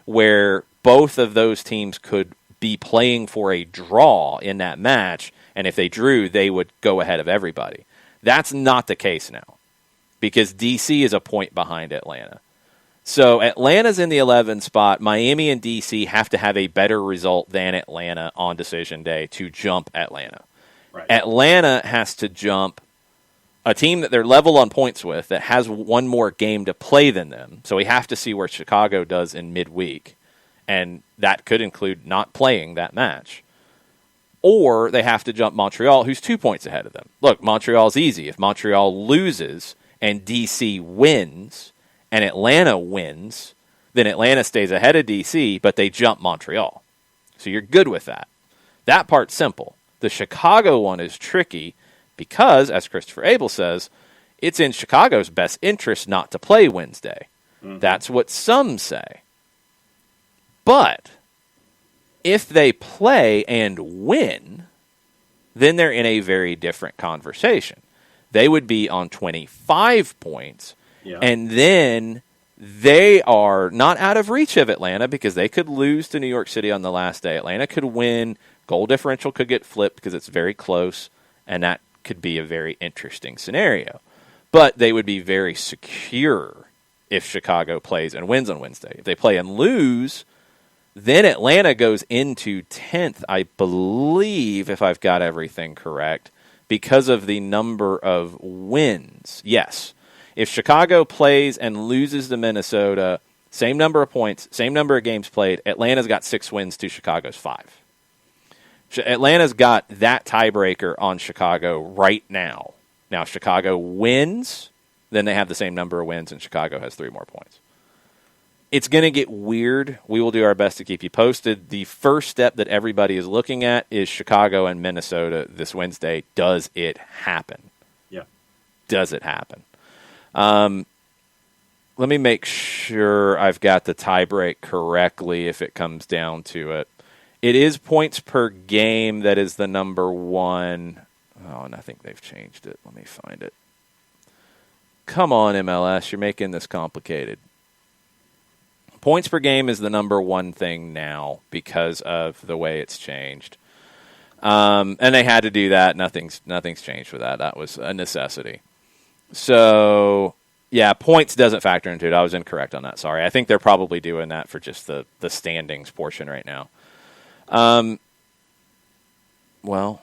Speaker 1: where both of those teams could be playing for a draw in that match, and if they drew, they would go ahead of everybody. That's not the case now, because DC is a point behind Atlanta. So Atlanta's in the 11 spot. Miami and DC have to have a better result than Atlanta on decision day to jump Atlanta. Right. Atlanta has to jump a team that they're level on points with that has 1 more game to play than them. So we have to see where Chicago does in midweek. And that could include not playing that match. Or they have to jump Montreal, who's 2 points ahead of them. Look, Montreal's easy. If Montreal loses and DC wins and Atlanta wins, then Atlanta stays ahead of DC, but they jump Montreal. So you're good with that. That part's simple. The Chicago one is tricky because, as Christopher Abel says, it's in Chicago's best interest not to play Wednesday. Mm-hmm. That's what some say. But if they play and win, then they're in a very different conversation. They would be on 25 points, and then they are not out of reach of Atlanta because they could lose to New York City on the last day. Atlanta could win. Goal differential could get flipped because it's very close, and that could be a very interesting scenario. But they would be very secure if Chicago plays and wins on Wednesday. If they play and lose, then Atlanta goes into 10th, I believe, if I've got everything correct, because of the number of wins. Yes. If Chicago plays and loses to Minnesota, same number of points, same number of games played, Atlanta's got 6 wins to Chicago's 5. Atlanta's got that tiebreaker on Chicago right now. Now, Chicago wins, then they have the same number of wins, and Chicago has 3 more points. It's going to get weird. We will do our best to keep you posted. The first step that everybody is looking at is Chicago and Minnesota this Wednesday. Does it happen?
Speaker 2: Yeah.
Speaker 1: Does it happen? Let me make sure I've got the tiebreak correctly if it comes down to it. It is points per game that is the number one. Oh, and I think they've changed it. Let me find it. Come on, MLS. You're making this complicated. Points per game is the number one thing now because of the way it's changed. And they had to do that. Nothing's changed with that. That was a necessity. So, yeah, points doesn't factor into it. I was incorrect on that. Sorry. I think they're probably doing that for just the standings portion right now. Well,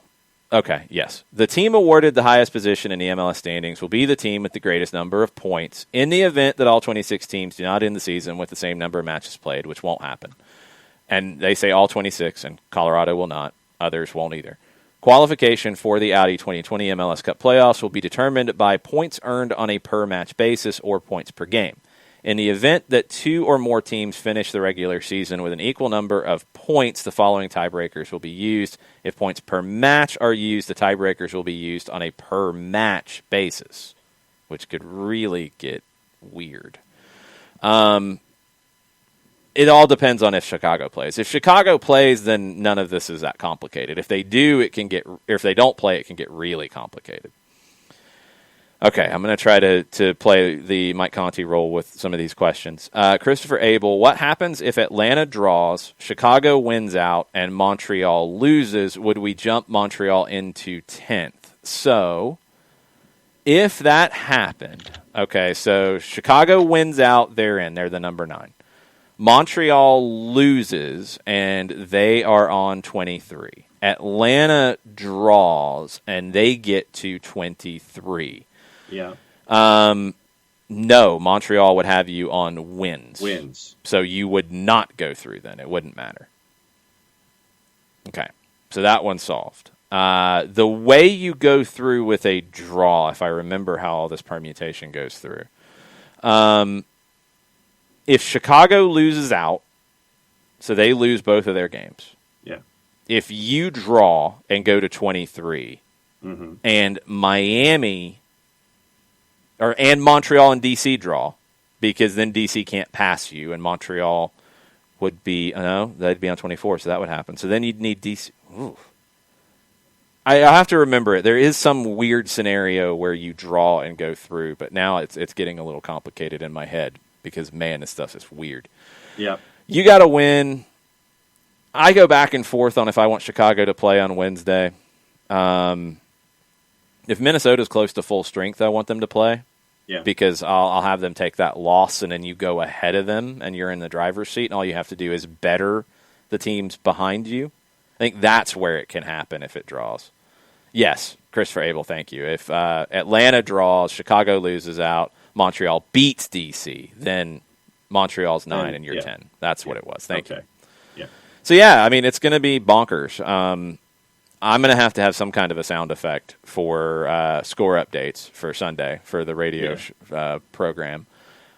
Speaker 1: okay, yes. The team awarded the highest position in the MLS standings will be the team with the greatest number of points in the event that all 26 teams do not end the season with the same number of matches played, which won't happen. And they say all 26, and Colorado will not. Others won't either. Qualification for the Audi 2020 MLS Cup playoffs will be determined by points earned on a per-match basis or points per game. In the event that 2 or more teams finish the regular season with an equal number of points, the following tiebreakers will be used. If points per match are used, the tiebreakers will be used on a per-match basis, which could really get weird. It all depends on if Chicago plays. If Chicago plays, then none of this is that complicated. If they do, if they don't play, it can get really complicated. Okay, I'm going to try to play the Mike Conti role with some of these questions. Christopher Abel, what happens if Atlanta draws, Chicago wins out, and Montreal loses? Would we jump Montreal into 10th? So, if that happened, okay, so Chicago wins out, they're in. They're the number 9. Montreal loses, and they are on 23. Atlanta draws, and they get to 23.
Speaker 2: Yeah.
Speaker 1: No, Montreal would have you on wins.
Speaker 2: Wins.
Speaker 1: So you would not go through then. It wouldn't matter. Okay. So that one's solved. The way you go through with a draw, if I remember how all this permutation goes through, if Chicago loses out, so they lose both of their games.
Speaker 2: Yeah.
Speaker 1: If you draw and go to 23, and Miami... and Montreal and DC draw, because then DC can't pass you, and Montreal would be, they'd be on 24, so that would happen. So then you'd need DC. Ooh. I have to remember it. There is some weird scenario where you draw and go through, but now it's getting a little complicated in my head because, man, this stuff is weird.
Speaker 2: Yeah.
Speaker 1: You got to win. I go back and forth on if I want Chicago to play on Wednesday. If Minnesota's close to full strength, I want them to play.
Speaker 2: Yeah.
Speaker 1: Because I'll have them take that loss, and then you go ahead of them, and you're in the driver's seat, and all you have to do is better the teams behind you. I think that's where it can happen if it draws. Yes, Christopher Abel, thank you. If Atlanta draws, Chicago loses out, Montreal beats DC, then Montreal's 9 and you're 10. That's what it was. Thank you.
Speaker 2: Yeah.
Speaker 1: So, yeah, I mean, it's going to be bonkers. I'm going to have some kind of a sound effect for score updates for Sunday for the radio program.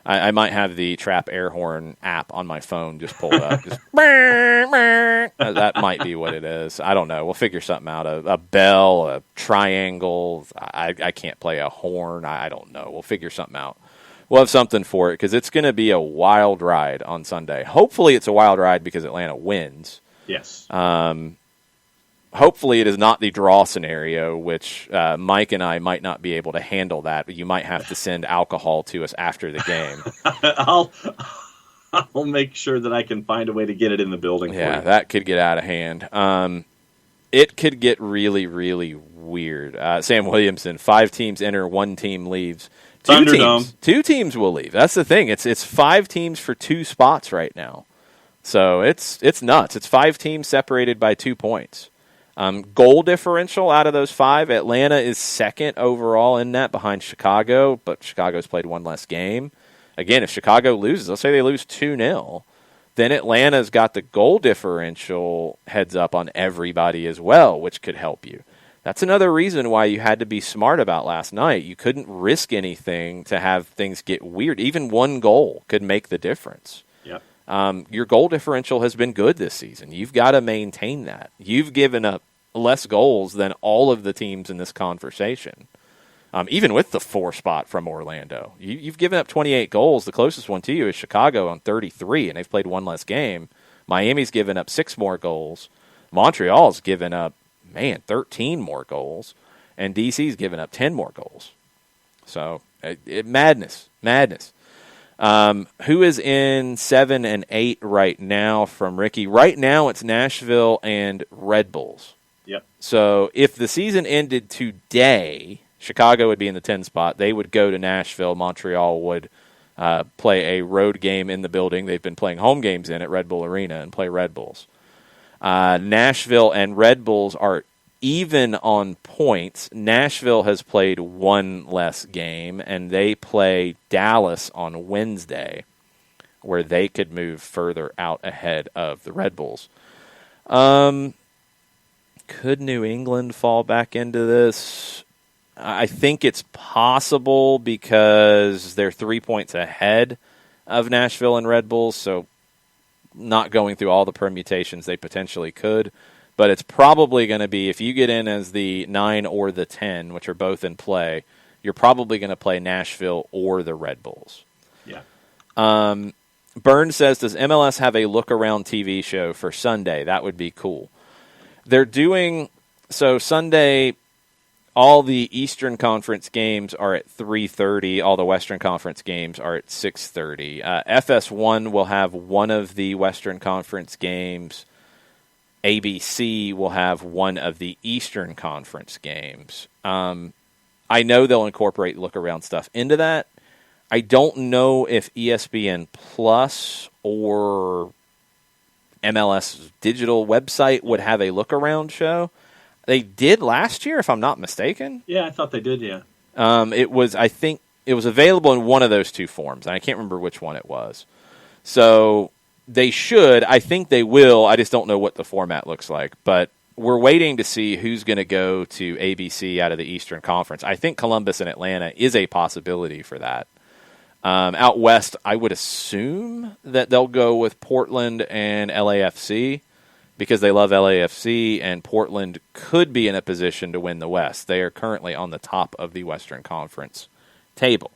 Speaker 1: I might have the Trap Air Horn app on my phone just pulled up. Just that might be what it is. I don't know. We'll figure something out. A bell, a triangle. I can't play a horn. I don't know. We'll figure something out. We'll have something for it because it's going to be a wild ride on Sunday. Hopefully it's a wild ride because Atlanta wins.
Speaker 2: Yes.
Speaker 1: Hopefully it is not the draw scenario, which Mike and I might not be able to handle that. You might have to send alcohol to us after the game.
Speaker 2: I'll make sure that I can find a way to get it in the building for you.
Speaker 1: Yeah, that could get out of hand. It could get really, really weird. Sam Williamson, 5 teams enter, 1 team leaves. Two teams will leave. That's the thing. It's 5 teams for 2 spots right now. So it's nuts. It's 5 teams separated by 2 points. Goal differential out of those 5, Atlanta is second overall in that behind Chicago, but Chicago's played one less game. Again, if Chicago loses, let's say they lose 2-0, then Atlanta's got the goal differential heads up on everybody as well, which could help you. That's another reason why you had to be smart about last night. You couldn't risk anything to have things get weird. Even one goal could make the difference.
Speaker 2: Yep.
Speaker 1: Your goal differential has been good this season. You've got to maintain that. You've given up less goals than all of the teams in this conversation. Even with the 4 spot from Orlando. You've given up 28 goals. The closest one to you is Chicago on 33, and they've played one less game. Miami's given up 6 more goals. Montreal's given up 13 more goals, and DC's given up 10 more goals. So, madness. Who is in 7 and 8 right now from Ricky? Right now, it's Nashville and Red Bulls.
Speaker 2: Yep.
Speaker 1: So, if the season ended today, Chicago would be in the 10 spot. They would go to Nashville. Montreal would play a road game in the building they've been playing home games in at Red Bull Arena and play Red Bulls. Nashville and Red Bulls are even on points. Nashville has played one less game, and they play Dallas on Wednesday, where they could move further out ahead of the Red Bulls. Could New England fall back into this? I think it's possible because they're 3 points ahead of Nashville and Red Bulls, so not going through all the permutations they potentially could, but it's probably going to be, if you get in as the 9 or the 10, which are both in play, you're probably going to play Nashville or the Red Bulls.
Speaker 2: Yeah.
Speaker 1: Burns says, does MLS have a look-around TV show for Sunday? That would be cool. They're doing, so Sunday, all the Eastern Conference games are at 3:30. All the Western Conference games are at 6:30. FS1 will have one of the Western Conference games. ABC will have one of the Eastern Conference games. I know they'll incorporate look-around stuff into that. I don't know if ESPN Plus or MLS digital website would have a look-around show. They did last year, if I'm not mistaken.
Speaker 2: Yeah, I thought they did, yeah.
Speaker 1: I think it was available in one of those 2 forms, and I can't remember which one it was. So they should. I think they will. I just don't know what the format looks like. But we're waiting to see who's going to go to ABC out of the Eastern Conference. I think Columbus and Atlanta is a possibility for that. Out west, I would assume that they'll go with Portland and LAFC, because they love LAFC, and Portland could be in a position to win the West. They are currently on the top of the Western Conference table.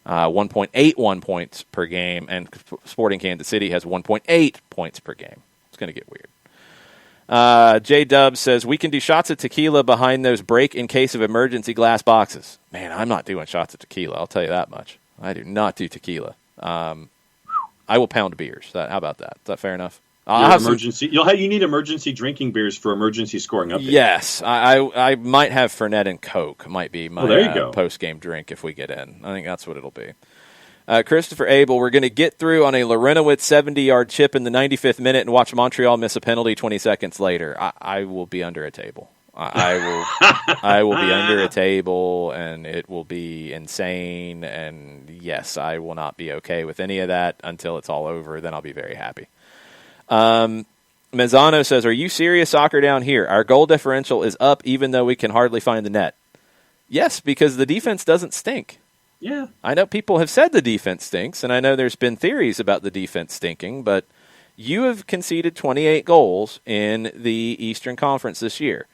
Speaker 1: 1.81 points per game, and Sporting Kansas City has 1.8 points per game. It's going to get weird. J-Dub says, we can do shots of tequila behind those break in case of emergency glass boxes. Man, I'm not doing shots of tequila, I'll tell you that much. I do not do tequila. I will pound beers. How about that? Is that fair enough?
Speaker 2: You need emergency drinking beers for emergency scoring updates.
Speaker 1: Yes, I might have Fernet and Coke. Might be my post-game drink if we get in. I think that's what it'll be. Christopher Abel, we're going to get through on a Lorenowitz 70-yard chip in the 95th minute and watch Montreal miss a penalty 20 seconds later. I will be under a table. I will be under a table, and it will be insane. And yes, I will not be okay with any of that until it's all over. Then I'll be very happy. Mazzano says, are you serious, soccer down here? Our goal differential is up even though we can hardly find the net. Yes, because the defense doesn't stink.
Speaker 2: Yeah.
Speaker 1: I know people have said the defense stinks, and I know there's been theories about the defense stinking, but you have conceded 28 goals in the Eastern Conference this year.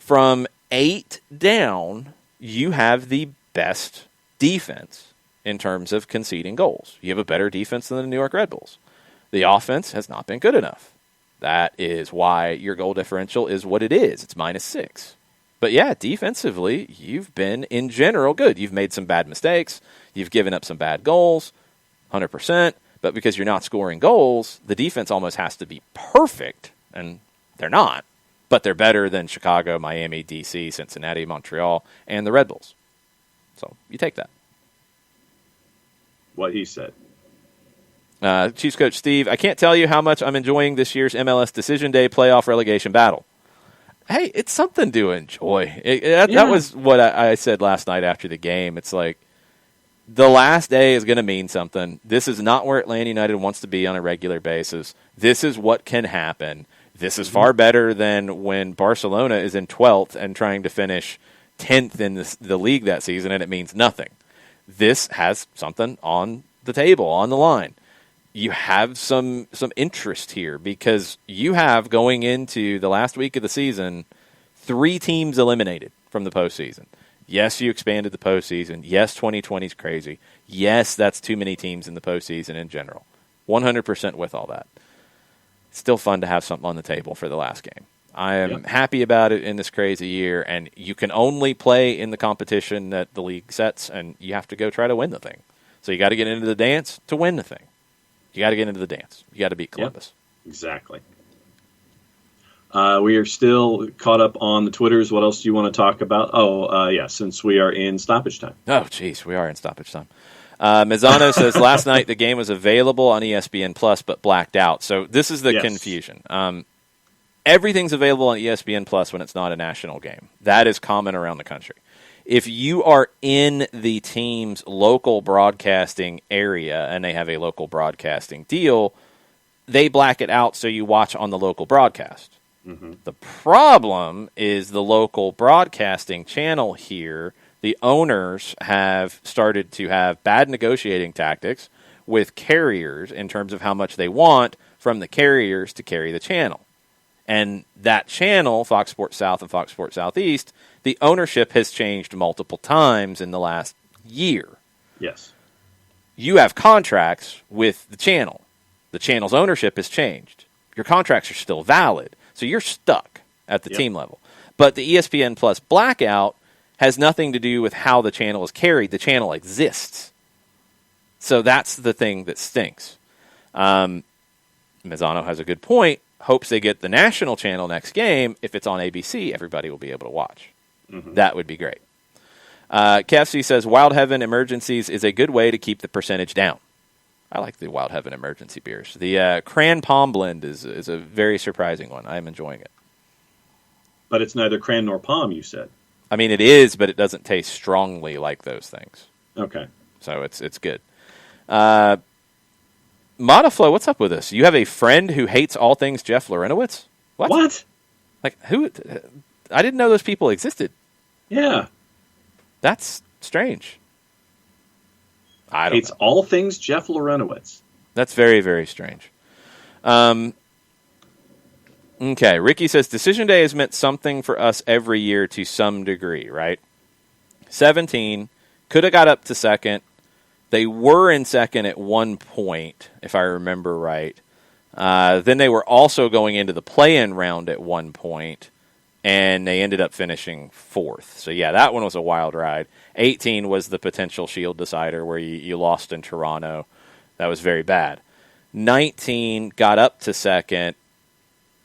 Speaker 1: From 8 down, you have the best defense in terms of conceding goals. You have a better defense than the New York Red Bulls. The offense has not been good enough. That is why your goal differential is what it is. It's -6. But yeah, defensively, you've been, in general, good. You've made some bad mistakes. You've given up some bad goals, 100%. But because you're not scoring goals, the defense almost has to be perfect, and they're not. But they're better than Chicago, Miami, DC, Cincinnati, Montreal, and the Red Bulls. So you take that.
Speaker 2: What he said.
Speaker 1: Chiefs coach Steve, I can't tell you how much I'm enjoying this year's MLS Decision Day playoff relegation battle. Hey, it's something to enjoy. That was what I said last night after the game. It's like the last day is going to mean something. This is not where Atlanta United wants to be on a regular basis. This is what can happen. This is far better than when Barcelona is in 12th and trying to finish 10th in the league that season, and it means nothing. This has something on the table, on the line. You have some interest here because you have, going into the last week of the season, 3 teams eliminated from the postseason. Yes, you expanded the postseason. Yes, 2020 is crazy. Yes, that's too many teams in the postseason in general. 100% with all that. It's still fun to have something on the table for the last game. I am happy about it in this crazy year, and you can only play in the competition that the league sets, and you have to go try to win the thing. So you got to get into the dance to win the thing. You got to get into the dance. You got to beat Columbus.
Speaker 2: Yep, exactly. We are still caught up on the Twitters. What else do you want to talk about? Since we are in stoppage time.
Speaker 1: Oh, geez, we are in stoppage time. Mazzano says, last night the game was available on ESPN Plus but blacked out. So this is the confusion. Everything's available on ESPN Plus when it's not a national game. That is common around the country. If you are in the team's local broadcasting area and they have a local broadcasting deal, they black it out so you watch on the local broadcast. Mm-hmm. The problem is the local broadcasting channel here, the owners have started to have bad negotiating tactics with carriers in terms of how much they want from the carriers to carry the channel. And that channel, Fox Sports South and Fox Sports Southeast, the ownership has changed multiple times in the last year.
Speaker 2: Yes.
Speaker 1: You have contracts with the channel. The channel's ownership has changed. Your contracts are still valid, so you're stuck at the team level. But the ESPN Plus blackout has nothing to do with how the channel is carried. The channel exists. So that's the thing that stinks. Mazzano has a good point. Hopes they get the national channel next game. If it's on ABC, everybody will be able to watch. Mm-hmm. That would be great. KFC says, Wild Heaven Emergencies is a good way to keep the percentage down. I like the Wild Heaven Emergency beers. The Cran Palm Blend is a very surprising one. I am enjoying it.
Speaker 2: But it's neither cran nor palm, you said.
Speaker 1: I mean, it is, but it doesn't taste strongly like those things.
Speaker 2: Okay.
Speaker 1: So it's good. Modaflow, what's up with this? You have a friend who hates all things Jeff Lorenowitz?
Speaker 2: What?
Speaker 1: Like, who? I didn't know those people existed.
Speaker 2: Yeah.
Speaker 1: That's strange. I don't
Speaker 2: hates
Speaker 1: know.
Speaker 2: all things Jeff Lorenowitz.
Speaker 1: That's very, very strange. Okay, Ricky says, Decision Day has meant something for us every year to some degree, right? 17, could have got up to second. They were in second at one point, if I remember right. Then they were also going into the play-in round at one point, and they ended up finishing fourth. So, yeah, that one was a wild ride. 18 was the potential Shield decider where you lost in Toronto. That was very bad. 19 got up to second.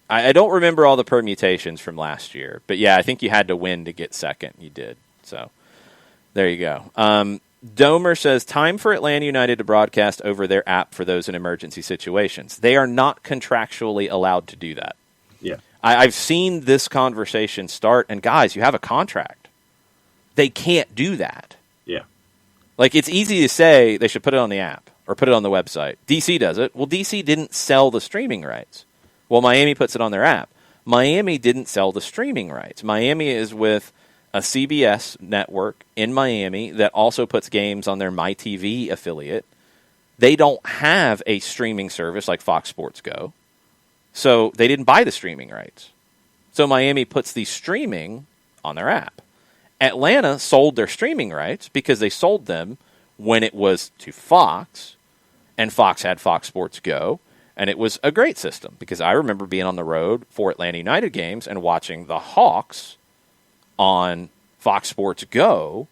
Speaker 1: I don't remember all the permutations from last year, but, yeah, I think you had to win to get second. You did. So, there you go. Domer says, time for Atlanta United to broadcast over their app for those in emergency situations. They are not contractually allowed to do that.
Speaker 2: Yeah.
Speaker 1: I've seen this conversation start, and guys, you have a contract. They can't do that.
Speaker 2: Yeah.
Speaker 1: Like, it's easy to say they should put it on the app or put it on the website. DC does it. Well, DC didn't sell the streaming rights. Well, Miami puts it on their app. Miami didn't sell the streaming rights. Miami is with a CBS network in Miami that also puts games on their MyTV affiliate. They don't have a streaming service like Fox Sports Go, so they didn't buy the streaming rights. So Miami puts the streaming on their app. Atlanta sold their streaming rights because they sold them when it was to Fox, and Fox had Fox Sports Go, and it was a great system because I remember being on the road for Atlanta United games and watching the Hawks on Fox Sports Go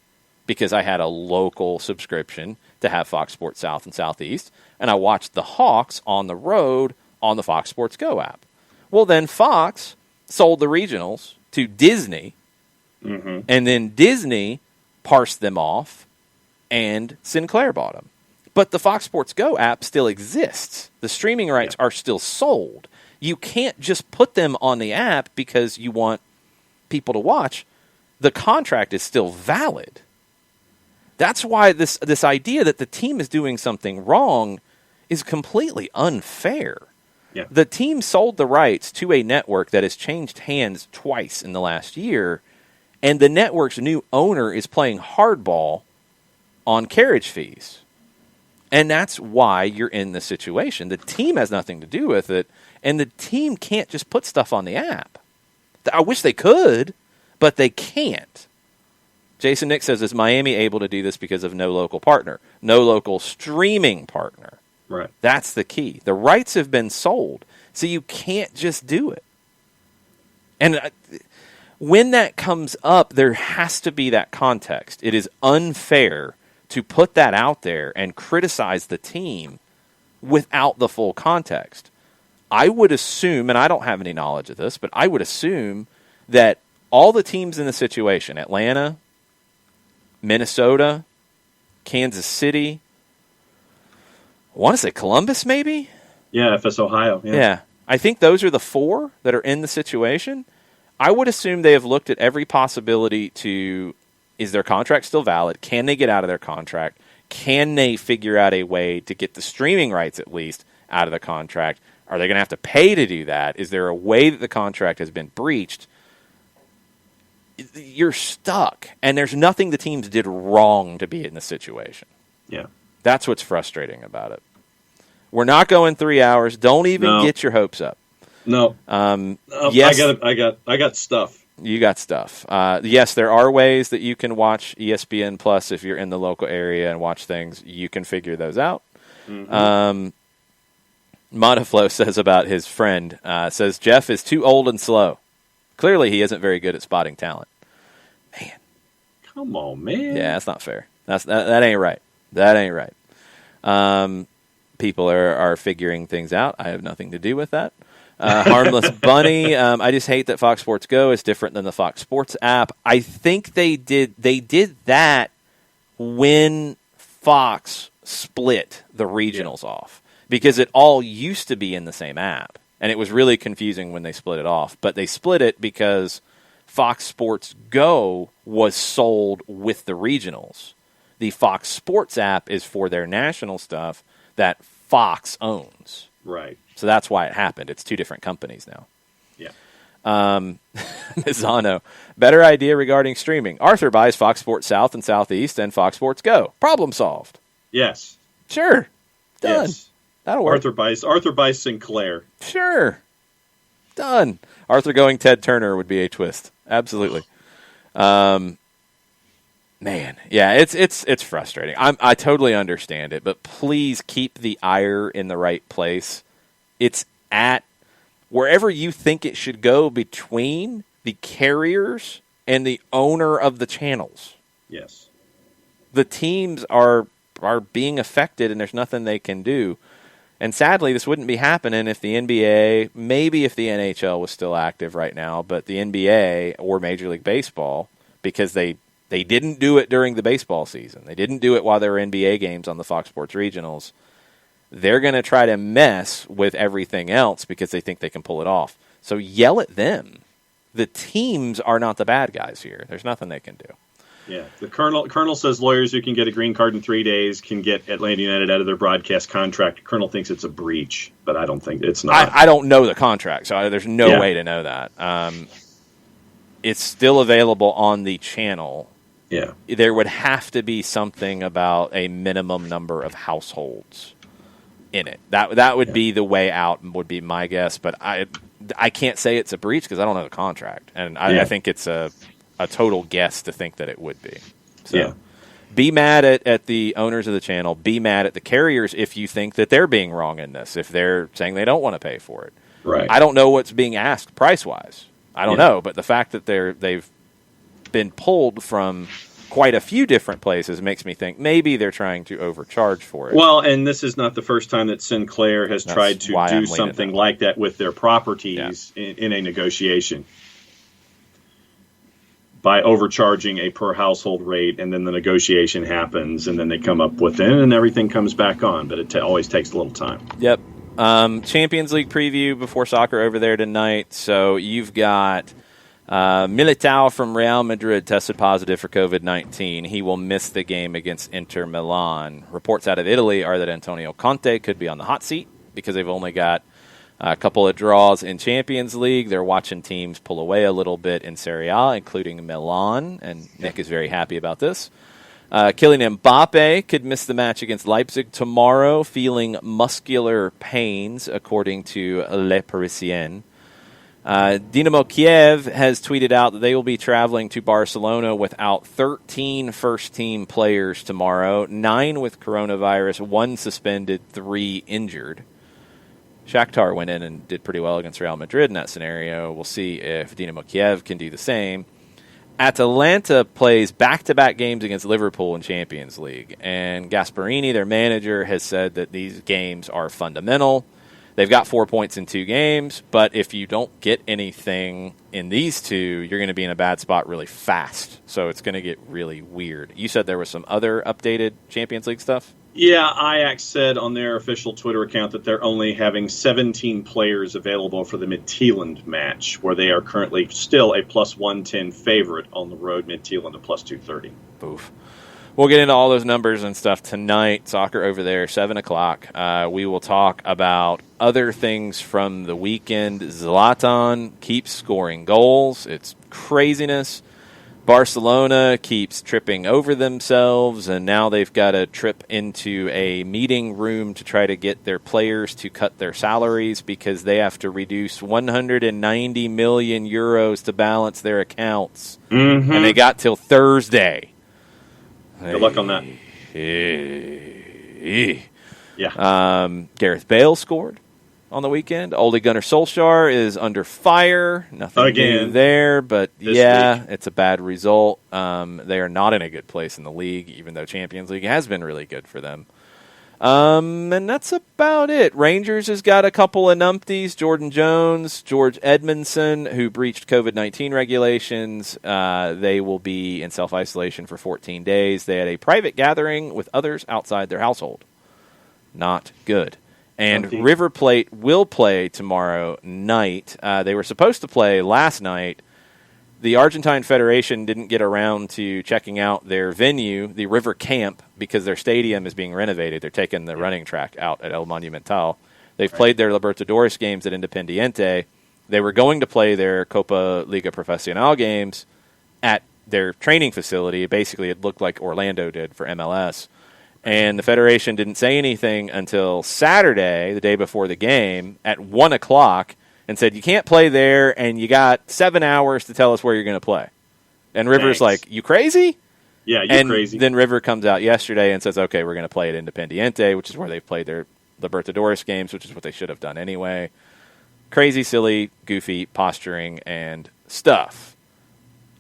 Speaker 1: because I had a local subscription to have Fox Sports South and Southeast, and I watched the Hawks on the road on the Fox Sports Go app. Well, then Fox sold the regionals to Disney, and then Disney parsed them off, and Sinclair bought them. But the Fox Sports Go app still exists. The streaming rights are still sold. You can't just put them on the app because you want people to watch, the contract is still valid. That's why this idea that the team is doing something wrong is completely unfair.
Speaker 2: Yeah.
Speaker 1: The team sold the rights to a network that has changed hands twice in the last year, and the network's new owner is playing hardball on carriage fees. And that's why you're in this situation. The team has nothing to do with it, and the team can't just put stuff on the app. I wish they could, but they can't. Jason Nick says, is Miami able to do this because of no local partner? No local streaming partner.
Speaker 2: Right.
Speaker 1: That's the key. The rights have been sold, so you can't just do it. And when that comes up, there has to be that context. It is unfair to put that out there and criticize the team without the full context. I would assume, and I don't have any knowledge of this, but I would assume that all the teams in the situation, Atlanta, Minnesota, Kansas City, I want to say Columbus maybe?
Speaker 2: Yeah, FS Ohio.
Speaker 1: Yeah. I think those are the four that are in the situation. I would assume they have looked at every possibility to, is their contract still valid? Can they get out of their contract? Can they figure out a way to get the streaming rights at least out of the contract? Are they going to have to pay to do that? Is there a way that the contract has been breached? You're stuck, and there's nothing the teams did wrong to be in this situation.
Speaker 2: Yeah.
Speaker 1: That's what's frustrating about it. We're not going 3 hours. Don't even get your hopes up.
Speaker 2: No.
Speaker 1: Yes,
Speaker 2: I got stuff.
Speaker 1: You got stuff. Yes, there are ways that you can watch ESPN Plus if you're in the local area and watch things. You can figure those out. Mm-hmm. Monoflow says about his friend, says Jeff is too old and slow. Clearly, he isn't very good at spotting talent. Man.
Speaker 2: Come on, man.
Speaker 1: Yeah, that's not fair. That ain't right. That ain't right. People are figuring things out. I have nothing to do with that. Harmless Bunny. I just hate that Fox Sports Go is different than the Fox Sports app. I think they did that when Fox split the regionals off, because it all used to be in the same app, and it was really confusing when they split it off. But they split it because Fox Sports Go was sold with the regionals. The Fox Sports app is for their national stuff that Fox owns.
Speaker 2: Right.
Speaker 1: So that's why it happened. It's two different companies now.
Speaker 2: Yeah.
Speaker 1: Mizano, better idea regarding streaming. Arthur buys Fox Sports South and Southeast and Fox Sports Go. Problem solved.
Speaker 2: Yes.
Speaker 1: Sure. Done.
Speaker 2: Yes.
Speaker 1: That'll work.
Speaker 2: Arthur buys Sinclair.
Speaker 1: Sure. Done. Arthur going Ted Turner would be a twist. Absolutely. Man, yeah, it's frustrating. I totally understand it, but please keep the ire in the right place. It's at wherever you think it should go between the carriers and the owner of the channels.
Speaker 2: Yes.
Speaker 1: The teams are being affected, and there's nothing they can do. And sadly, this wouldn't be happening if the NBA, maybe if the NHL was still active right now, but the NBA or Major League Baseball, because they didn't do it during the baseball season. They didn't do it while there were NBA games on the Fox Sports Regionals. They're going to try to mess with everything else because they think they can pull it off. So yell at them. The teams are not the bad guys here. There's nothing they can do.
Speaker 2: Yeah. The Colonel says lawyers who can get a green card in 3 days can get Atlanta United out of their broadcast contract. Colonel thinks it's a breach, but I don't think it's not.
Speaker 1: I don't know the contract, so there's no way to know that. It's still available on the channel.
Speaker 2: Yeah.
Speaker 1: There would have to be something about a minimum number of households in it. That would be the way out, would be my guess. But I can't say it's a breach because I don't know the contract. And I think it's a total guess to think that it would be. So be mad at the owners of the channel. Be mad at the carriers if you think that they're being wrong in this, if they're saying they don't want to pay for it.
Speaker 2: Right.
Speaker 1: I don't know what's being asked price-wise. I don't know. But the fact that they've been pulled from quite a few different places makes me think maybe they're trying to overcharge for it.
Speaker 2: Well, and this is not the first time that Sinclair has tried to do something like that with their properties in a negotiation by overcharging a per household rate, and then the negotiation happens, and then they come up with it, and everything comes back on, but it always takes a little time.
Speaker 1: Yep. Champions League preview before soccer over there tonight. So you've got Militao from Real Madrid tested positive for COVID-19. He will miss the game against Inter Milan. Reports out of Italy are that Antonio Conte could be on the hot seat because they've only got a couple of draws in Champions League. They're watching teams pull away a little bit in Serie A, including Milan, and Nick is very happy about this. Kylian Mbappe could miss the match against Leipzig tomorrow, feeling muscular pains, according to Le Parisien. Dynamo Kiev has tweeted out that they will be traveling to Barcelona without 13 first-team players tomorrow, 9 with coronavirus, 1 suspended, 3 injured. Shakhtar went in and did pretty well against Real Madrid in that scenario. We'll see if Dynamo Kiev can do the same. Atalanta plays back-to-back games against Liverpool in Champions League, and Gasperini, their manager, has said that these games are fundamental. They've got 4 points in 2 games, but if you don't get anything in these 2, you're going to be in a bad spot really fast. So it's going to get really weird. You said there was some other updated Champions League stuff?
Speaker 2: Yeah, Ajax said on their official Twitter account that they're only having 17 players available for the Midtjylland match, where they are currently still a plus 110 favorite on the road, Midtjylland a plus 230.
Speaker 1: Oof. We'll get into all those numbers and stuff tonight. Soccer over there, 7 o'clock. We will talk about other things from the weekend. Zlatan keeps scoring goals. It's craziness. Barcelona keeps tripping over themselves, and now they've got to trip into a meeting room to try to get their players to cut their salaries because they have to reduce 190 million euros to balance their accounts.
Speaker 2: Mm-hmm.
Speaker 1: And they got till Thursday.
Speaker 2: Good luck on that.
Speaker 1: Yeah. Gareth Bale scored on the weekend. Ole Gunnar Solskjaer is under fire. Nothing new there, but yeah, it's a bad result. They are not in a good place in the league, even though Champions League has been really good for them. And that's about it. Rangers has got a couple of numpties. Jordan Jones, George Edmondson, who breached COVID-19 regulations. They will be in self-isolation for 14 days. They had a private gathering with others outside their household. Not good. And River Plate will play tomorrow night. They were supposed to play last night. The Argentine Federation didn't get around to checking out their venue, the River Camp, because their stadium is being renovated. They're taking the running track out at El Monumental. They've played their Libertadores games at Independiente. They were going to play their Copa Liga Profesional games at their training facility. Basically, it looked like Orlando did for MLS. And the Federation didn't say anything until Saturday, the day before the game, at 1 o'clock, and said, you can't play there, and you got 7 hours to tell us where you're going to play. And River's like, you crazy?
Speaker 2: Yeah, you're crazy.
Speaker 1: Then River comes out yesterday and says, okay, we're going to play at Independiente, which is where they've played their Libertadores games, which is what they should have done anyway. Crazy, silly, goofy posturing and stuff.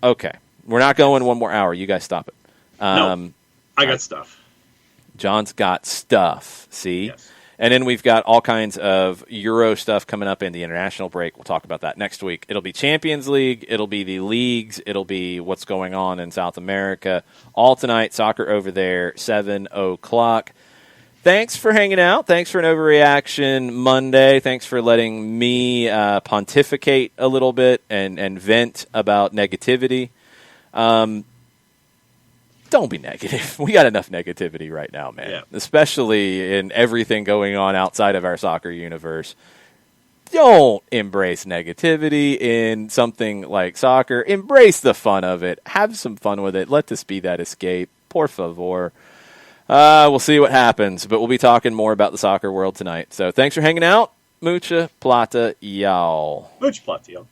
Speaker 1: Okay. We're not going 1 more hour. You guys stop it.
Speaker 2: No, I got stuff.
Speaker 1: John's got stuff, see?
Speaker 2: Yes.
Speaker 1: And then we've got all kinds of Euro stuff coming up in the international break. We'll talk about that next week. It'll be Champions League. It'll be the leagues. It'll be what's going on in South America. All tonight, soccer over there, 7 o'clock. Thanks for hanging out. Thanks for an overreaction Monday. Thanks for letting me pontificate a little bit and vent about negativity. Don't be negative. We got enough negativity right now, man. Yeah. Especially in everything going on outside of our soccer universe. Don't embrace negativity in something like soccer. Embrace the fun of it. Have some fun with it. Let this be that escape. Por favor. We'll see what happens, but we'll be talking more about the soccer world tonight. So thanks for hanging out. Mucha plata, y'all.
Speaker 2: Mucha plata, y'all.